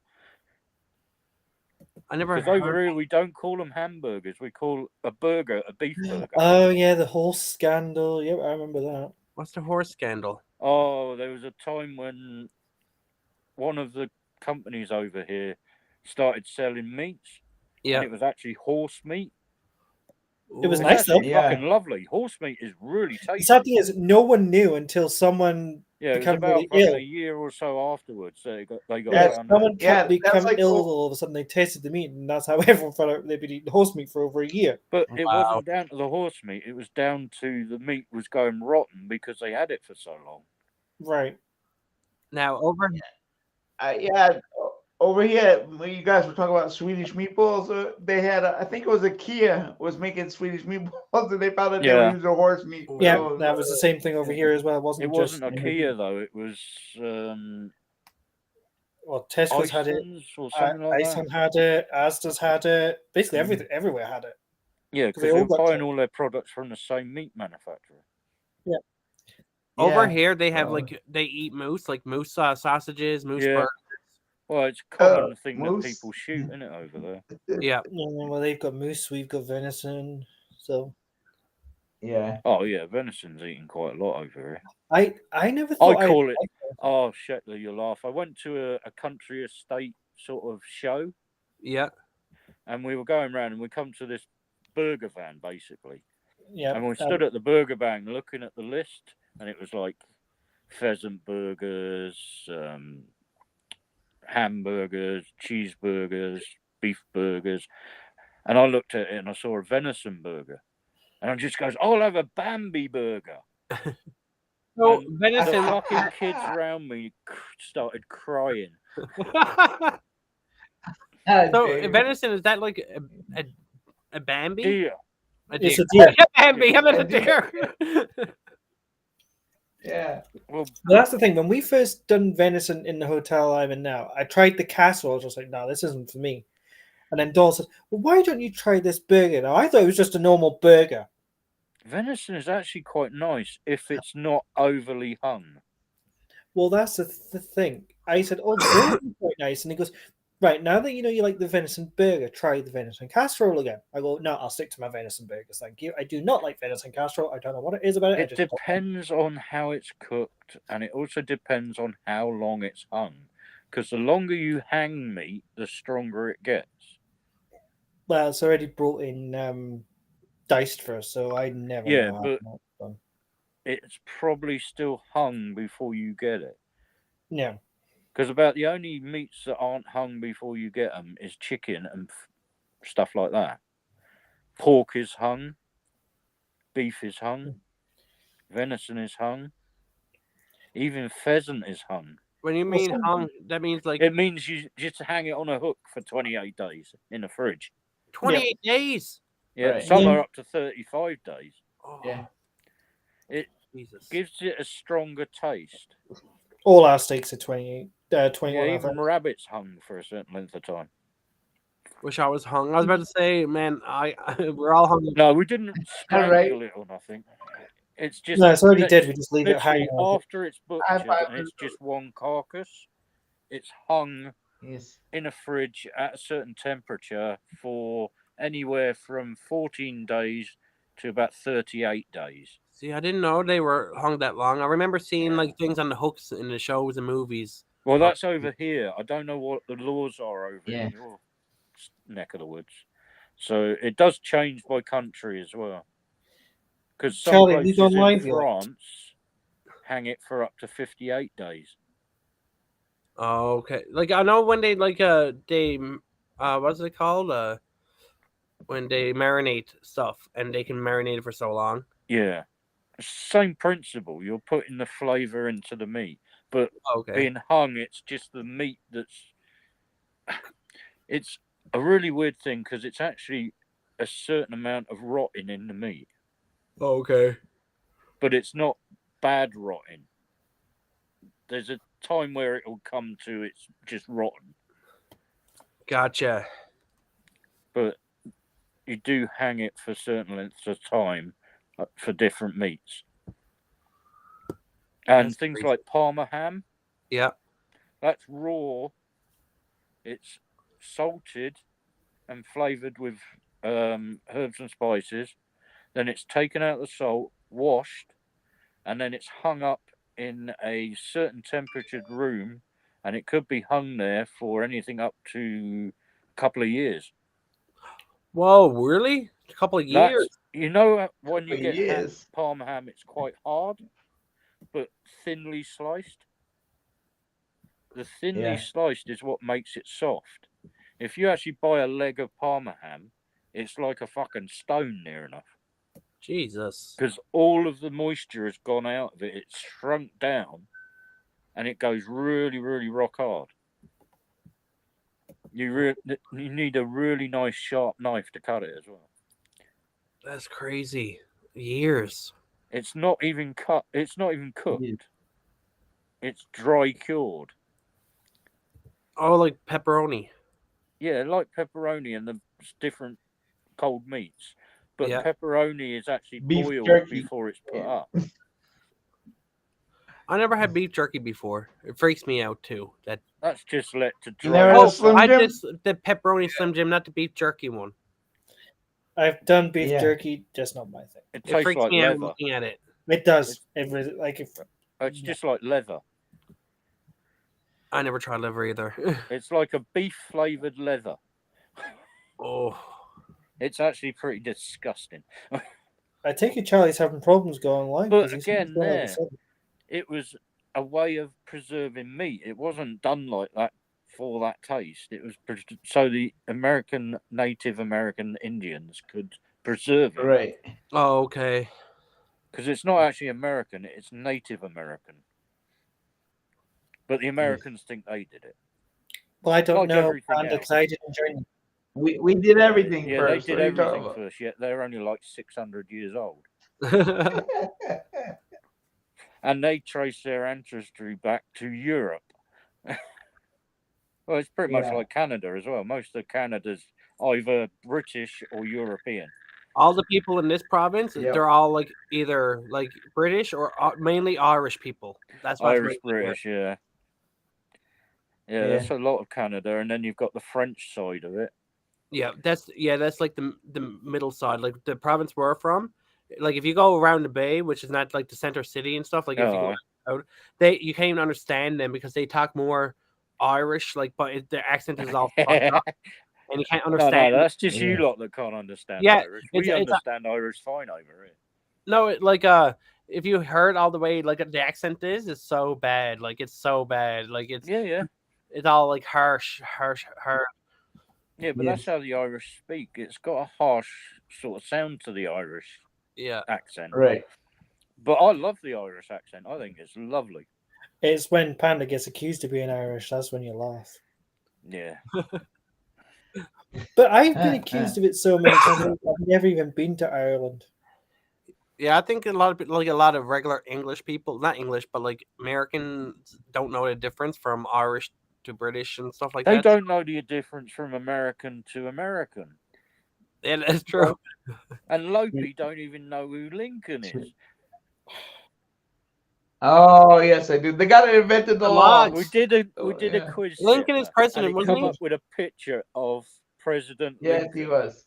I never. Because over here we don't call them hamburgers; we call a burger a beef burger. Oh yeah, the horse scandal. Yep, I remember that. What's the horse scandal? Oh, there was a time when one of the companies over here started selling meats. Yeah, and it was actually horse meat. It was It's nice though. actually fucking lovely. Horse meat is really tasty. The sad thing is, no one knew until someone it was became about really ill. a year or so afterwards they got someone Yeah, become like ill all of a sudden. They tasted the meat, and that's how everyone found out they'd been eating horse meat for over a year. But it wasn't down to the horse meat; it was down to the meat was going rotten because they had it for so long. Right. Now over. Over here, when you guys were talking about Swedish meatballs, they had, I think it was a Kia was making Swedish meatballs, and they found out they were using horse meat. Yeah, So, that was the same thing over here as well. It wasn't just a Kia though; it was. Well, Tesco's had it, or something like Iceland had it, Asda's had it. Basically, everywhere had it. Yeah, because they were buying all their products from the same meat manufacturer. Yeah. Over here, they have they eat moose, like moose sausages, moose burgers. Well, it's a common thing that people shoot, isn't it, over there? Yeah. Well, they've got moose, we've got venison, so. Yeah. Oh yeah, venison's eaten quite a lot over here. I never thought I call it. Oh, Shetler, you'll laugh. I went to a country estate sort of show. Yeah. And we were going around, and we come to this burger van, basically. Yeah. And we stood at the burger van looking at the list, and it was like pheasant burgers, hamburgers, cheeseburgers, beef burgers. And I looked at it and I saw a venison burger. And I just goes, I'll have a Bambi burger. So venison. The fucking kids around me started crying. So venison, is that like a Bambi? Deer. A deer. It's a deer. Yeah, Bambi. How about a deer? Yeah. Well, that's the thing. When we first done venison in the hotel I'm in now, I tried the casserole. I was just like, no, this isn't for me. And then Dawn said, well, why don't you try this burger? Now, I thought it was just a normal burger. Venison is actually quite nice if it's not overly hung. Well, that's the thing. I said, oh, the burger's quite nice. And he goes, right, now that you know you like the venison burger, try the venison casserole again. I go, no, I'll stick to my venison burgers, thank you. I do not like venison casserole. I don't know what it is about it. It depends on how it's cooked, and it also depends on how long it's hung. Because the longer you hang meat, the stronger it gets. Well, it's already brought in diced first, so I never know. But it's probably still hung before you get it. Yeah. Because about the only meats that aren't hung before you get them is chicken and stuff like that. Pork is hung. Beef is hung. Venison is hung. Even pheasant is hung. When you mean hung, that means like... It means you just hang it on a hook for 28 days in the fridge. 28 days? Yeah, right. Some are up to 35 days. Oh. Yeah. It gives it a stronger taste. All our steaks are 21. Yeah, even rabbits hung for a certain length of time. Wish I was hung. I was about to say, man, we're all hungry. No, we didn't strangle it or nothing. It's just no, it's already dead. We just leave it hanging. After it's butchered and it's just one carcass, it's hung in a fridge at a certain temperature for anywhere from 14 days to about 38 days. See, I didn't know they were hung that long. I remember seeing like things on the hooks in the shows and movies. Well, that's over here. I don't know what the laws are over in your neck of the woods. So it does change by country as well. Because some places in France hang it for up to 58 days. Oh, okay. Like I know when they what's it called? When they marinate stuff and they can marinate it for so long. Yeah. Same principle. You're putting the flavor into the meat. But being hung, it's just the meat that's... It's a really weird thing because it's actually a certain amount of rotting in the meat. Okay. But it's not bad rotting. There's a time where it will come to it's just rotten. Gotcha. But you do hang it for certain lengths of time for different meats. And That's things crazy. like Parma ham. Yeah. That's raw. It's salted and flavored with herbs and spices. Then it's taken out of the salt, washed, and then it's hung up in a certain temperatured room, and it could be hung there for anything up to a couple of years. Whoa, really? A couple of years? You know, when you get Parma ham, it's quite hard, but thinly sliced. The thinly sliced is what makes it soft. If you actually buy a leg of Parma ham, it's like a fucking stone near enough. Jesus. Because all of the moisture has gone out of it. It's shrunk down, and it goes really, really rock hard. You need a really nice sharp knife to cut it as well. That's crazy. Years. It's not even cut. It's not even cooked. Yeah. It's dry cured. Oh, like pepperoni. Yeah, like pepperoni and the different cold meats. But pepperoni is actually boiled before it's put up. I never had beef jerky before. It freaks me out too. That's just let to dry. You never had a Slim Jim? The pepperoni Slim Jim, not the beef jerky one. I've done beef jerky, just not my thing. It tastes freaks like me leather. out looking at it. It does. It's just like leather. I never tried liver either. It's like a beef flavored leather. Oh. It's actually pretty disgusting. I take it Charlie's having problems going online. But again, it was a way of preserving meat. It wasn't done like that for that taste. It was so the Native American Indians could preserve it. Right. Oh, okay. Because it's not actually American, it's Native American. But the Americans think they did it. Well, I don't know, because I didn't join them. We did everything first. They did everything first, yet they're only like 600 years old. And they trace their ancestry back to Europe. Well, it's pretty much like Canada as well. Most of Canada's either British or European. All the people in this province, they're all like either like British or mainly Irish people. That's why Irish, British, yeah, that's a lot of Canada, and then you've got the French side of it. Yeah, that's like the middle side, like the province we're from. Like if you go around the bay, which is not like the center city and stuff, like if you go out, you can't even understand them because they talk more Irish, like but their accent is all fucked up, and you can't understand. No, that's just you lot that can't understand Irish. We understand Irish fine over here. No, if you heard all the way like the accent it's so bad, like it's so bad, like it's it's all like harsh. Yeah, but that's how the Irish speak. It's got a harsh sort of sound to the Irish accent. Right. But I love the Irish accent. I think it's lovely. It's when Panda gets accused of being Irish, that's when you laugh. Yeah. But I've been accused of it so many times. I've never even been to Ireland. Yeah, I think a lot of regular English people, not English, but like Americans don't know the difference from Irish to British and stuff like that. They don't know the difference from American to American. Yeah, that's true. And Lopi don't even know who Lincoln is. Oh yes, I do. The guy that invented the law. We did a quiz. Lincoln is president, wasn't he? Come up with a picture of President Lincoln. Yes, he was.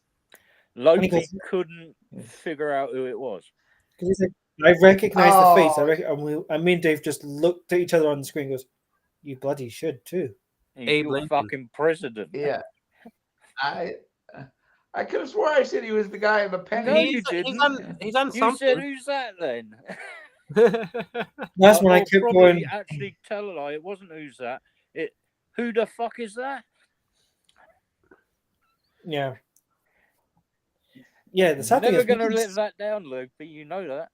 Lopi couldn't figure out who it was. He said, I recognize the face. And me and Dave just looked at each other on the screen and goes, you bloody should too. He's your fucking president. Yeah. I could have swore I said he was the guy in the pen. No, you didn't. He's on you something. You said, who's that then? That's when I kept going. Actually tell a lie. It wasn't who's that. Who the fuck is that? Yeah. Yeah, the sad thing never is going to live that down, Luke, but you know that.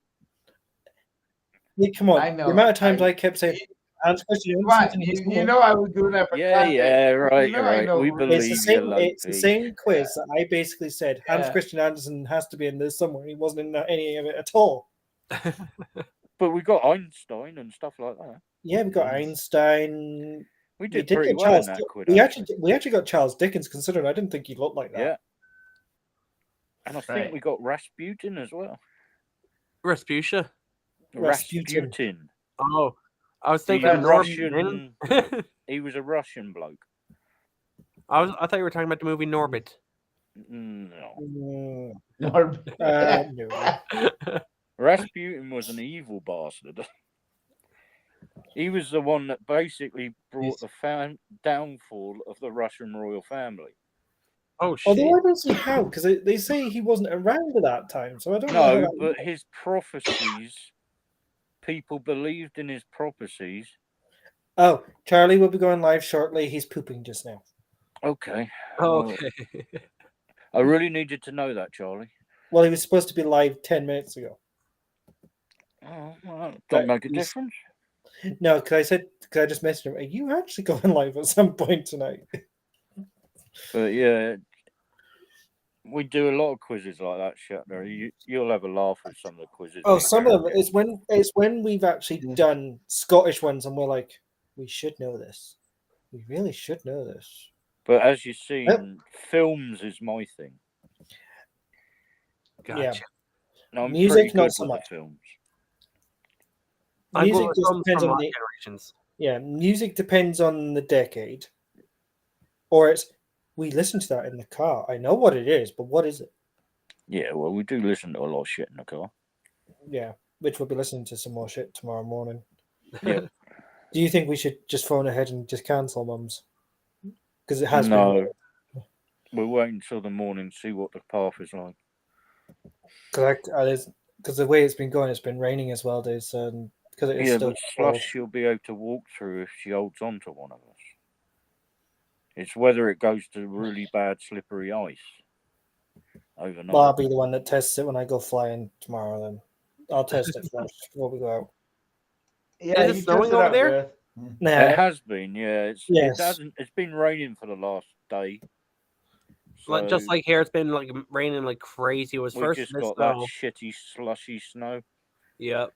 Yeah, come on. I know. The amount of times I kept saying, Hans Christian Andersen. You know I was doing that for content. Right, you know right. We believe it's the same quiz that I basically said Hans Christian Andersen has to be in this somewhere. He wasn't in any of it at all. But we got Einstein and stuff like that. Yeah, we got Einstein. We did pretty well in that quiz. We actually got Charles Dickens, considering I didn't think he looked like that. Yeah. And I think we got Rasputin as well. Rasputia? Rasputin. Oh, I was thinking Russian. He was a Russian bloke. I thought you were talking about the movie Norbit. No. Norbit. No. Rasputin was an evil bastard. He was the one that basically brought the downfall of the Russian royal family. Oh, shit. Although I don't see how, because they say he wasn't around at that time, so I don't know. No, but his prophecies, people believed in his prophecies. Oh, Charlie will be going live shortly. He's pooping just now. Okay. Okay. I really needed to know that, Charlie. Well, he was supposed to be live 10 minutes ago. Oh, well, don't make a difference. No, because I just messaged him, are you actually going live at some point tonight? But yeah, we do a lot of quizzes like that, Shatner. You'll have a laugh with some of the quizzes. Oh, some of them. It's when we've actually done Scottish ones and we're like, we should know this. We really should know this. But as you've seen, films is my thing. Gotcha. Yeah. No, music, not so much. Films. Music just depends on the generations. Yeah, music depends on the decade. Or it's we listen to that in the car. I know what it is, but what is it? Yeah, well, we do listen to a lot of shit in the car. Yeah, which we'll be listening to some more shit tomorrow morning. Yeah. Do you think we should just phone ahead and just cancel Mums? Because it has been. We'll wait until the morning, see what the path is like. Because the way it's been going, it's been raining as well, dude. So because it is still but slush, she'll be able to walk through if she holds on to one of us. It's whether it goes to really bad slippery ice overnight. Well, I'll be the one that tests it when I go flying tomorrow. Then I'll test it first before we go out. Yeah, is it snowing over there? Nah. It has been. Yeah, it's been raining for the last day. So just like here, it's been like raining like crazy. It was first just got that shitty slushy snow. Yep.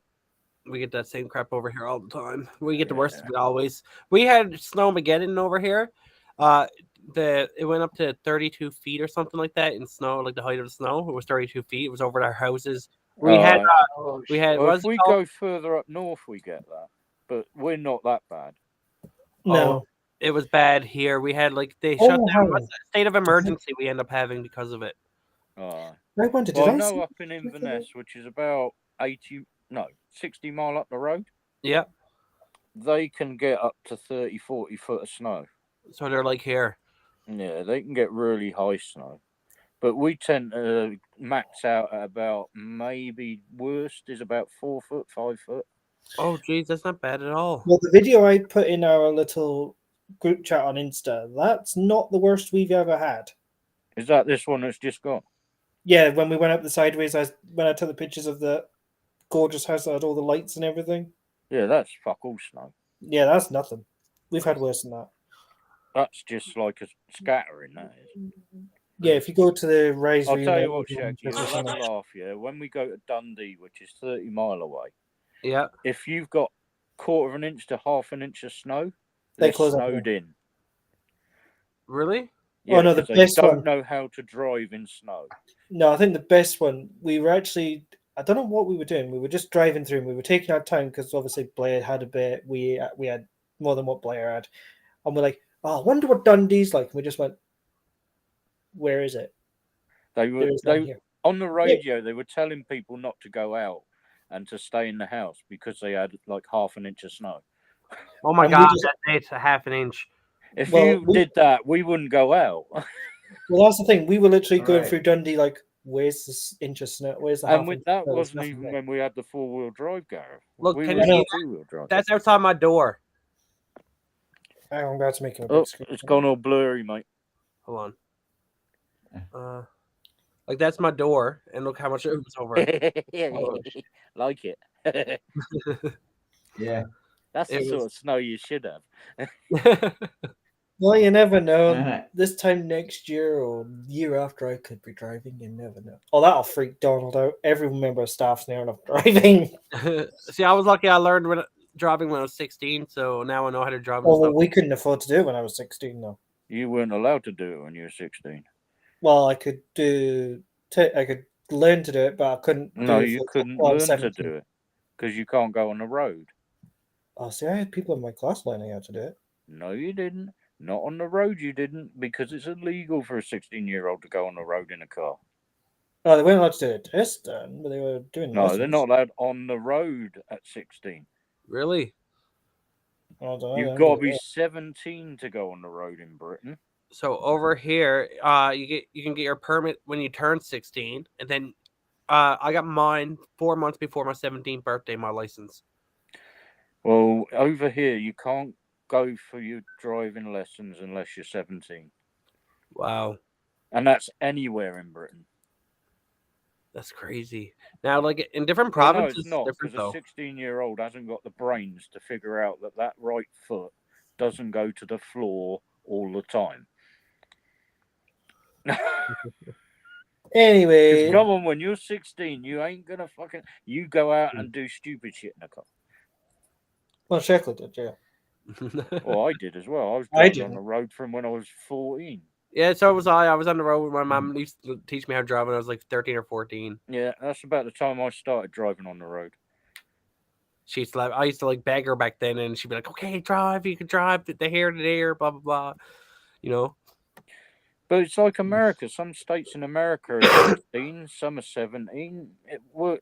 We get that same crap over here all the time. We get the worst of it always. We had Snowmageddon over here. It went up to 32 feet or something like that in snow, like the height of the snow. It was 32 feet. It was over our houses. We had. Well, if we go further up north, we get that, but we're not that bad. No, it was bad here. We had they shut down. What's the state of emergency we end up having because of it? I know up in Inverness, which is about 60 mile up the road. Yeah. They can get up to 30, 40 foot of snow. So they're like here. Yeah, they can get really high snow. But we tend to max out at about, maybe worst is about 4 foot, 5 foot. Oh, geez, that's not bad at all. Well, the video I put in our little group chat on Insta, that's not the worst we've ever had. Is that this one that's just gone? Yeah, when we went up the sideways, when I took the pictures of the gorgeous house that had all the lights and everything. Yeah, that's fuck all snow. Yeah, that's nothing. We've had worse than that. That's just like a scattering, that is. Yeah, if you go to the Rise... I'll tell you what, Shaq, you'll have a laugh, yeah? When we go to Dundee, which is 30 mile away, yeah, if you've got 1/4 of an inch to 1/2 an inch of snow, they're snowed in. Really? Yeah, no, the best they don't one. know how to drive in snow. No, I think the best one, we were actually... I don't know what we were doing. We were just driving through and we were taking our time because obviously Blair had a bit. We had more than what Blair had. And we're like, I wonder what Dundee's like. And we just went, where is it? They on the radio, they were telling people not to go out and to stay in the house because they had like 1/2 an inch of snow. Oh my God, that's a 1/2 an inch. If you did that, we wouldn't go out. Well, that's the thing. We were literally going through Dundee like, where's this inch of snow? Where's the that wasn't even when we had the 4-wheel drive, Gareth. Look, can you see 2-wheel drive. That's outside my door. I'm about to make it a big screen. It's gone all blurry, mate. Hold on. Like that's my door, and look how much it was over. Like it. Yeah. That's the sort of snow you should have. Well, you never know. This time next year or year after, I could be driving. You never know. Oh, that'll freak Donald out. Every member of staff's now enough driving. See, I was lucky. I learned driving when I was 16, so now I know how to drive. Well, we couldn't afford to do it when I was 16, though. You weren't allowed to do it when you were 16. Well, I could do learn to do it, but I couldn't. No, you couldn't learn to do it because you can't go on the road. Oh, see, I had people in my class learning how to do it. No, you didn't. Not on the road, you didn't, because it's illegal for a 16-year-old to go on the road in a car. Oh, they weren't allowed to do a test then, but they were doing No, lessons. they're not allowed on the road at 16. Really? You've got to be 17 to go on the road in Britain. So over here, you can get your permit when you turn 16, and then I got mine 4 months before my 17th birthday, my license. Well, over here you can't go for your driving lessons unless you're 17. Wow. And that's anywhere in Britain. That's crazy. Now, like in different provinces, no, it's not, because a 16-year-old hasn't got the brains to figure out that right foot doesn't go to the floor all the time. Anyway, come on, when you're 16, you ain't gonna you go out and do stupid shit in a car. Well, Shackley did, yeah. Well, I did as well. I was driving on the road from when I was 14. Yeah, so was I. I was on the road with my mom. Used to teach me how to drive when I was like 13 or 14. Yeah, that's about the time I started driving on the road. I used to like beg her back then, and she'd be like, "Okay, drive. You can drive the here to there, blah blah blah." You know. But it's like America. Some states in America are 16, some are 17.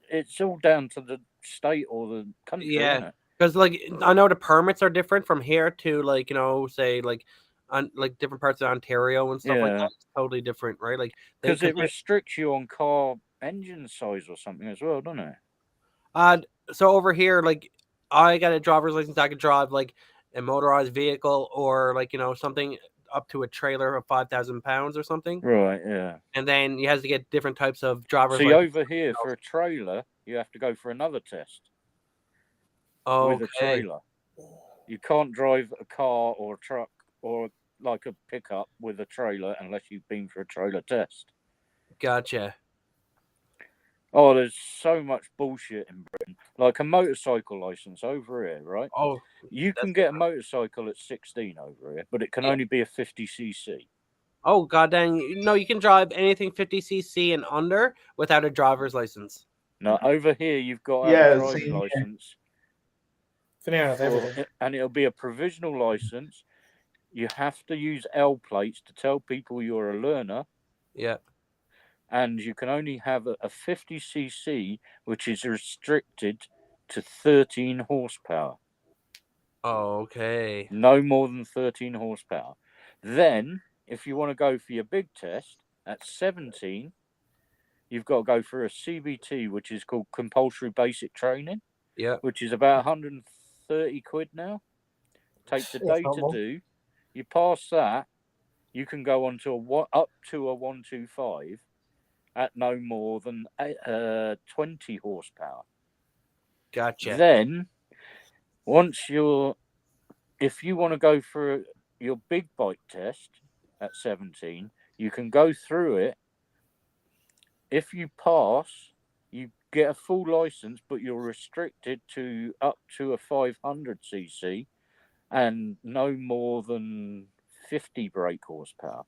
It's all down to the state or the country, isn't it? Because like I know the permits are different from here to like say like different parts of Ontario and stuff like that. It's totally different, right? Like because it restricts you on car engine size or something as well, doesn't it? So over here, like I got a driver's license. I could drive like a motorized vehicle or like something up to a trailer of 5,000 pounds or something. Right. Yeah. And then you have to get different types of driver's. See, over here for a trailer, you have to go for another test. With a trailer, you can't drive a car or a truck or like a pickup with a trailer unless you've been for a trailer test. Gotcha. Oh, there's so much bullshit in Britain. Like a motorcycle license over here, right? Oh, you can get a motorcycle at 16 over here, but it can only be a 50cc. Oh, goddamn. No, you can drive anything 50cc and under without a driver's license. No, over here you've got a driving license. And it'll be a provisional license. You have to use L plates to tell people you're a learner. Yeah. And you can only have a 50cc, which is restricted to 13 horsepower. Oh, okay. No more than 13 horsepower. Then, if you want to go for your big test at 17, you've got to go for a CBT, which is called compulsory basic training. Yeah. Which is about 130 quid now. Takes a day to do. You pass that, you can go on to up to a 125 at no more than 20 horsepower. Gotcha. Then, if you want to go for your big bike test at 17, you can go through it. If you pass, you get a full license, but you're restricted to up to a 500cc and no more than 50 brake horsepower.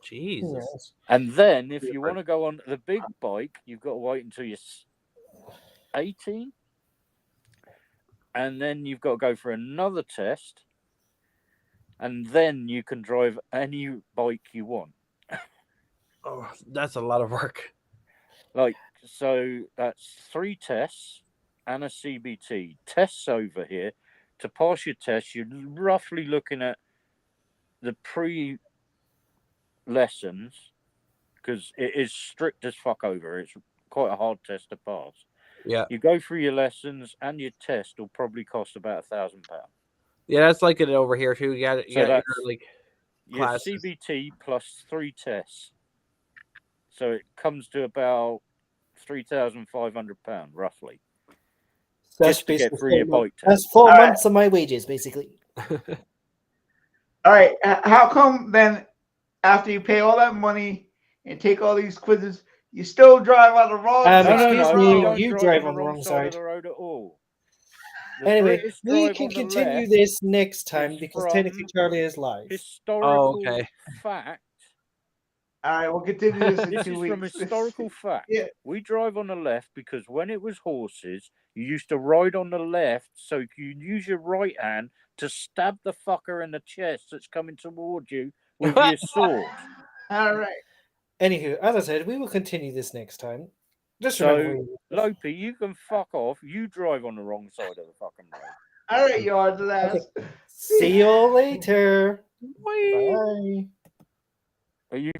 Jesus. And then if you want to go on the big bike, you've got to wait until you're 18. And then you've got to go for another test. And then you can drive any bike you want. Oh, that's a lot of work. So that's 3 tests and a CBT. Tests over here. To pass your test, you're roughly looking at the pre-lessons, because it is strict as fuck over. It's quite a hard test to pass. Yeah. You go through your lessons and your test will probably cost about £1,000. Yeah, that's like it over here too. You got your CBT plus 3 tests. So it comes to about £3,500 roughly. That's just to get through your bike test. That's 4 months of my wages, basically. All right. How come then, after you pay all that money and take all these quizzes, you still drive on the wrong side? You drive on the wrong side of the road at all. Anyway, we can continue this next time because technically Charlie is live. Historical fact All right, we'll continue this in This 2 is weeks. from historical fact. Yeah. We drive on the left because when it was horses, you used to ride on the left so you could use your right hand to stab the fucker in the chest that's coming towards you with your sword. All right. Anywho, as I said, we will continue this next time. Just so, remember, Lopi, you can fuck off. You drive on the wrong side of the fucking road. All right, yards lads. See you later. Bye. Bye. Are you